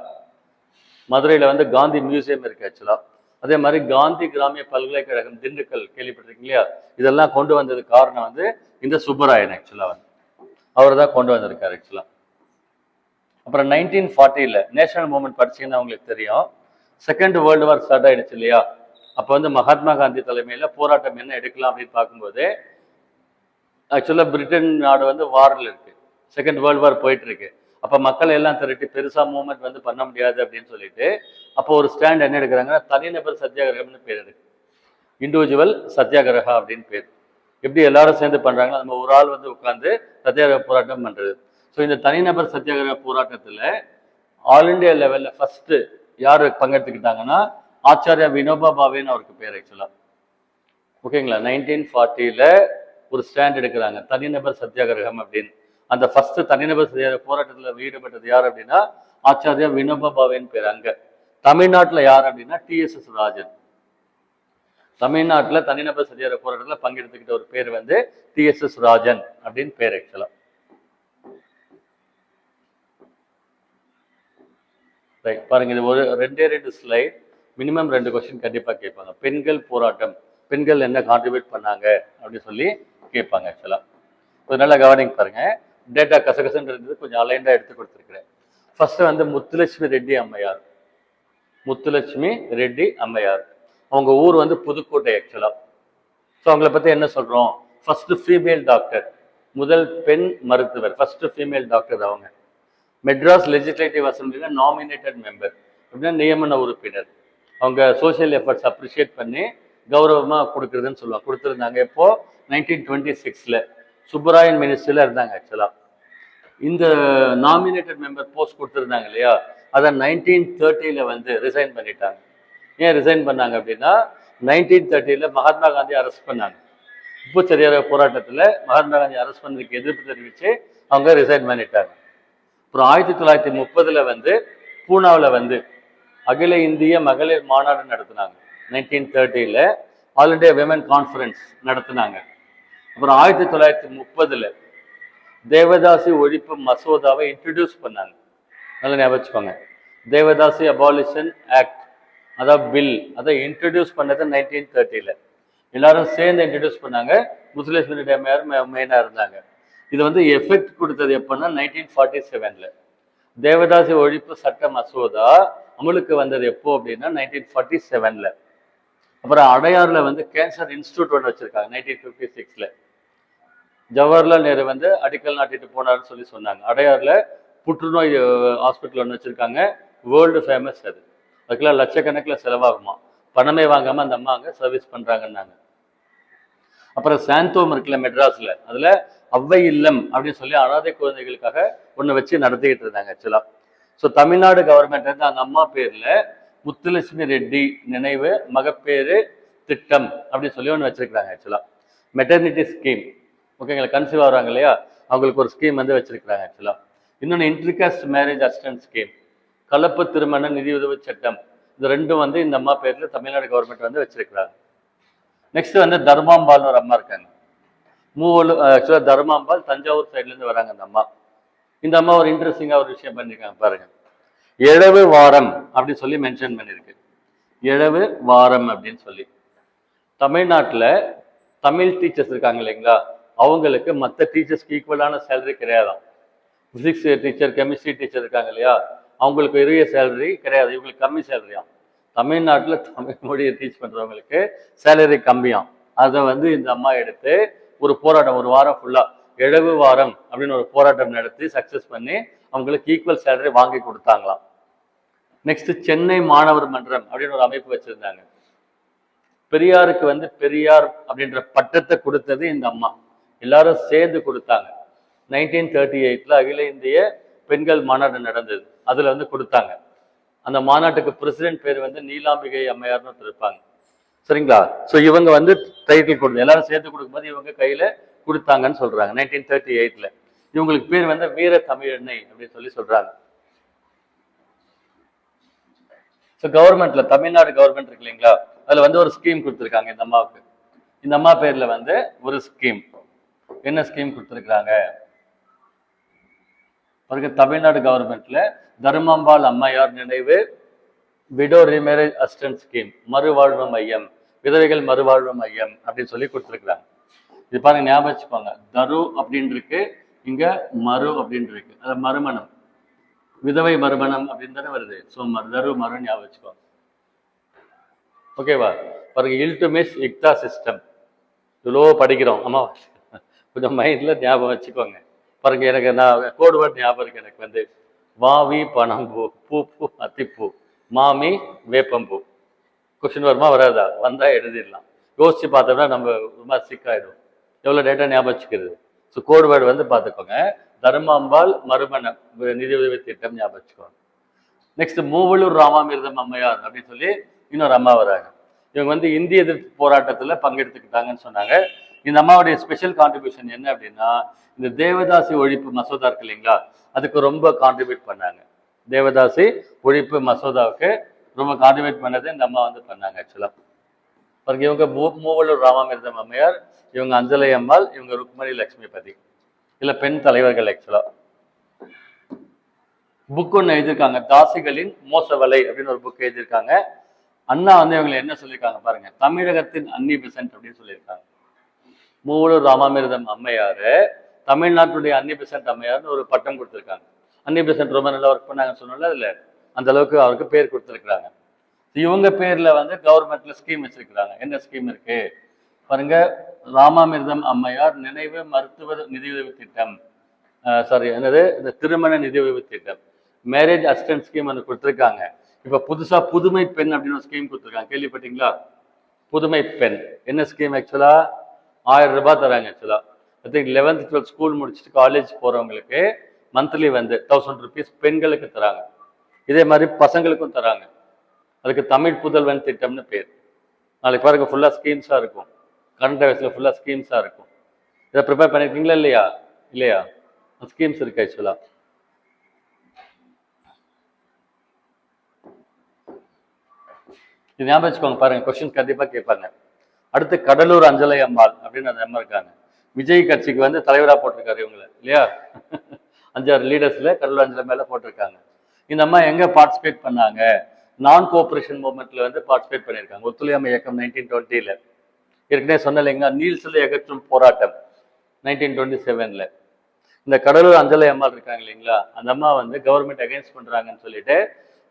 மதுரையில வந்து காந்தி மியூசியம் இருக்கு ஆக்சுவலா. அதே மாதிரி காந்தி கிராமிய பல்கலைக்கழகம் திண்டுக்கல் கேள்விப்பட்டிருக்கீங்களா. இதெல்லாம் கொண்டு வந்தது காரணம் வந்து இந்த சுப்பராயன் ஆக்சுவலா வந்து அவர் தான் கொண்டு வந்திருக்காரு ஆக்சுவலா. அப்புறம் 1940ல நேஷனல் மூவ்மெண்ட் படிச்சீங்கன்னா அவங்களுக்கு தெரியும். செகண்ட் வேர்ல்டு வார் ஸ்டார்ட் ஆயிடுச்சு இல்லையா. அப்போ வந்து மகாத்மா காந்தி தலைமையில போராட்டம் என்ன எடுக்கலாம் அப்படின்னு பார்க்கும்போது ஆக்சுவலா பிரிட்டன் நாடு வந்து வாரில் இருக்கு, செகண்ட் வேர்ல்டு வார் போயிட்டு இருக்கு. அப்ப மக்கள் எல்லாம் திரட்டி பெருசா மூவ்மெண்ட் வந்து பண்ண முடியாது அப்படின்னு சொல்லிட்டு அப்போ ஒரு ஸ்டாண்ட் என்ன எடுக்கிறாங்கன்னா தனிநபர் சத்தியாகிரகம்னு பேர் இருக்கு. இண்டிவிஜுவல் சத்தியாகிரகா அப்படின்னு பேர். எப்படி எல்லாரும் சேர்ந்து பண்றாங்களோ நம்ம ஒரு ஆள் வந்து உட்காந்து சத்தியாகிரக போராட்டம் பண்றது. ஸோ இந்த தனிநபர் சத்தியாகிரக போராட்டத்துல ஆல் இண்டியா லெவல்ல ஃபர்ஸ்ட் யார் பங்கெடுத்துக்கிட்டாங்கன்னா ஆச்சாரியா வினோபா பாவேன்னு அவருக்கு பேர் ஆக்சுவலா. ஓகேங்களா. 1940ல ஒரு ஸ்டாண்ட் எடுக்கிறாங்க தனிநபர் சத்தியாகிரகம் அப்படின்னு. அந்த ஃபர்ஸ்ட் தனிநபர் சத்தியாகிரக போராட்டத்தில் ஈடுபட்டது யார் அப்படின்னா ஆச்சாரியா வினோபா பாவேன்னு பேர். அங்க தமிழ்நாட்டுல யார் அப்படின்னா டிஎஸ்எஸ் ராஜன். தமிழ்நாட்டுல தனிநபர் சத்தியாகிரக போராட்டத்தில் பங்கெடுத்துக்கிட்ட ஒரு பேர் வந்து டிஎஸ்எஸ் ராஜன் அப்படின்னு பேர் ஆக்சுவலா. ரைட் பாருங்க, இது ஒரு 2 ஸ்லைட், மினிமம் 2 கொஸ்டின் கண்டிப்பா கேட்பாங்க. பெண்கள் போராட்டம், பெண்கள் என்ன கான்ட்ரிபியூட் பண்ணாங்க அப்படின்னு சொல்லி கேட்பாங்க ஆக்சுவலா. ஒரு நல்ல கவனிங் பாருங்க. டேட்டா கசகசன்னு இருந்தது, கொஞ்சம் அலைண்டா எடுத்து கொடுத்துருக்கிறேன். ஃபர்ஸ்ட் வந்து முத்துலட்சுமி ரெட்டி அம்மையார். முத்துலட்சுமி ரெட்டி அம்மையார். அவங்க ஊர் வந்து புதுக்கோட்டை ஆக்சுவலா. ஸோ அவங்கள பத்தி என்ன சொல்றோம்? ஃபர்ஸ்ட் ஃபீமேல் டாக்டர், முதல் பெண் மருத்துவர், ஃபர்ஸ்ட் ஃபீமேல் டாக்டர் அவங்க. மெட்ராஸ் லெஜிஸ்லேட்டிவ் அசம்பிளில நாமினேட்டட் மெம்பர், அப்படின்னா நியமன உறுப்பினர். அவங்க சோசியல் எஃபர்ட்ஸ் அப்ரிஷியேட் பண்ணி கௌரவமா கொடுக்குறதுன்னு சொல்லுவாங்க, கொடுத்துருந்தாங்க. இப்போ 1926ல சுப்பராயன் மினிஸ்ட்ரியில இருந்தாங்க ஆக்சுவலா. இந்த நாமினேட்டட் மெம்பர் போஸ்ட் கொடுத்துருந்தாங்க இல்லையா, அதை 1930ல வந்து ரிசைன் பண்ணிட்டாங்க. ஏன் ரிசைன் பண்ணாங்க அப்படின்னா, 1930ல மகாத்மா காந்தி அரெஸ்ட் பண்ணாங்க. உப்பு சத்தியாகிரக போராட்டத்தில் மகாத்மா காந்தி அரெஸ்ட் பண்ணதுக்கு எதிர்ப்பு தெரிவித்து அவங்க ரிசைன் பண்ணிட்டாங்க. அப்புறம் 1930ல வந்து பூனாவில் வந்து அகில இந்திய மகளிர் மாநாடு நடத்தினாங்க. 1930ல ஆல் இண்டியா விமன் கான்ஃபரன்ஸ் நடத்தினாங்க. அப்புறம் 1930ல தேவதாசி ஒழிப்பு மசோதாவை இன்ட்ரடியூஸ் பண்ணாங்க. நல்லா ஞாபகம் வச்சுக்கோங்க, தேவதாசி அபாலிஷன் ஆக்ட், அதாவது பில், அதை இன்ட்ரடியூஸ் பண்ணது 1930ல. எல்லாரும் சேர்ந்து இன்ட்ரடியூஸ் பண்ணாங்க. முத்துலட்சுமி ரெட்டி அம்மையார் மெயினாக இருந்தாங்க. இது வந்து எஃபெக்ட் கொடுத்தது எப்பன்னா 1947ல. தேவதாசி ஒழிப்பு சட்ட மசோதா அமலுக்கு வந்தது எப்போ அப்படின்னா 1947ல. அப்புறம் அடையாறுல வந்து கேன்சர் இன்ஸ்டியூட் ஒன்று வச்சிருக்காங்க 1956ல. ஜவஹர்லால் நேரு வந்து அடிக்கல் நாட்டிட்டு போனார்னு சொல்லி சொன்னாங்க. அடையாறுல புற்றுநோய் ஹாஸ்பிட்டல் ஒன்று வச்சிருக்காங்க, வேர்ல்டு ஃபேமஸ். அது அதுக்கெல்லாம் லட்சக்கணக்கில் செலவாகுமா, பணமே வாங்காம அந்த அம்மா அங்கே சர்வீஸ் பண்றாங்கன்னாங்க. அப்புறம் சாந்தோம் இருக்குல்ல மெட்ராஸ்ல, அதுல அவ்வை இல்லம் அப்படின்னு சொல்லி அனாதை குழந்தைகளுக்காக ஒன்று வச்சு நடத்திக்கிட்டு இருந்தாங்க ஆக்சுவலா. ஸோ தமிழ்நாடு கவர்மெண்ட் வந்து அந்த அம்மா பேர்ல முத்துலட்சுமி ரெட்டி நினைவு மகப்பேறு திட்டம் அப்படின்னு சொல்லி ஒன்று வச்சிருக்கிறாங்க ஆக்சுவலா. மெட்டர்னிட்டி ஸ்கீம், ஓகேங்களா, கன்சீவ் ஆகிறாங்க இல்லையா, அவங்களுக்கு ஒரு ஸ்கீம் வந்து வச்சிருக்கிறாங்க ஆக்சுவலா. இன்னொன்று இன்டர்காஸ்ட் மேரேஜ் அசிஸ்டன்ட் ஸ்கீம், கலப்பு திருமண நிதியுதவி சட்டம், இது ரெண்டும் வந்து இந்த அம்மா பேர்ல தமிழ்நாடு கவர்மெண்ட் வந்து வச்சிருக்கிறாங்க. நெக்ஸ்ட் வந்து தர்மாம்பால்னு ஒரு அம்மா இருக்காங்க. ஆக்சுவலா தர்மாம்பால் தஞ்சாவூர் சைட்ல இருந்து வராங்க அந்த அம்மா. இந்த அம்மா ஒரு இன்ட்ரெஸ்டிங்கா ஒரு விஷயம் பண்ணிருக்காங்க பாருங்க. இழவு வாரம் அப்படின்னு சொல்லி மென்ஷன் பண்ணிருக்கு. இழவு வாரம் அப்படின்னு சொல்லி தமிழ்நாட்டில் தமிழ் டீச்சர்ஸ் இருக்காங்க இல்லைங்களா, அவங்களுக்கு மற்ற டீச்சர்ஸ்க்கு ஈக்குவலான சேலரி கிடையாதான். பிசிக்ஸ் டீச்சர், கெமிஸ்ட்ரி டீச்சர் இருக்காங்க இல்லையா, அவங்களுக்கு பெரிய சேலரி கிடையாது, இவங்களுக்கு கம்மி சேலரியாம். தமிழ்நாட்டில் தமிழ் மொழியை டீச் பண்றவங்களுக்கு சேலரி கம்மியாம். அதை வந்து இந்த அம்மா எடுத்து ஒரு போராட்டம், ஒரு வாரம் ஃபுல்லா இழவு வாரம் அப்படின்னு ஒரு போராட்டம் நடத்தி சக்சஸ் பண்ணி அவங்களுக்கு ஈக்குவல் சேலரி வாங்கி கொடுத்தாங்களாம். நெக்ஸ்ட் சென்னை மாணவர் மன்றம் அப்படின்னு ஒரு அமைப்பு வச்சிருந்தாங்க. பெரியாருக்கு வந்து பெரியார் அப்படின்ற பட்டத்தை கொடுத்தது இந்த அம்மா, எல்லாரும் சேர்ந்து கொடுத்தாங்க. 1938ல அகில இந்திய பெண்கள் மாநாடு நடந்தது, அதுல வந்து கொடுத்தாங்க. அந்த மாநாட்டுக்கு பிரசிடென்ட் பேர் வந்து நீலாம்பிகை அம்மையார்னு இருப்பாங்க, சரிங்களா. ஸோ இவங்க வந்து டைட்டில் கொடுத்து எல்லாரும் சேர்த்து கொடுக்கும்போது இவங்க கையில கொடுத்தாங்கன்னு சொல்றாங்க 1938ல. இவங்களுக்கு பேர் வந்து வீர தமிழன்னை அப்படின்னு சொல்லி சொல்றாங்க. ஸோ கவர்மெண்ட்ல தமிழ்நாடு கவர்மெண்ட் இருக்கு இல்லைங்களா, அதுல வந்து ஒரு ஸ்கீம் கொடுத்துருக்காங்க இந்த அம்மாவுக்கு. இந்த அம்மா பேர்ல வந்து ஒரு ஸ்கீம், என்ன ஸ்கீம் கொடுத்துருக்காங்க பாருங்க. தமிழ்நாடு கவர்மெண்ட்ல தர்மாம்பால் அம்மையார் நினைவு விடோ ரீமேரேஜ் அசிஸ்டன்ட் ஸ்கீம், மறுவாழ்வு மையம், விதவைகள் மறுவாழ்வு மையம் அப்படின்னு சொல்லி கொடுத்துருக்காங்க. இது பாருங்க, ஞாபகம் வச்சுக்கோங்க. தரு அப்படின்னு இருக்கு, இங்க மறு அப்படின்னு இருக்கு, அது மறுமணம், விதவை மறுமணம் அப்படின்னு தானே வருது. ஸோ தரு மறு ஞாபகம் வச்சுக்கோங்க, ஓகேவா. பாருங்க, இல்டுமிஸ் இக்தா சிஸ்டம், இவ்வளோ படிக்கிறோம் அம்மா, கொஞ்சம் மைண்ட்ல ஞாபகம் வச்சுக்கோங்க. பாருங்க, எனக்கு நான் கோடு வேர்ட் ஞாபகம் இருக்கு எனக்கு வந்து, வாவி பனம்பூ, பூ பூ அத்திப்பூ, மாமி வேப்பம்பூ. கொஸ்டின் வருமா வராதா? வந்தா எழுதிடலாம். யோசிச்சு பார்த்தோம்னா நம்ம ரொம்ப சிக்காயிடும். எவ்வளோ டேட்டா ஞாபகம் வச்சுக்கிறது. ஸோ கோடு வேர்டு வந்து பார்த்துக்கோங்க. தர்மாம்பால் மறுமண நிதியுதவி திட்டம் ஞாபகம் வச்சுக்கோங்க. நெக்ஸ்ட் மூவலூர் ராமாமிர்தம் அம்மையார் அப்படின்னு சொல்லி இன்னொரு அம்மா வராங்க. இவங்க வந்து இந்திய எதிர்ப்பு போராட்டத்தில் பங்கெடுத்துக்கிட்டாங்கன்னு சொன்னாங்க. இந்த அம்மாவுடைய ஸ்பெஷல் கான்ட்ரிபியூஷன் என்ன அப்படின்னா, இந்த தேவதாசி ஒழிப்பு மசோதா இருக்கு இல்லைங்களா, அதுக்கு ரொம்ப கான்ட்ரிபியூட் பண்ணாங்க. தேவதாசி ஒழிப்பு மசோதாவுக்கு ரொம்ப கான்ட்ரிபியூட் பண்ணது இந்த அம்மா வந்து பண்ணாங்க ஆக்சுவலா. பாருங்க, இவங்க மூவலூர் ராமாமிர்தம் அம்மையார், இவங்க அஞ்சலை அம்மாள், இவங்க ருக்மணி லட்சுமிபதி, இல்ல பெண் தலைவர்கள் ஆக்சுவலா. புக் ஒன்று எழுதியிருக்காங்க, தாசிகளின் மோசவலை அப்படின்னு ஒரு புக் எழுதியிருக்காங்க. அண்ணா வந்து இவங்களை என்ன சொல்லியிருக்காங்க பாருங்க, தமிழகத்தின் அன்னி பெசன்ட் அப்படின்னு சொல்லியிருக்காங்க. மூவலூர் ராமாமிர்தம் அம்மையாரு தமிழ்நாட்டுடைய அன்னி பெசன்ட் அம்மையார்னு ஒரு பட்டம் கொடுத்துருக்காங்க. அன்னி பெசன்ட் ரொம்ப நல்லா ஒர்க் பண்ணாங்கன்னு சொன்னால அதில் அந்த அளவுக்கு அவருக்கு பேர் கொடுத்துருக்குறாங்க. இவங்க பேர்ல வந்து கவர்மெண்ட்ல ஸ்கீம் வச்சிருக்கிறாங்க. என்ன ஸ்கீம் இருக்கு பாருங்க, ராமாமிர்தம் அம்மையார் நினைவு மருத்துவ நிதியுதவி திட்டம், சாரி என்னது, இந்த திருமண நிதியுதவி திட்டம், மேரேஜ் அசிஸ்டன்ட் ஸ்கீம் ஒன்று கொடுத்துருக்காங்க. இப்ப புதுசா புதுமை பெண் அப்படின்னு ஒரு ஸ்கீம் கொடுத்துருக்காங்க, கேள்விப்பட்டீங்களா? புதுமை பெண் என்ன ஸ்கீம்? ஆக்சுவலா 1000 ரூபாய் தராங்க. ஆக்சுவலா 11th 12th ஸ்கூல் முடிச்சுட்டு காலேஜ் போறவங்களுக்கு மந்த்லி வந்து 1000 rupees பெண்களுக்கு தராங்க. இதே மாதிரி பசங்களுக்கும் தராங்க. அதுக்கு தமிழ் புதல்வன் திட்டம்னு பேர். நாளைக்கு பாருங்க ஃபுல்லா ஸ்கீம்ஸா இருக்கும், கரண்ட் அஃபேர்ஸ்ல ஃபுல்லா ஸ்கீம்ஸா இருக்கும். இதை ப்ரிப்பேர் பண்ணிருக்கீங்களா இல்லையா? இல்லையா? ஸ்கீம்ஸ் இருக்கு ஆக்சுவலா. இது ஞாபகம் வச்சுக்கோங்க. பாருங்க கொஸ்டின் கண்டிப்பா கேட்பாங்க. அடுத்து கடலூர் அஞ்சலை அம்மாள் அப்படின்னு அந்த அம்மா இருக்காங்க. விஜய் கட்சிக்கு வந்து தலைவராக போட்டிருக்காரு இவங்களை, இல்லையா? 5-6 லீடர்ஸ்ல கடலூர் அஞ்சலை மேல போட்டிருக்காங்க. இந்த அம்மா எங்க பார்ட்டிசிபேட் பண்ணாங்க? நான் கோஆபரேஷன் மூவ்மெண்ட்ல வந்து பார்ட்டிசிபேட் பண்ணியிருக்காங்க. ஒத்துழையாமை இயக்கம் 1920ல. ஏற்கனவே சொன்ன இல்லைங்க, நீல்சிலை அகற்றும் போராட்டம் 1927ல. இந்த கடலூர் அஞ்சலை அம்மா இருக்காங்க இல்லைங்களா, அந்த அம்மா வந்து கவர்மெண்ட் அகைன்ஸ்ட் பண்றாங்கன்னு சொல்லிட்டு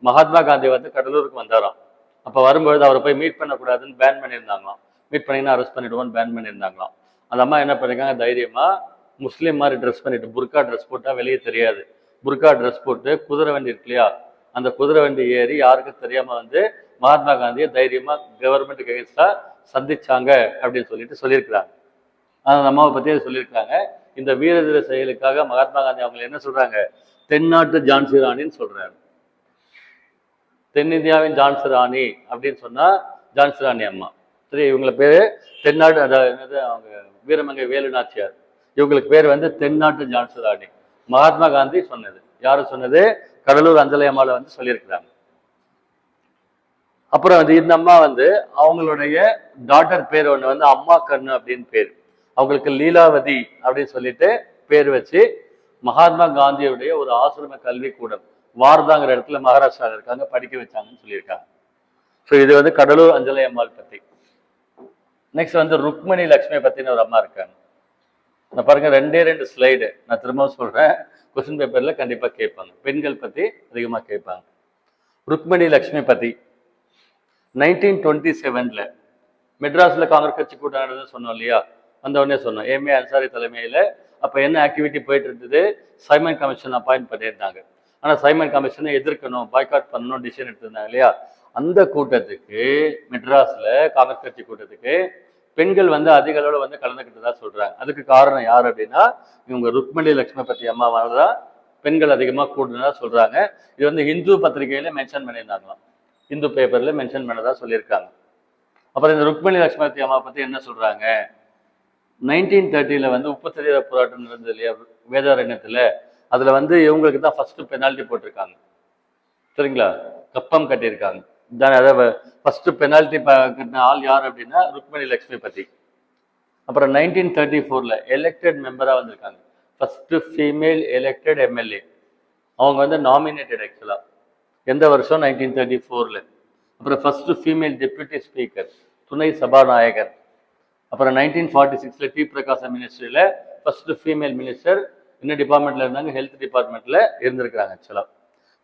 மகாத்மா காந்தி வந்து கடலூருக்கு வந்தாராம். அப்ப வரும்பொழுது அவரை போய் மீட் பண்ணக்கூடாதுன்னு பேன் பண்ணியிருந்தாங்களாம். மீட் பண்ணிங்கன்னா அரெஸ்ட் பண்ணிடுவோம்னு பேன் பண்ணியிருந்தாங்களாம். அந்த அம்மா என்ன பண்ணிருக்காங்க, தைரியமா முஸ்லீம் மாதிரி ட்ரெஸ் பண்ணிட்டு, புர்கா ட்ரெஸ் போட்டா வெளியே தெரியாது, புர்கா ட்ரெஸ் போட்டு குதிரை வண்டி இருக்கு இல்லையா, அந்த குதிரை வண்டி ஏறி யாருக்கும் தெரியாம வந்து மகாத்மா காந்தியை தைரியமா கவர்மெண்ட்டுக்கு அகைன்ஸ்டா சந்திச்சாங்க அப்படின்னு சொல்லிட்டு சொல்லியிருக்கிறாங்க. அந்த அம்மாவை பத்தி சொல்லியிருக்காங்க. இந்த வீரதீர செயலுக்காக மகாத்மா காந்தி அவங்க என்ன சொல்றாங்க, தென்னாட்டு ஜான்சி ராணின்னு சொல்றாரு. தென்னிந்தியாவின் ஜான்சி ராணி அப்படின்னு சொன்னா ஜான்சி ராணி அம்மா. சரி, இவங்கள பேரு தென்னாடு, அதாவது அவங்க வீரமங்கை வேலு நாச்சியார், இவங்களுக்கு பேர் வந்து தென்னாட்டு ஜான்சி ராணி. மகாத்மா காந்தி சொன்னது. யாரு சொன்னது? கடலூர் அஞ்சலை அம்மால வந்து சொல்லியிருக்கிறாங்க. அப்புறம் வந்து இந்த அம்மா வந்து அவங்களுடைய டாட்டர் பேர் ஒண்ணு வந்து அம்மா கண்ணு அப்படின்னு பேர், அவங்களுக்கு லீலாவதி அப்படின்னு சொல்லிட்டு பேர் வச்சு மகாத்மா காந்தியுடைய ஒரு ஆசிரம கல்வி கூடம் வார்தாங்கிற இடத்துல மகாராஷ்டிராவில் இருக்காங்க, படிக்க வச்சாங்கன்னு சொல்லியிருக்காங்க. ஸோ இது வந்து கடலூர் அஞ்சலை அம்மாள் பத்தி. நெக்ஸ்ட் வந்து ருக்மணி லட்சுமி பத்தின ஒரு அம்மா இருக்காங்க. நான் பாருங்க 2 ஸ்லைடு நான் திரும்பவும் சொல்றேன், கொஸ்டின் பேப்பர்ல கண்டிப்பா கேட்பாங்க. பெண்கள் பத்தி அதிகமா கேட்பாங்க. ருக்மணி லட்சுமி பத்தி 1927ல மெட்ராஸ்ல காங்கிரஸ் கட்சி கூட்டம் நடந்தது சொன்னோம் இல்லையா, வந்த உடனே சொன்னோம் ஏமே அன்சாரி தலைமையில அப்ப என்ன ஆக்டிவிட்டி போயிட்டு இருந்தது, சைமன் கமிஷன் அப்பாயிண்ட் பண்ணியிருந்தாங்க. ஆனா சைமன் கமிஷனை எதிர்க்கணும், பாய்காட் பண்ணணும் டிசிஷன் எடுத்திருந்தாங்க இல்லையா. அந்த கூட்டத்துக்கு மெட்ராஸ்ல காங்கிரஸ் கட்சி கூட்டத்துக்கு பெண்கள் வந்து அதிக அளவில் வந்து கலந்துக்கிட்டதா சொல்றாங்க. அதுக்கு காரணம் யார் அப்படின்னா இவங்க ருக்மணி லட்சுமி பத்தி அம்மாவால்தான் பெண்கள் அதிகமா கூடுனதா சொல்றாங்க. இது வந்து இந்து பத்திரிகையில மென்ஷன் பண்ணியிருந்தாங்களாம், இந்து பேப்பர்ல மென்ஷன் பண்ணதா சொல்லியிருக்காங்க. அப்புறம் இந்த ருக்மணி லட்சுமி அம்மா பத்தி என்ன சொல்றாங்க, 1930ல வந்து உப்பு சத்தியாகிரக போராட்டம் நடந்தது இல்லையா வேதாரண்யத்துல, அதுல வந்து இவங்களுக்கு தான் ஃபர்ஸ்ட் பெனால்டி போட்டிருக்காங்க. சரிங்களா, கப்பம் கட்டியிருக்காங்க. அதாவது ஃபர்ஸ்ட் பெனால்டி கட்டின ஆள் யார் அப்படின்னா ருக்மணி லட்சுமி பத்தி. அப்புறம் 1934ல எலெக்டட் மெம்பரா வந்திருக்காங்க, ஃபர்ஸ்ட் ஃபீமேல் எலெக்டட் எம்எல்ஏ. அவங்க வந்து நாமினேட்டட் ஆக்சுவலா. எந்த வருஷம்? 1934ல. அப்புறம் ஃபர்ஸ்ட் ஃபீமேல் டெப்யூட்டி ஸ்பீக்கர், துணை சபாநாயகர். அப்புறம் 1946ல டி பிரகாச மினிஸ்ட்ரியில ஃபர்ஸ்ட் ஃபீமேல் மினிஸ்டர். என்ன டிபார்ட்மெண்ட்ல இருந்தாங்க? ஹெல்த் டிபார்ட்மெண்ட்ல இருந்திருக்கிறாங்க ஆக்சுவலா.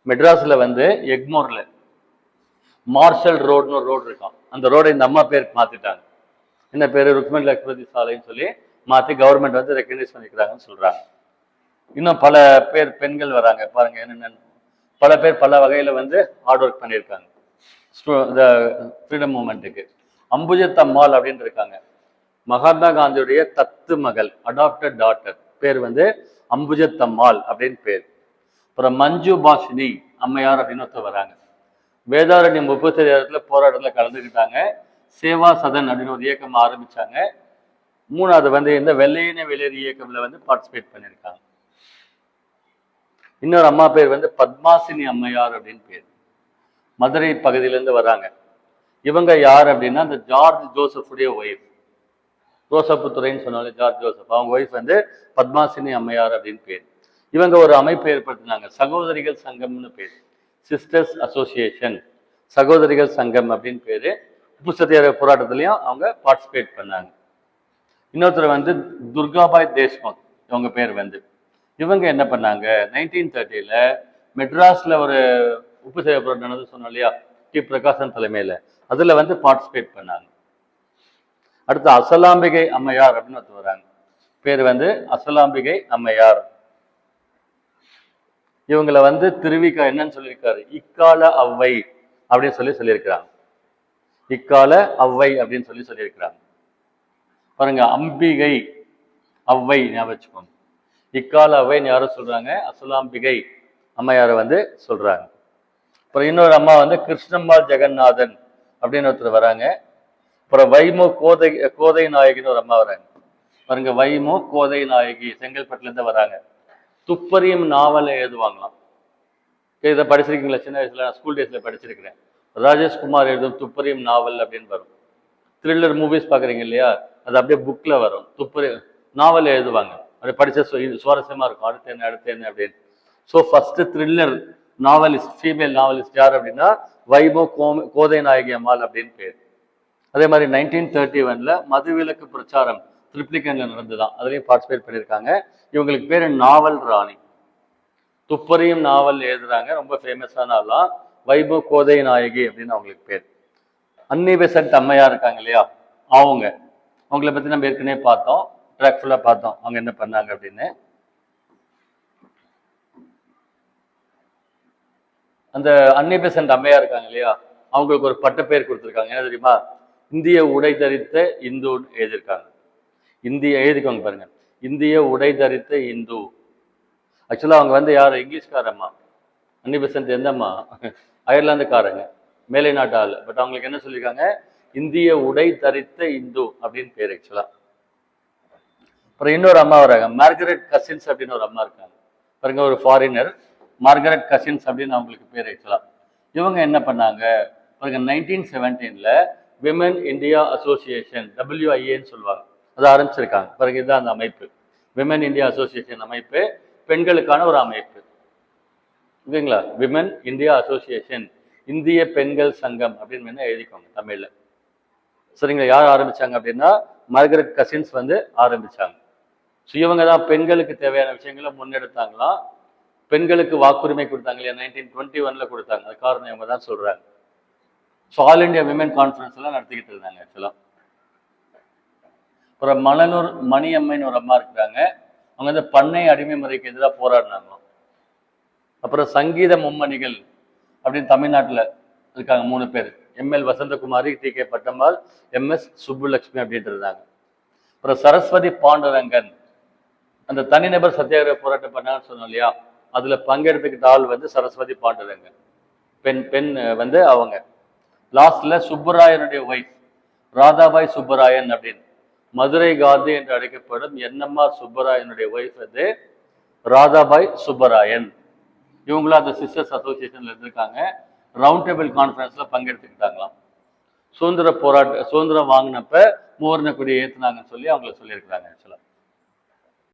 மெட்ராஸ்ல வந்து எக்மோர்ல மார்ஷல் ரோடுன்னு ஒரு ரோடு இருக்கான், அந்த ரோடை இந்த அம்மா பேருக்கு மாத்திட்டாங்க. என்ன பேரு? ருக்மணி லட்சுமி சாலைன்னு சொல்லி மாத்தி கவர்மெண்ட் வந்து ரெக்கக்னைஸ் பண்ணிக்கிறாங்கன்னு சொல்றாங்க. இன்னும் பல பேர் பெண்கள் வராங்க பாருங்க, என்னென்ன பல பேர் பல வகையில வந்து ஹார்ட் ஒர்க் பண்ணியிருக்காங்க ஃப்ரீடம் மூவ்மெண்ட்டுக்கு. அம்புஜத்தம்மாள் அப்படின்னு இருக்காங்க, மகாத்மா காந்தியுடைய தத்து மகள், அடாப்டட் டாட்டர், பேர் வந்து அம்புஜத்தம்மாள் அப்படின்னு பேர். அப்புறம் மஞ்சு பாஷினி அம்மையார் அப்படின்னு ஒருத்தர் வராங்க, வேதாரண்யம் உப்பு சத்தியாகிரகத்துல போராட்டத்துல கலந்துக்கிட்டாங்க. சேவா சதன் அப்படின்னு ஒரு இயக்கம் ஆரம்பிச்சாங்க. 3வது வந்து இந்த வெள்ளையின வெளியேறு இயக்கம்ல வந்து பார்ட்டிசிபேட் பண்ணியிருக்காங்க. இன்னொரு அம்மா பேர் வந்து பத்மாசினி அம்மையார் அப்படின்னு பேர், மதுரை பகுதியிலேருந்து வராங்க. இவங்க யார் அப்படின்னா இந்த ஜார்ஜ் ஜோசப்புடைய ஒய்ஃப், ரோசப்பு துறைன்னு சொன்னாலே ஜார்ஜ் ஜோசப், அவங்க ஒய்ஃப் வந்து பத்மாசினி அம்மையார் அப்படின்னு பேர். இவங்க ஒரு அமைப்பு ஏற்படுத்தினாங்க, சகோதரிகள் சங்கம்னு பேர், சிஸ்டர்ஸ் அசோசியேஷன், சகோதரிகள் சங்கம் அப்படின்னு பேரு. உப்பு சத்தியாகிரக போராட்டத்திலையும் அவங்க பார்ட்டிசிபேட் பண்ணாங்க. இன்னொருத்தர் வந்து துர்காபாய் தேஷ்முக், இவங்க பேர் வந்து. இவங்க என்ன பண்ணாங்க, 1930ல மெட்ராஸ்ல ஒரு உப்பு சேவை போராட்டம் நடந்து சொன்னோம் இல்லையா, டி பிரகாசன் தலைமையில, அதுல வந்து பார்ட்டிசிபேட் பண்ணாங்க. அடுத்து அசலாம்பிகை அம்மையார் அப்படின்னு ஒருத்தர் வராங்க, பேர் வந்து அசலாம்பிகை அம்மையார். இவங்களை வந்து திருவிக்கா என்னன்னு சொல்லியிருக்காரு, இக்கால அவ்வை அப்படின்னு சொல்லியிருக்கிறாங்க. இக்கால அவ்வை அப்படின்னு சொல்லியிருக்கிறாங்க. பாருங்க, அம்பிகை அவ்வை ஞாபகம் வச்சுக்கோங்க. இக்கால அவ்வைன்னு யாரும் சொல்றாங்க, அசலாம்பிகை அம்மையாரை வந்து சொல்றாங்க. அப்புறம் இன்னொரு அம்மா வந்து கிருஷ்ணம்மாள் ஜெகநாதன் அப்படின்னு ஒருத்தர் வராங்க. அப்புறம் வைமு கோதை நாயகின்னு ஒரு அம்மா வராங்க. பாருங்க, வைமு கோதை நாயகி செங்கல்பட்டுல இருந்து வராங்க. துப்பறியும் நாவலை எழுதுவாங்களாம். இதை படிச்சிருக்கீங்களா? சின்ன வயசுல நான் ஸ்கூல் டேஸ்ல படிச்சிருக்கிறேன். ராஜேஷ்குமார் எழுதும் துப்பறியும் நாவல் அப்படின்னு வரும். த்ரில்லர் மூவிஸ் பாக்குறீங்க இல்லையா, அது அப்படியே புக்ல வரும். நாவல் எழுதுவாங்க, அப்படியே படிச்ச சுவாரஸ்யமா இருக்கும். அடுத்து என்ன அப்படின்னு. So first thriller novelist, female novelist யார் அப்படின்னா வைபோ கோதை நாயகி அம்மாள் அப்படின்னு பேர். அதே மாதிரி 1931ல மதுவிலக்கு பிரச்சாரம் திரிப்ளிகன்ல நடந்துதான், அதுலயும் பார்ட்டிசிபேட் பண்ணியிருக்காங்க. இவங்களுக்கு பேரு நாவல் ராணி. துப்பறியும் நாவல் எழுதுறாங்க, ரொம்ப ஃபேமஸான ஆளா. வைபோ கோதை நாயகி அப்படின்னு அவங்களுக்கு பேர். அன்னி பெசன்ட் அம்மையா இருக்காங்க இல்லையா, அவங்கள பத்தி நம்ம ஏற்கனவே பார்த்தோம், ட்ராக் ஃபுல்லா பார்த்தோம் அவங்க என்ன பண்ணாங்க அப்படின்னு. அந்த அன்னி பெசன்ட் அம்மையா இருக்காங்க இல்லையா, அவங்களுக்கு ஒரு பட்ட பேர் கொடுத்துருக்காங்க, என்ன தெரியுமா, இந்திய உடை தரித்த இந்து எழுதியிருக்காங்க. எழுதிக்கோங்க பாருங்க, இந்திய உடை தரித்த இந்து. ஆக்சுவலா அவங்க வந்து யாரு, இங்கிலீஷ்காரம்மா. அன்னி பெசன்ட் எந்த அம்மா, அயர்லாந்துக்காரங்க, மேலை நாட்டு ஆள். பட் அவங்களுக்கு என்ன சொல்லியிருக்காங்க, இந்திய உடை தரித்த இந்து அப்படின்னு பேர் ஆக்சுவலா. அப்புறம் இன்னொரு அம்மா வராங்க, மார்கரெட் கசின்ஸ் அப்படின்னு ஒரு அம்மா இருக்காங்க. பாருங்க, ஒரு ஃபாரினர், மார்கரெட் கசின்ஸ் அப்படின்னு அவங்களுக்கு பேர் ஆக்சுவலா. இவங்க என்ன பண்ணாங்க பாருங்க, 1917ல விமன் இந்தியா அசோசியேஷன், WIAன்னு சொல்லுவாங்க, அதை ஆரம்பிச்சிருக்காங்க. பாருங்க, இதுதான் அந்த அமைப்பு, விமன் இந்தியா அசோசியேஷன் அமைப்பு, பெண்களுக்கான ஒரு அமைப்பு. ஓகேங்களா, விமன் இந்தியா அசோசியேஷன், இந்திய பெண்கள் சங்கம் அப்படின்னு எழுதிக்கோங்க தமிழ்ல. சரிங்களா, யார் ஆரம்பிச்சாங்க அப்படின்னா மார்கரெட் கசின்ஸ் வந்து ஆரம்பிச்சாங்க. ஸோ இவங்க தான் பெண்களுக்கு தேவையான விஷயங்களை முன்னெடுத்தாங்களாம். பெண்களுக்கு வாக்குரிமை கொடுத்தாங்க இல்லையா, 1921ல கொடுத்தாங்க. அது காரணம் இவங்க தான் சொல்றாங்க. So all India women conference எல்லாம் நடத்திக்கிட்டு இருந்தாங்க ஆக்சுவலா. அப்புறம் மணனூர் மணியம்மைன்னு ஒரு அம்மா இருக்கிறாங்க, அவங்க வந்து பண்ணை அடிமை முறைக்கு எதிராக போராடினாங்க. அப்புறம் சங்கீத மும்மணிகள் அப்படின்னு தமிழ்நாட்டில் இருக்காங்க 3 பேர், ML Vasanthakumari, TK Pattammal, MS Subbulakshmi அப்படின்ட்டு இருந்தாங்க. அப்புறம் சரஸ்வதி பாண்டுரங்கன், அந்த தனிநபர் சத்தியாகிரக போராட்டம் பண்ணான்னு சொன்னோம் இல்லையா, அதுல பங்கெடுத்துக்கிட்ட ஆள் வந்து சரஸ்வதி பாண்டுரங்கன், பெண் வந்து அவங்க. லாஸ்ட்ல சுப்பராயனுடைய ஒய்ஃப் ராதாபாய் சுப்பராயன் அப்படின்னு, மதுரை காந்தி என்று அழைக்கப்படும் NMR சுப்பராயனுடைய ஒய்ஃப் வந்து ராதாபாய் சுப்பராயன். இவங்களும் அந்த சிஸ்டர்ஸ் அசோசியேஷன்ல இருந்திருக்காங்க. ரவுண்ட் டேபிள் கான்ஃபரன்ஸ்ல பங்கெடுத்துக்கிட்டாங்களாம். சுதந்திரம் வாங்கினப்ப மூவர்ண கொடியை ஏத்துனாங்கன்னு சொல்லி அவங்களை சொல்லியிருக்கிறாங்க ஆக்சுவலா.